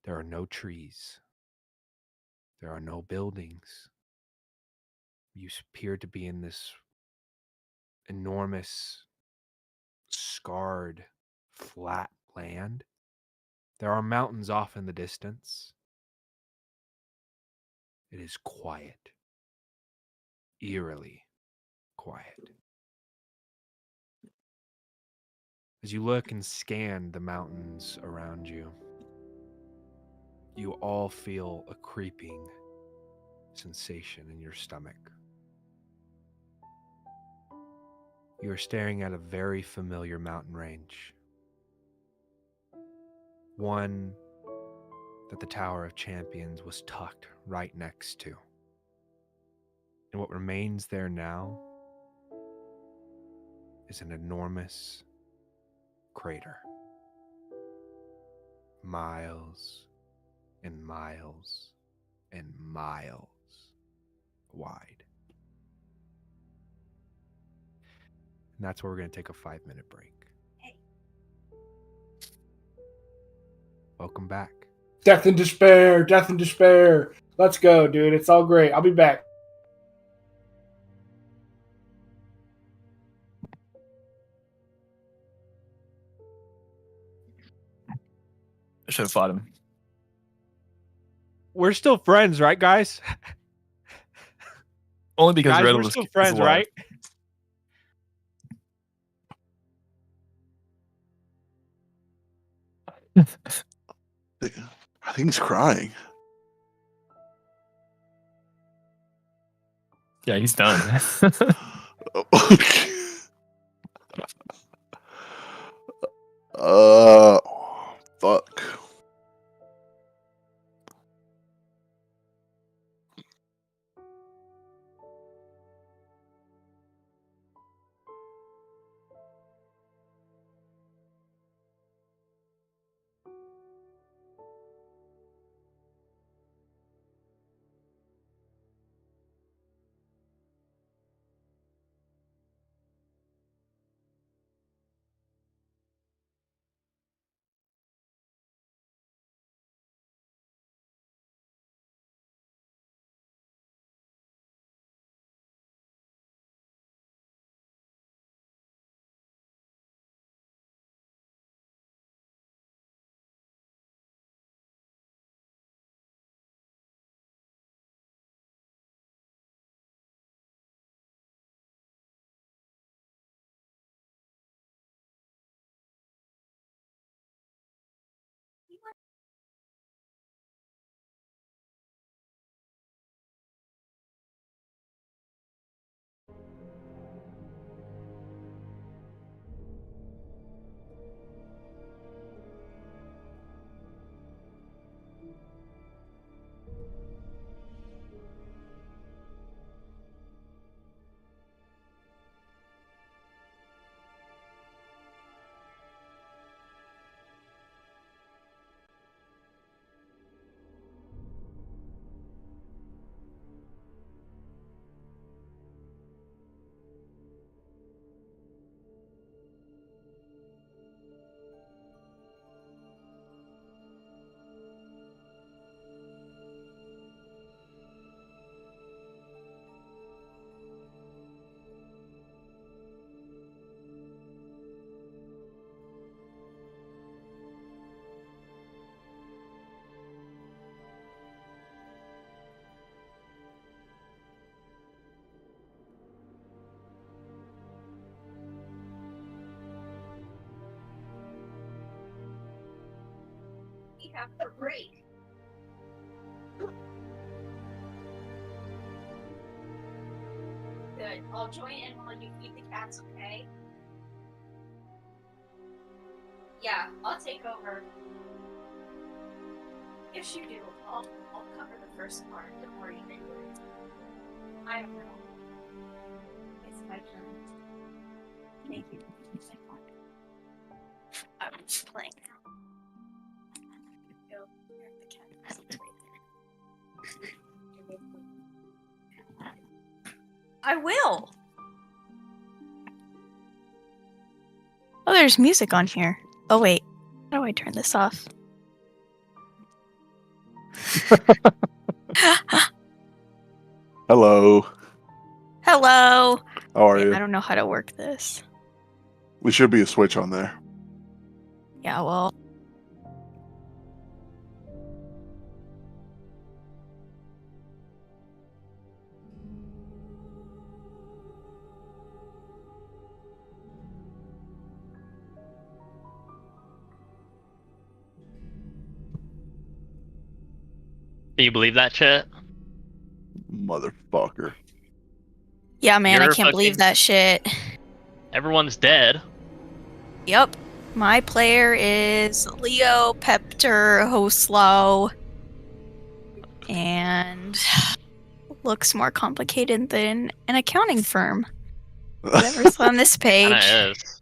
There are no trees. There are no buildings. You appear to be in this enormous, scarred, flat land. There are mountains off in the distance. It is quiet, eerily quiet. As you look and scan the mountains around you, you all feel a creeping sensation in your stomach. You are staring at a very familiar mountain range. One that the Tower of Champions was tucked right next to. And what remains there now is an enormous crater. Miles and miles and miles wide. And that's where we're going to take a 5-minute break. Welcome back. Death and despair. Death and despair. Let's go, dude. It's all great. I'll be back. I should have fought him. We're still friends, right, guys? Only because Guys, Riddle we're is still is friends, alive. right? I think he's crying. Yeah, he's done. Okay. Uh, fuck. have for break? Good. I'll join in while you feed the cats, okay? Yeah, I'll take over. If you do, I'll cover the first part. Don't worry, I don't know. It's my turn. Thank you. I'm just playing now. Go grab the cat. It's right there. I will. Oh, there's music on here. Oh wait, how do I turn this off? Hello. Hello. How are you? I don't know how to work this. We should be a switch on there. Yeah, well. Do you believe that shit? Motherfucker. Yeah, man, You're I can't believe fucking- that shit. Everyone's dead. Yep. My player is Leo Pepter Hoslow. And looks more complicated than an accounting firm. Whatever's on this page. Kinda is.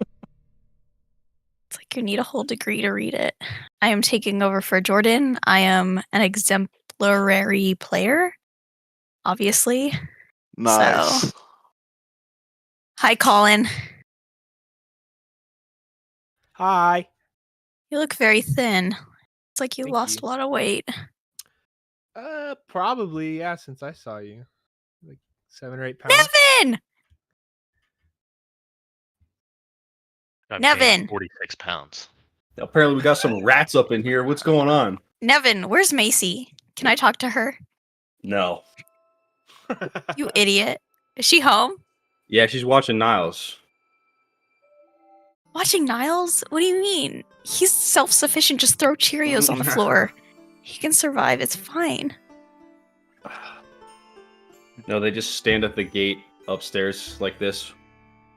It's like you need a whole degree to read it. I am taking over for Jordan. I am an exemplary player, obviously. Nice. So, hi, Colin. Hi. You look very thin. It's like you Thank lost you. a lot of weight. Probably, yeah, since I saw you. Like 7 or 8 pounds. Nevin! I've Nevin! gained 46 pounds. Apparently, we got some rats up in here. What's going on? Nevin, where's Macy? Can I talk to her? No. You idiot. Is she home? Yeah, she's watching Niles. Watching Niles? What do you mean? He's self-sufficient. Just throw Cheerios on the floor. He can survive. It's fine. No, they just stand at the gate upstairs like this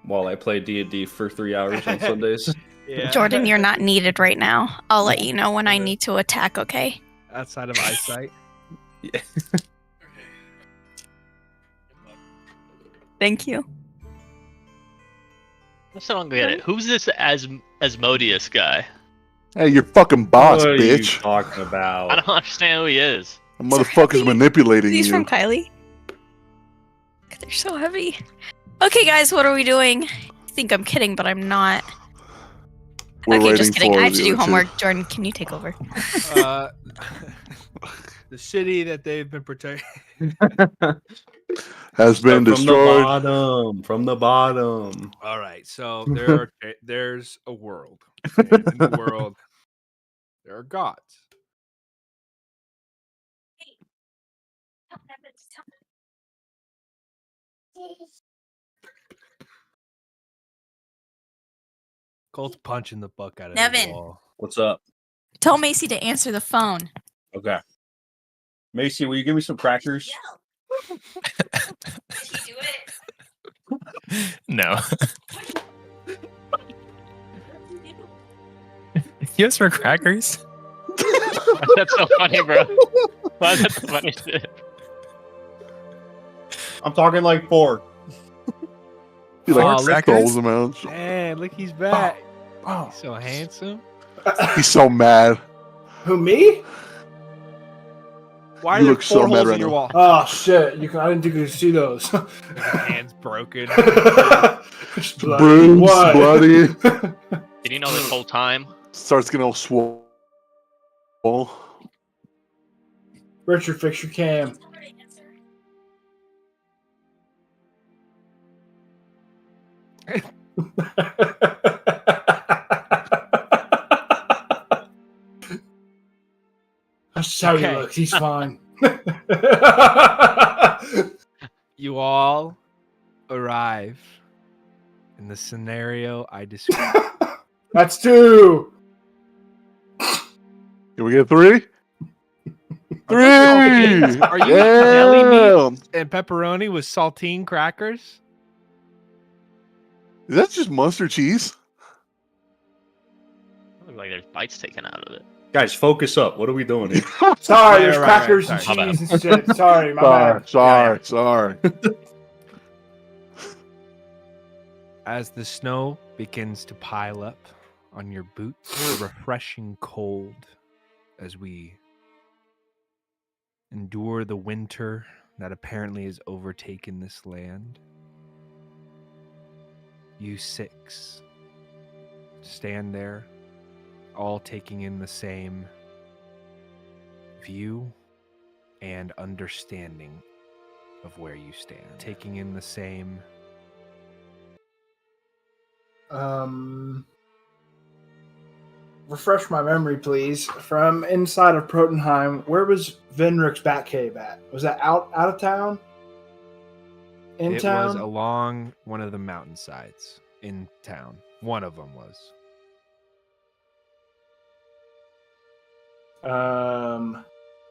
while I play D&D for 3 hours on Sundays. Yeah. Jordan, you're not needed right now. I'll let you know when I need to attack, okay? Outside of eyesight. Yeah. Thank you. I still don't get it. Who's this Asmodeus guy? Hey, you're fucking boss, What are you bitch. talking about? I don't understand who he is. The motherfucker's manipulating These you. from Kylie. God, they're so heavy. Okay, guys, what are we doing? I think I'm kidding, but I'm not. We're Okay, waiting just kidding. for I have to the do other two. homework. Jordan, can you take over? The city that they've been protecting. Has been destroyed. From the bottom. All right, so there's a world. And in the world, there are gods. Cole's punching the buck out of Nevin. the wall. What's up? Tell Macy to answer the phone. Okay. Macy, will you give me some crackers? Did you do it? No. You asked for crackers? That's so funny, bro. Why is that the funny shit? I'm talking like 4. He like Oh, look- throws them out. Man, look, he's back. Oh, He's so handsome. he's so mad. Who, me? Why are You there look so 4 mad holes right in your now. wall? Oh shit! I didn't think you could see those. His hand's broken. It's Bruised, What? bloody. Did you know this whole time? Starts getting all swole. Richard, fix your cam. That's just how Okay. he looks. He's fine. You all arrive in the scenario I described. That's 2. Can we get 3? 3! Are you deli meat and pepperoni with saltine crackers? Is that just mustard cheese? Looks like there's bites taken out of it. Guys, focus up. What are we doing here? Sorry, there's Right, crackers right, and sorry. cheese and shit. Sorry, my bad. Sorry. As the snow begins to pile up on your boots, refreshing cold as we endure the winter that apparently has overtaken this land. You 6 stand there, all taking in the same view and understanding of where you stand, taking in the same. Refresh my memory, please. From inside of Protenheim, where was Venric's Batcave at? Was that out of town? In It town? was along one of the mountainsides in town. One of them was.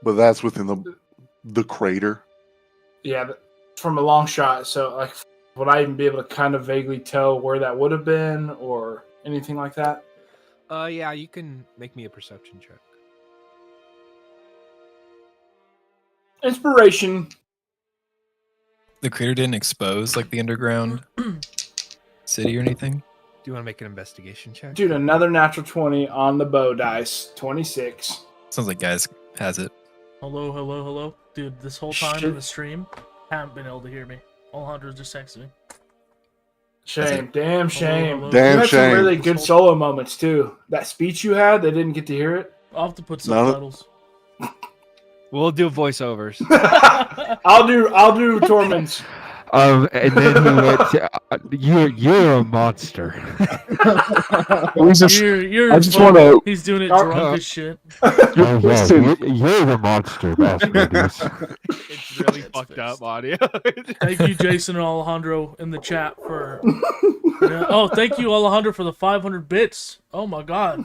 But that's within the crater. Yeah, but from a long shot. So, like, would I even be able to kind of vaguely tell where that would have been or anything like that? Yeah, you can make me a perception check. Inspiration. The crater didn't expose like the underground city or anything. Do you want to make an investigation check? Dude, another natural 20 on the bow dice. 26. Sounds like guys has it. Hello. Dude, this whole time in the stream, haven't been able to hear me. Alejandro just texted me. Shame. Damn shame. Hello. You Damn had some shame. really good solo moments, too. That speech you had, they didn't get to hear it. I'll have to put None of- subtitles. We'll do voiceovers. I'll do Tormund's. And then he went, you're a monster. You're I just want to. He's doing it drunk as shit. Listen, You're the monster, It's really fucked up audio. Thank you, Jason and Alejandro, in the chat for. Yeah. Oh, thank you, Alejandro, for the 500 bits. Oh my god,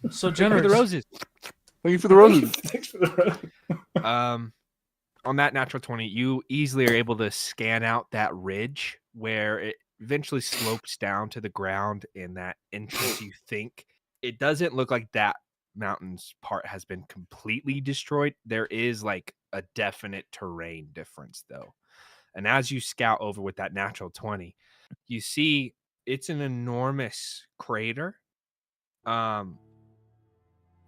so generous. For the roses. Thank you for the roses. Thanks for the rose. On that natural 20, you easily are able to scan out that ridge where it eventually slopes down to the ground in that entrance. You think it doesn't look like that mountain's part has been completely destroyed. There is like a definite terrain difference though. And as you scout over with that natural 20, you see it's an enormous crater. And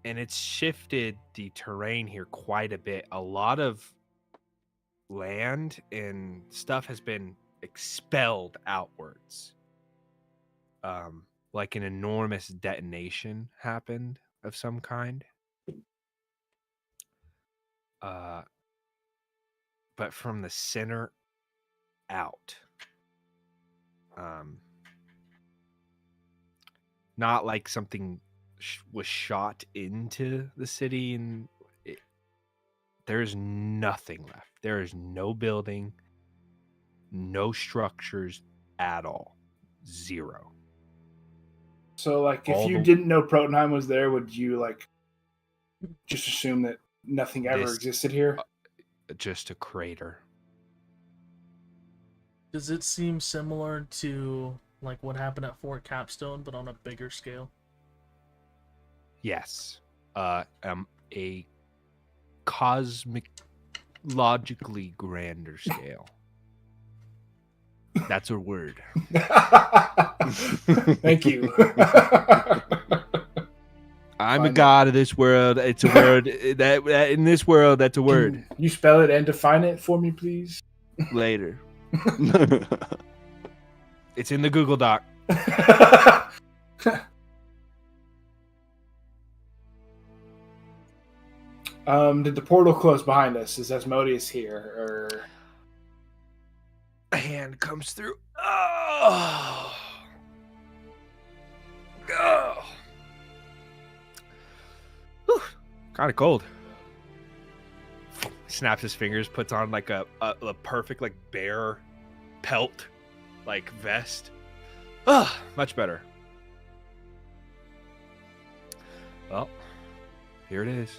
it's shifted the terrain here quite a bit. A lot of land and stuff has been expelled outwards. Like an enormous detonation happened of some kind. But from the center out. Not like something was shot into the city and there's nothing left. There is no building, no structures at all. Zero. So, like, if you didn't know Protenheim was there, would you, like, just assume that nothing ever existed here? Just a crater. Does it seem similar to, like, what happened at Fort Capstone, but on a bigger scale? Yes. A cosmic, logically grander scale. That's a word. Thank you. I'm a god of this world. It's a word that in this world. That's a word. Can you spell it and define it for me, please? Later. It's in the Google Doc. Did the portal close behind us? Is Asmodeus here? Or A hand comes through. Oh. Kind of cold. Snaps his fingers, puts on like a perfect like bear pelt like vest. Much better. Well, Here it is.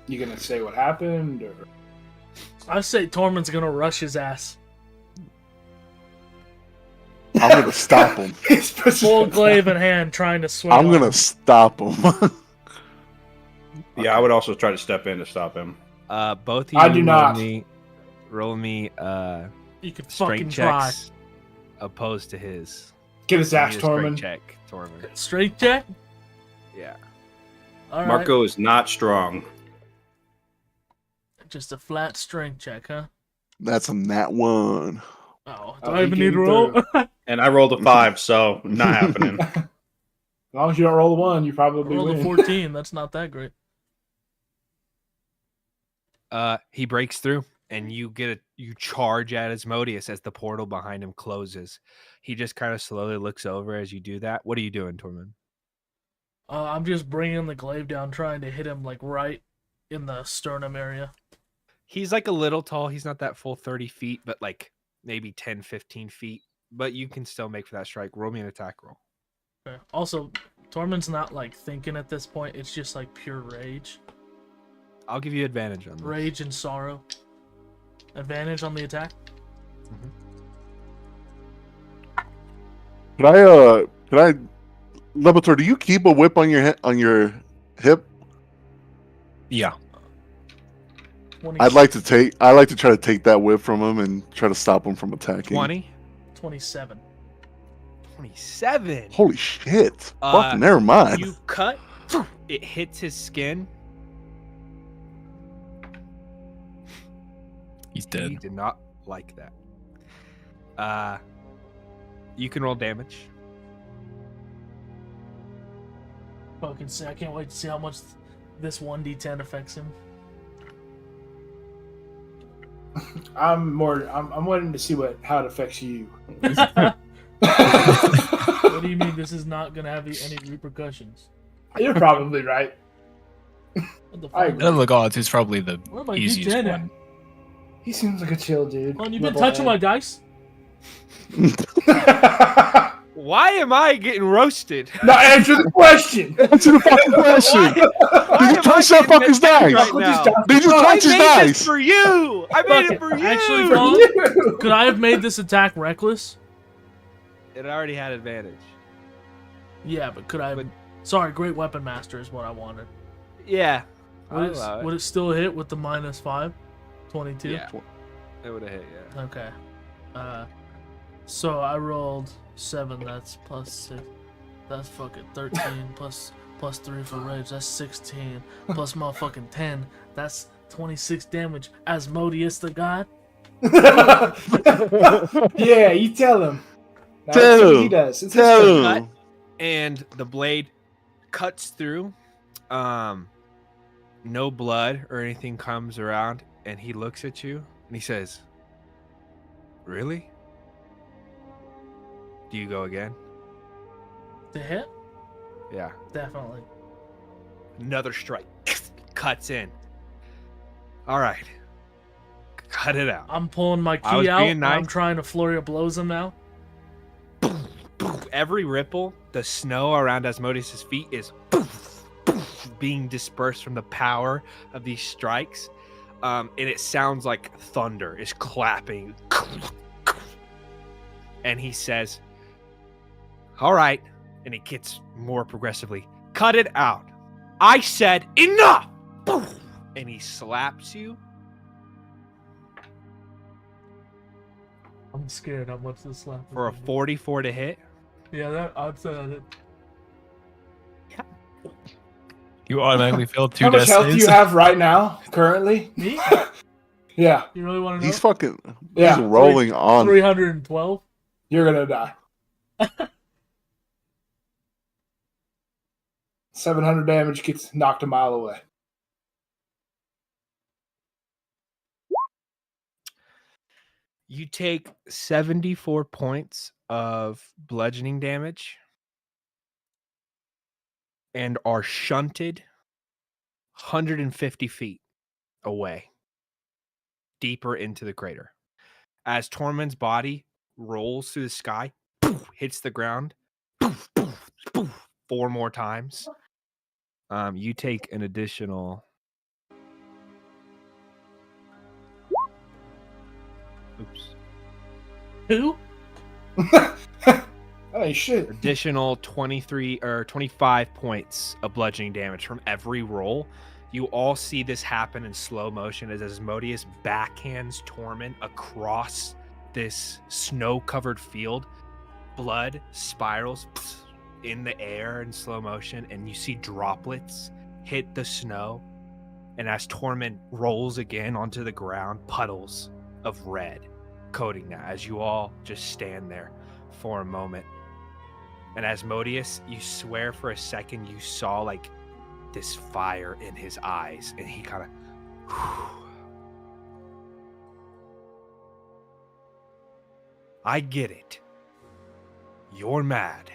You gonna say what happened, or I say Tormund's gonna rush his ass. I'm gonna stop him. Full glaive in hand, trying to swing. I'm on gonna him. stop him. Yeah, I would also try to step in to stop him. Both of you I do not. roll me You could fucking strength try. checks opposed to his. get his ass, Need a strength Tormund? check, Tormund. Straight check. Yeah. All right. Marco is not strong. Just a flat strength check, huh? That's a nat 1. Oh, do Oh, I he even need to came roll? through. And I rolled a 5, so not happening. As long as you don't roll a 1, you I probably rolled a win. 14. That's not that great. He breaks through, and you charge at Asmodeus as the portal behind him closes. He just kind of slowly looks over as you do that. What are you doing, Tormund? I'm just bringing the glaive down, trying to hit him like right in the sternum area. He's like a little tall. He's not that full 30 feet, but like maybe 10, 15 feet. But you can still make for that strike. Roll me an attack roll. Okay. Also, Tormund's not like thinking at this point. It's just like pure rage. I'll give you advantage on this. Rage and sorrow. Advantage on the attack? Could I, Levitor, do you keep a whip on your hip? Yeah. 20, I'd like to try to take that whip from him and try to stop him from attacking. 20? 27. 27. Holy shit. Uh, Fuck, never mind. You cut, it hits his skin. He's He dead. did not like that. You can roll damage. Fucking sick. I can't wait to see how much this 1d10 affects him. I'm waiting to see how it affects you. What do you mean this is not going to have any repercussions? You're probably right. What the I fuck? agree. Out of the gods, he's probably the Where my easiest D10 at? one. He seems like a chill dude. Oh, you've been touching my dice? Why am I getting roasted? Now answer the question. Answer the fucking question. Did you touch that fucker's dice? Right now? Did you touch his I made this dice? for you. I made Fuck it for you. Actually, For Colin, you. could I have made this attack reckless? It already had advantage. Yeah, but could I have... Sorry, Great Weapon Master is what I wanted. Yeah. Would it still hit with the -5? 22? Yeah. It would have hit, yeah. Okay. So I rolled 7, that's +6. That's fucking 13 plus 3 for rage, that's 16. Plus motherfucking 10, that's 26 damage. Asmodeus the god. Yeah, you tell him. That's Tell what he him. does. It's his Tell thing. him. Cut, and the blade cuts through. No blood or anything comes around, and he looks at you and he says, "Really? Do you go again?" To hit? Yeah. Definitely. Another strike cuts in. All right. Cut it out. I'm pulling my I was key out, being and nice. I'm trying to flurry of blows him now. Every ripple, the snow around Asmodeus' feet is being dispersed from the power of these strikes. And it sounds like thunder is clapping. And he says, "All right." And it gets more progressively. "Cut it out. I said enough." And he slaps you. I'm scared how much this slap is For a gonna be. 44 to hit. Yeah, that I'd say that. You automatically fail 2 How much health do saves. you have right now, currently? Me? Yeah, You really want to know? He's fucking. Yeah. He's rolling on. 312. you're gonna die. 700 damage gets knocked a mile away. You take 74 points of bludgeoning damage and are shunted 150 feet away, deeper into the crater. As Tormund's body rolls through the sky, hits the ground 4 more times, You take an additional. Oops. Who? Hey, shit. Additional 23 or 25 points of bludgeoning damage from every roll. You all see this happen in slow motion as Asmodeus backhands Tormund across this snow-covered field. Blood spirals in the air in slow motion, and you see droplets hit the snow. And as Tormund rolls again onto the ground, puddles of red coating that as you all just stand there for a moment. And Asmodeus, you swear for a second you saw like this fire in his eyes, and he kind of I get it. You're mad.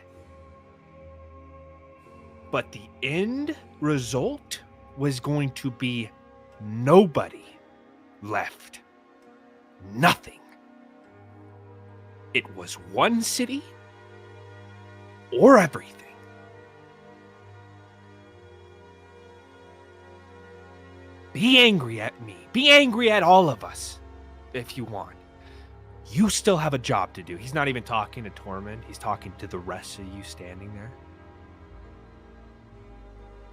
But the end result was going to be nobody left. Nothing. It was one city or everything. Be angry at me. Be angry at all of us if you want. You still have a job to do. He's not even talking to Tormund. He's talking to the rest of you standing there.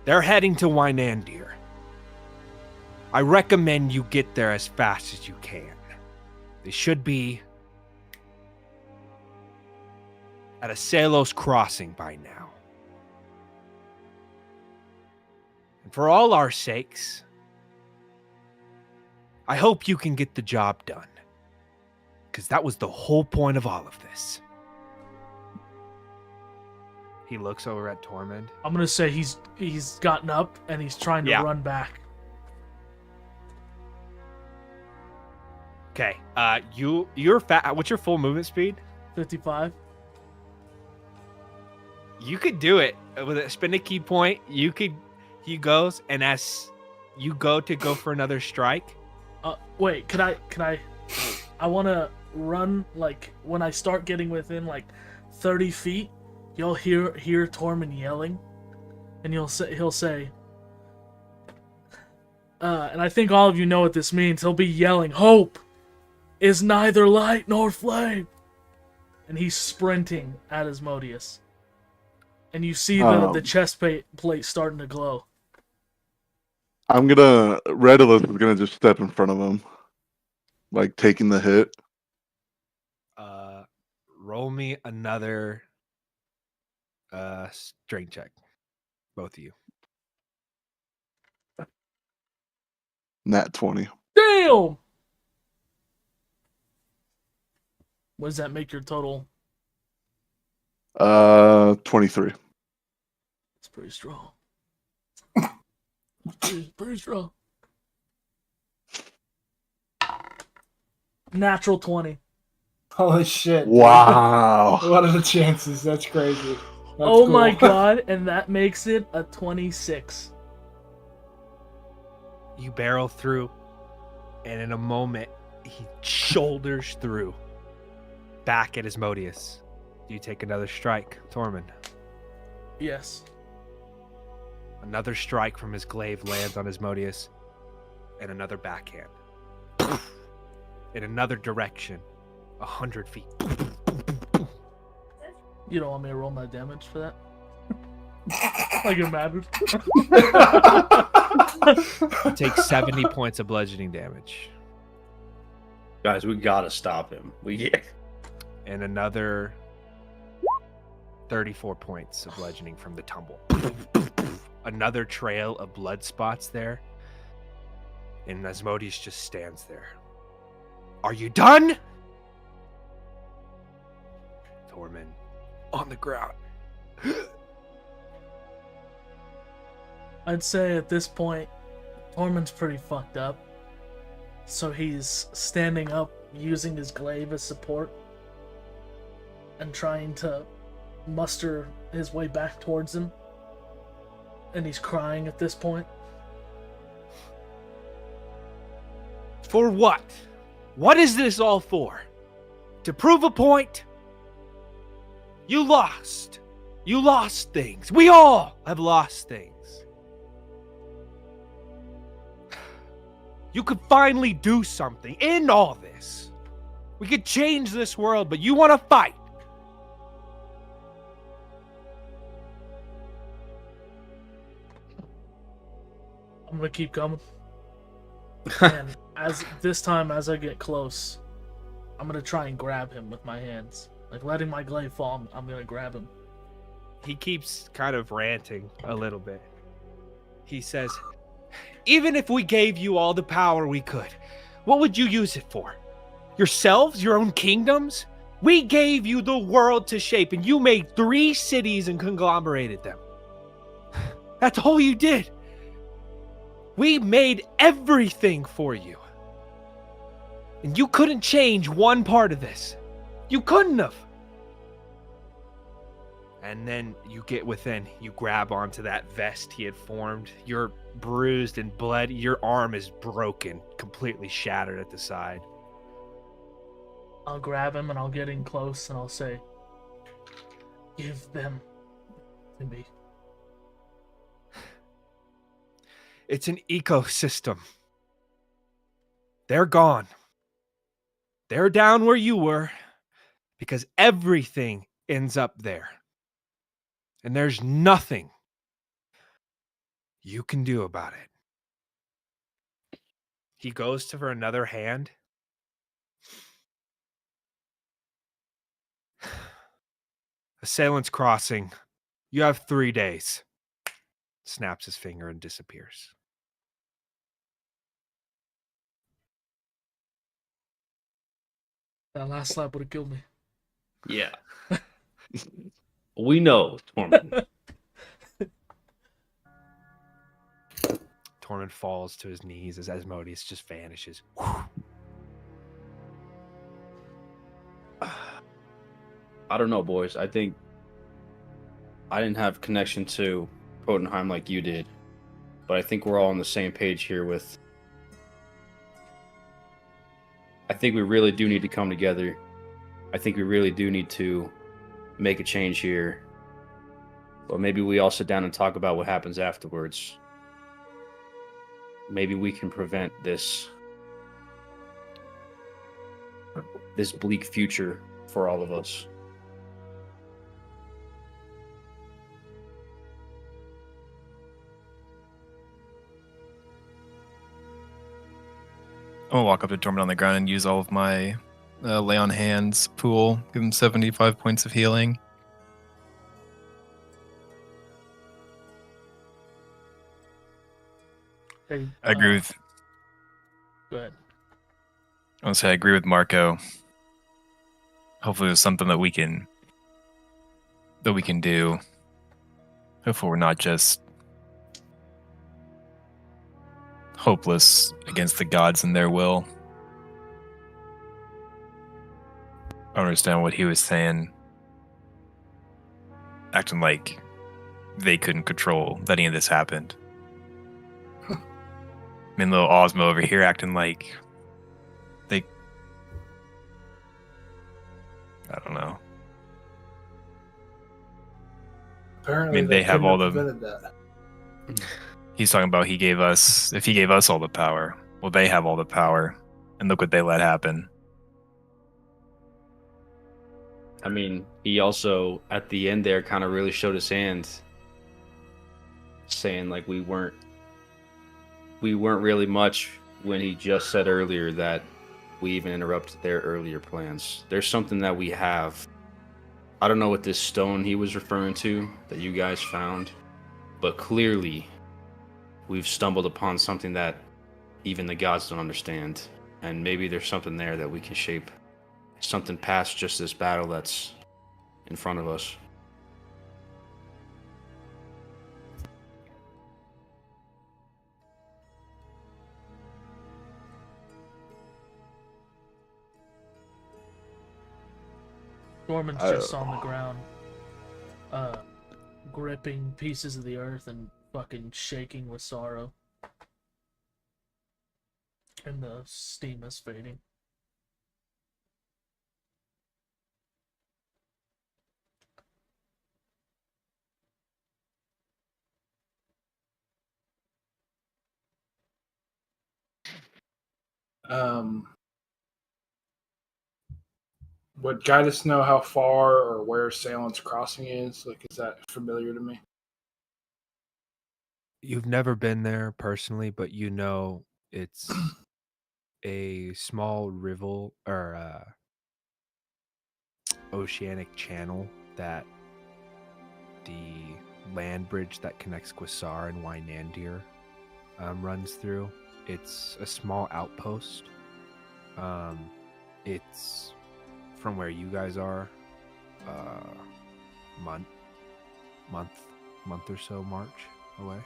They're heading to Wynandir. I recommend you get there as fast as you can. They should be at a Salos crossing by now. And for all our sakes, I hope you can get the job done. Because that was the whole point of all of this. He looks over at Tormund. I'm gonna say he's gotten up and he's trying to run back. Okay. You're fat. What's your full movement speed? 55. You could do it with a spend a key point. He goes, and as you go for another strike. Wait, can I? I want to run, like, when I start getting within like 30 feet, you'll hear Tormund yelling, and he'll say, and I think all of you know what this means. He'll be yelling, "Hope is neither light nor flame," and he's sprinting at Asmodeus, and you see the chest plate starting to glow. Redolith is gonna just step in front of him, like taking the hit. Roll me another strength check, both of you. Nat 20. Damn! What does that make your total? 23. It's pretty strong. Pretty strong. Natural 20. Holy shit. Wow. What are the chances? That's crazy. That's cool. my god, and that makes it a 26. You barrel through, and in a moment, he shoulders through. Back at Asmodeus. Do you take another strike, Tormund? Yes. Another strike from his glaive lands on Asmodeus, and another backhand. In another direction, 100 feet. You don't want me to roll my damage for that? Like it matters. You take 70 points of bludgeoning damage. Guys, we gotta stop him. And another 34 points of bludgeoning from the tumble. Another trail of blood spots there. And Asmodeus just stands there. Are you done? Tormund on the ground. I'd say at this point, Tormund's pretty fucked up. So he's standing up, using his glaive as support, and trying to muster his way back towards him. And he's crying at this point. For what? What is this all for? To prove a point? You lost. You lost things. We all have lost things. You could finally do something. End all this. We could change this world, but you want to fight. I'm gonna keep coming. And as I get close, I'm gonna try and grab him with my hands. Like letting my glaive fall, I'm gonna grab him. He keeps kind of ranting a little bit. He says, even if we gave you all the power we could, what would you use it for? Yourselves? Your own kingdoms? We gave you the world to shape, and you made 3 cities and conglomerated them. That's all you did. We made everything for you. And you couldn't change one part of this. You couldn't have. And then you get within, you grab onto that vest he had formed. You're bruised and bled. Your arm is broken, completely shattered at the side. I'll grab him and I'll get in close and I'll say, give them to me. It's an ecosystem. They're gone. They're down where you were because everything ends up there. And there's nothing you can do about it. He goes to for another hand. Assailants crossing. You have 3 days. Snaps his finger and disappears. That last slap would have killed me. Yeah. We know, Tormund. Tormund falls to his knees as Asmodeus just vanishes. I don't know, boys. I think I didn't have connection to Jotunheim like you did, but I think we're all on the same page here with. I think we really do need to come together. I think we really do need to make a change here. But maybe we all sit down and talk about what happens afterwards. Maybe we can prevent this bleak future for all of us. I'm gonna walk up to Tormund on the ground and use all of my lay on hands pool. Give him 75 points of healing. Hey, I agree with. Go ahead. I want to say I agree with Marco. Hopefully, there's something that we can do. Hopefully, we're not just hopeless against the gods and their will. I don't understand what he was saying. Acting like they couldn't control that any of this happened. I mean, little Ozma over here acting like they... I don't know. Apparently, I mean, they have all the... prevented that. He's talking about if he gave us all the power, well, they have all the power. And look what they let happen. I mean, he also, at the end there, kind of really showed his hand, saying, like, we weren't really much when he just said earlier that we even interrupted their earlier plans. There's something that we have. I don't know what this stone he was referring to that you guys found, but clearly we've stumbled upon something that even the gods don't understand. And maybe there's something there that we can shape. Something past just this battle that's in front of us. Norman's just on the ground, gripping pieces of the earth and fucking shaking with sorrow. And the steam is fading. Would Guidus know how far or where Salent's Crossing is? Like, is that familiar to me? You've never been there personally, but you know it's a small river or oceanic channel that the land bridge that connects Quasar and Wynandir runs through. It's a small outpost. It's from where you guys are, month or so march away.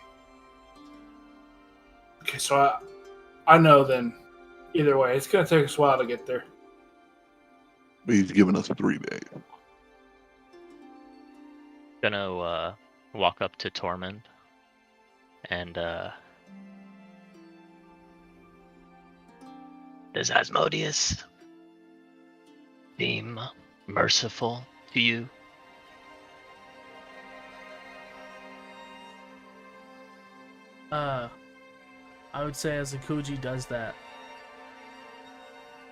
Okay, so I know then. Either way, it's gonna take us a while to get there. But he's given us 3 days. Gonna walk up to Tormund and Does Asmodeus seem merciful to you? I would say as Akuji does that,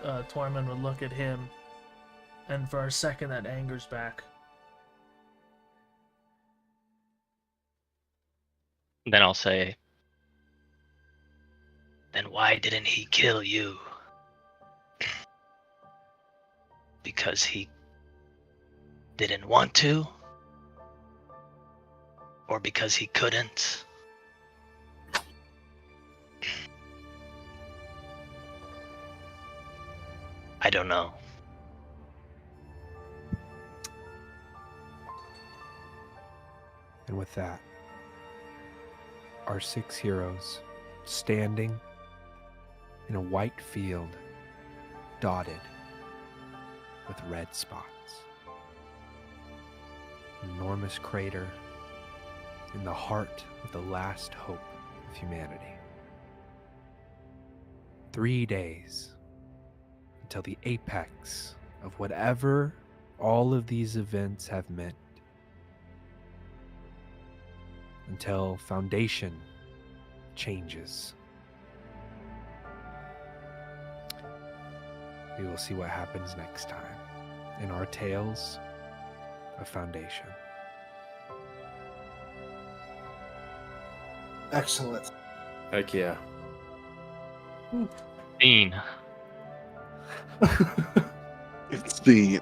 Tormund would look at him, and for a second that anger's back. then I'll say, Then why didn't he kill you? Because he didn't want to? Or because he couldn't? I don't know. And with that, our 6 heroes standing in a white field dotted with red spots. An enormous crater in the heart of the last hope of humanity. 3 days until the apex of whatever all of these events have meant. Until Foundation changes. We will see what happens next time in our Tales of Foundation. Excellent. Heck yeah. Dean. It's Dean.